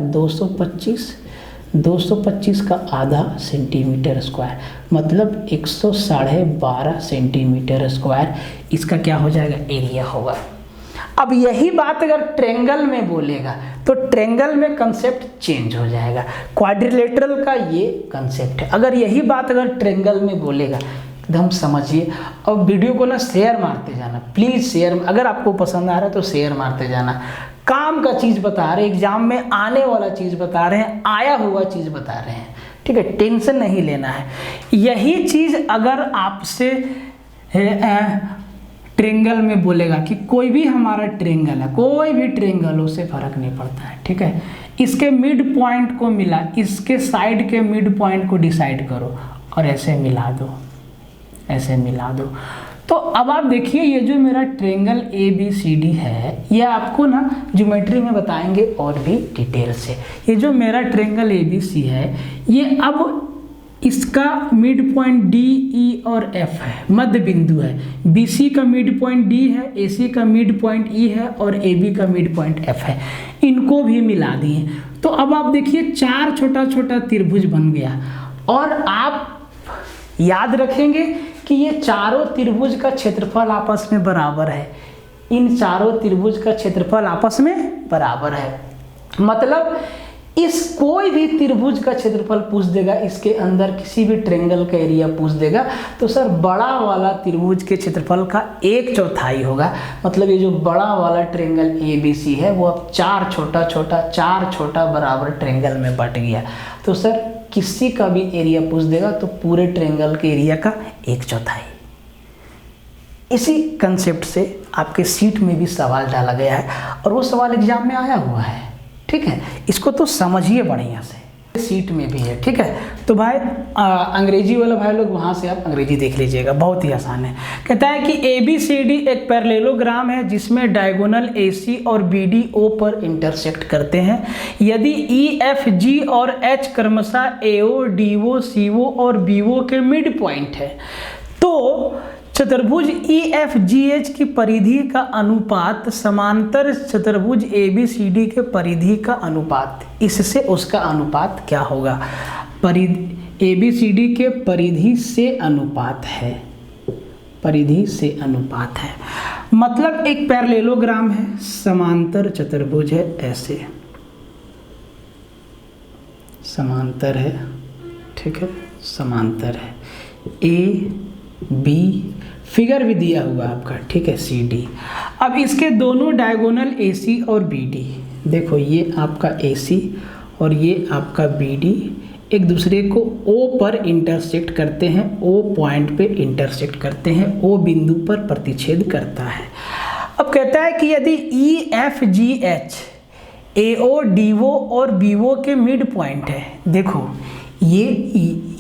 225 का आधा सेंटीमीटर स्क्वायर, मतलब 112.5 सेंटीमीटर स्क्वायर इसका क्या हो जाएगा? एरिया होगा। अब यही बात अगर ट्रेंगल में बोलेगा तो ट्रेंगल में कंसेप्ट चेंज हो जाएगा। क्वाड्रिलेटरल का ये कंसेप्ट है। अगर यही बात अगर ट्रेंगल में बोलेगा, एकदम समझिए। और वीडियो को ना शेयर मारते जाना प्लीज़, शेयर, अगर आपको पसंद आ रहा है तो शेयर मारते जाना। काम का चीज़ बता रहे हैं, एग्जाम में आने वाला चीज़ बता रहे हैं, आया हुआ चीज़ बता रहे हैं, ठीक है, टेंशन नहीं लेना है। यही चीज़ अगर आपसे ट्रेंगल में बोलेगा कि कोई भी हमारा ट्रेंगल है, कोई भी ट्रेंगल, उससे फर्क नहीं पड़ता है, ठीक है, इसके मिड पॉइंट को मिला, इसके साइड के मिड पॉइंट को डिसाइड करो और ऐसे मिला दो, ऐसे मिला दो। तो अब आप देखिए, ये जो मेरा ट्रेंगल ABCD है, ये आपको ना ज्योमेट्री में बताएंगे और भी डिटेल से। ये जो मेरा ट्रेंगल ABC है, ये अब इसका मिड पॉइंट D, E और F है, मध्य बिंदु है। BC का मिड पॉइंट D है, AC का मिड पॉइंट E है और AB का मिड पॉइंट F है। इनको भी मिला दिए। तो अब आप देखिए 4 छोटा छोटा त्रिभुज बन गया, और आप याद रखेंगे कि ये चारों त्रिभुज का क्षेत्रफल आपस में बराबर है। इन चारों त्रिभुज का क्षेत्रफल आपस में बराबर है, मतलब इस कोई भी त्रिभुज का क्षेत्रफल पूछ देगा, इसके अंदर किसी भी ट्रेंगल का एरिया पूछ देगा, तो सर बड़ा वाला त्रिभुज के क्षेत्रफल का 1/4 होगा। मतलब ये जो बड़ा वाला ट्रेंगल ABC है, वो अब 4 छोटा बराबर ट्रेंगल में बट गया। तो सर किसी का भी एरिया पूछ देगा तो पूरे ट्रेंगल के एरिया का 1/4। इसी कंसेप्ट से आपके सीट में भी सवाल डाला गया है, और वो सवाल एग्जाम में आया हुआ है, ठीक है, इसको तो समझिए बढ़िया से, सीट में भी है, ठीक है। तो भाई अंग्रेजी वाला भाई लोग वहाँ से आप अंग्रेजी देख लीजिएगा, बहुत ही आसान है। कहता है कि ABCD एक पैरेललोग्राम है जिसमें डायगोनल AC और BD O पर इंटरसेक्ट करते हैं। यदि EFG और H क्रमशः AO, DO, CO और BO के मिड पॉइंट है, तो चतुर्भुज EFGH की परिधि का अनुपात समांतर चतुर्भुज ABCD के परिधि का अनुपात, इससे उसका अनुपात क्या होगा? ABCD के परिधि से अनुपात है, परिधि से अनुपात है। मतलब एक पैरेललोग्राम है, समांतर चतुर्भुज है, ऐसे समांतर है, ठीक है, समांतर है, AB फिगर भी दिया हुआ आपका, ठीक है, CD। अब इसके दोनों डायगोनल AC और BD, देखो ये आपका AC और ये आपका BD एक दूसरे को O पर इंटरसेक्ट करते हैं, O पॉइंट पे इंटरसेक्ट करते हैं, O बिंदु पर प्रतिच्छेद करता है। अब कहता है कि यदि EFGH AO DO और BO के मिड पॉइंट है, देखो ये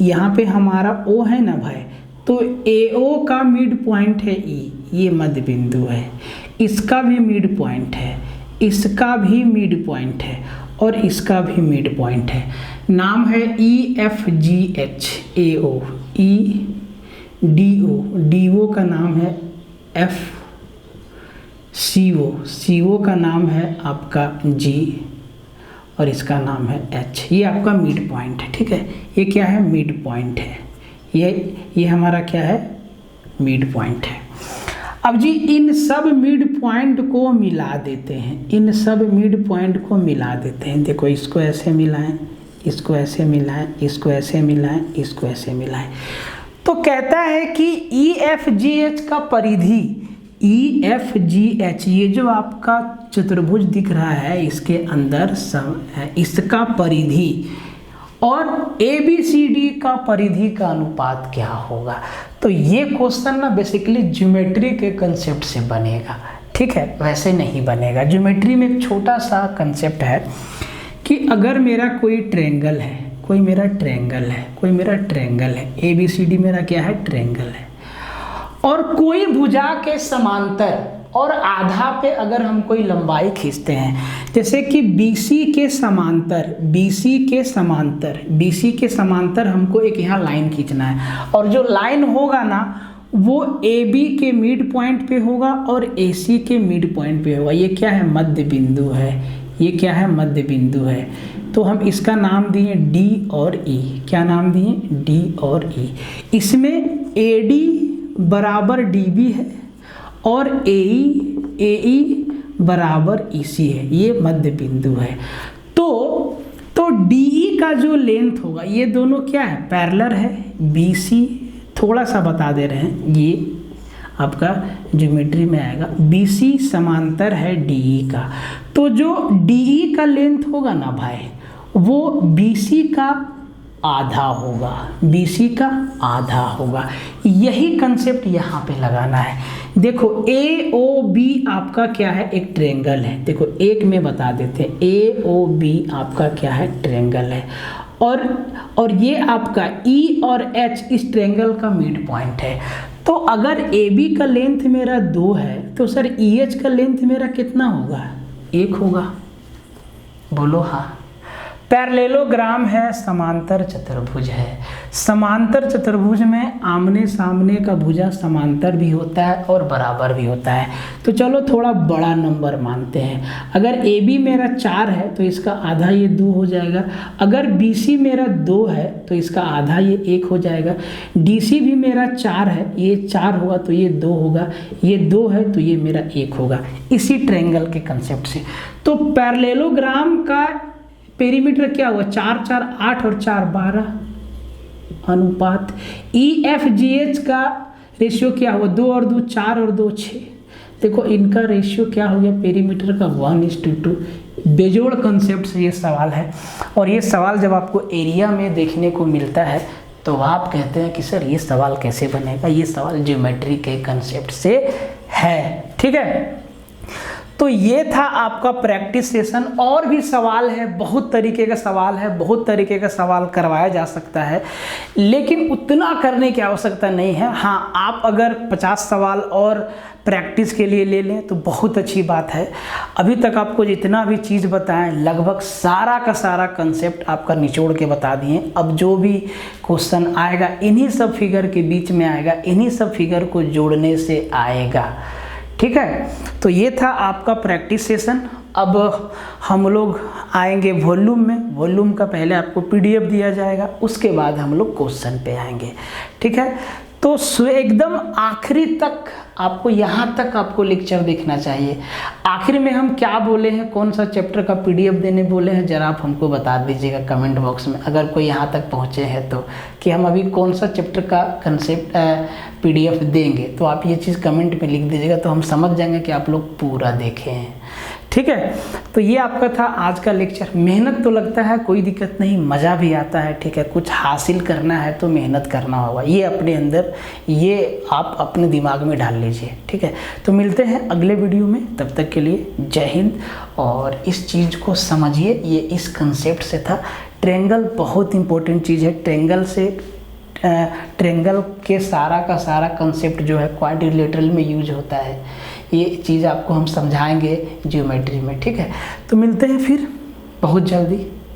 यहाँ पे हमारा O है ना भाई, तो AO का मिड पॉइंट है E, ये मध्य बिंदु है, इसका भी मिड पॉइंट है, इसका भी मिड पॉइंट है और इसका भी मिड पॉइंट है। नाम है EFGH AO, DO का नाम है CO का नाम है आपका G और इसका नाम है H। ये आपका मिड पॉइंट है, ठीक है। ये क्या है? मिड पॉइंट है। ये हमारा क्या है? मिड पॉइंट है। अब जी इन सब मिड पॉइंट को मिला देते हैं, इन सब मिड पॉइंट को मिला देते हैं। देखो इसको ऐसे मिलाएं, इसको ऐसे मिलाएं, इसको ऐसे मिलाएं, इसको ऐसे मिलाएं, तो कहता है कि EFGH का परिधि, EFGH ये जो आपका चतुर्भुज दिख रहा है इसके अंदर इसका परिधि और ABCD का परिधि का अनुपात क्या होगा। तो ये क्वेश्चन ना बेसिकली ज्योमेट्री के कंसेप्ट से बनेगा, ठीक है, वैसे नहीं बनेगा। ज्योमेट्री में एक छोटा सा कंसेप्ट है कि अगर मेरा कोई ट्रायंगल है, कोई मेरा ट्रायंगल है, ABCD मेरा क्या है? ट्रायंगल है, और कोई भुजा के समांतर और आधा पे अगर हम कोई लंबाई खींचते हैं, जैसे कि BC के समांतर हमको एक यहाँ लाइन खींचना है, और जो लाइन होगा ना वो AB के मिड पॉइंट पे होगा और AC के मिड पॉइंट पे होगा। ये क्या है? मध्य बिंदु है। ये क्या है? मध्य बिंदु है। तो हम इसका नाम दिए D और E। क्या नाम दिए? D और E। इसमें AD बराबर DB है और AE बराबर EC है। ये मध्य बिंदु है। तो DE का जो लेंथ होगा, ये दोनों क्या है? पैरेलल है। BC थोड़ा सा बता दे रहे हैं, ये आपका ज्योमेट्री में आएगा। BC समांतर है DE का, तो जो DE का लेंथ होगा ना भाई, वो BC का आधा होगा, BC का आधा होगा। यही कंसेप्ट यहाँ पे लगाना है। देखो AOB आपका क्या है? एक ट्रायंगल है। देखो एक में बता देते हैं, AOB आपका क्या है? ट्रायंगल है, और ये आपका E और H इस ट्रायंगल का मिड पॉइंट है। तो अगर AB का लेंथ मेरा 2 है तो सर EH का लेंथ मेरा कितना होगा? 1 होगा। बोलो हाँ। पैरेललोग्राम है, समांतर चतुर्भुज है। समांतर चतुर्भुज में आमने सामने का भुजा समांतर भी होता है और बराबर भी होता है। तो चलो थोड़ा बड़ा नंबर मानते हैं। अगर AB मेरा 4 है तो इसका आधा ये 2 हो जाएगा। अगर BC मेरा 2 है तो इसका आधा ये 1 हो जाएगा। DC भी मेरा 4 है, ये 4 होगा तो ये 2 होगा, ये 2 है तो ये मेरा 1 होगा। इसी ट्रायंगल के कंसेप्ट से तो पैरेललोग्राम का पेरीमीटर क्या हुआ? 4 4 8 और 4 12 अनुपात। EFGH का रेशियो क्या हुआ? 2 और 2 4 और 2 6। देखो इनका रेशियो क्या हो गया पेरीमीटर का? 1:2। बेजोड़ कंसेप्ट से ये सवाल है, और ये सवाल जब आपको एरिया में देखने को मिलता है तो आप कहते हैं कि सर ये सवाल कैसे बनेगा? ये सवाल ज्योमेट्री के कंसेप्ट से है, ठीक है। तो ये था आपका प्रैक्टिस सेशन। और भी सवाल है, बहुत तरीके का सवाल है, बहुत तरीके का सवाल करवाया जा सकता है, लेकिन उतना करने की आवश्यकता नहीं है। हाँ, आप अगर 50 सवाल और प्रैक्टिस के लिए ले लें तो बहुत अच्छी बात है। अभी तक आपको जितना भी चीज़ बताएं लगभग सारा का सारा कंसेप्ट आपका निचोड़ के बता दिए। अब जो भी क्वेश्चन आएगा इन्हीं सब फिगर के बीच में आएगा, इन्हीं सब फिगर को जोड़ने से आएगा, ठीक है। तो ये था आपका प्रैक्टिस सेशन। अब हम लोग आएंगे वॉल्यूम में। वॉल्यूम का पहले आपको PDF दिया जाएगा, उसके बाद हम लोग क्वेश्चन पे आएंगे, ठीक है। तो एकदम आखिरी तक आपको, यहाँ तक आपको लेक्चर देखना चाहिए। आखिर में हम क्या बोले हैं, कौन सा चैप्टर का PDF देने बोले हैं, ज़रा आप हमको बता दीजिएगा कमेंट बॉक्स में, अगर कोई यहाँ तक पहुँचे हैं तो, कि हम अभी कौन सा चैप्टर का कंसेप्ट PDF देंगे। तो आप ये चीज़ कमेंट में लिख दीजिएगा तो हम समझ जाएंगे कि आप लोग पूरा देखे हैं, ठीक है, तो ये आपका था आज का लेक्चर। मेहनत तो लगता है, कोई दिक्कत नहीं, मज़ा भी आता है। ठीक है, कुछ हासिल करना है तो मेहनत करना होगा, ये अपने अंदर, ये आप अपने दिमाग में डाल लीजिए। ठीक है, तो मिलते हैं अगले वीडियो में, तब तक के लिए जय हिंद। और इस चीज़ को समझिए, ये इस कंसेप्ट से था। ट्रेंगल बहुत इंपॉर्टेंट चीज़ है। ट्रेंगल के सारा का सारा कंसेप्ट जो है क्वाड्रिलेटरल में यूज होता है। ये चीज़ आपको हम समझाएंगे ज्योमेट्री में। ठीक है, तो मिलते हैं फिर बहुत जल्दी।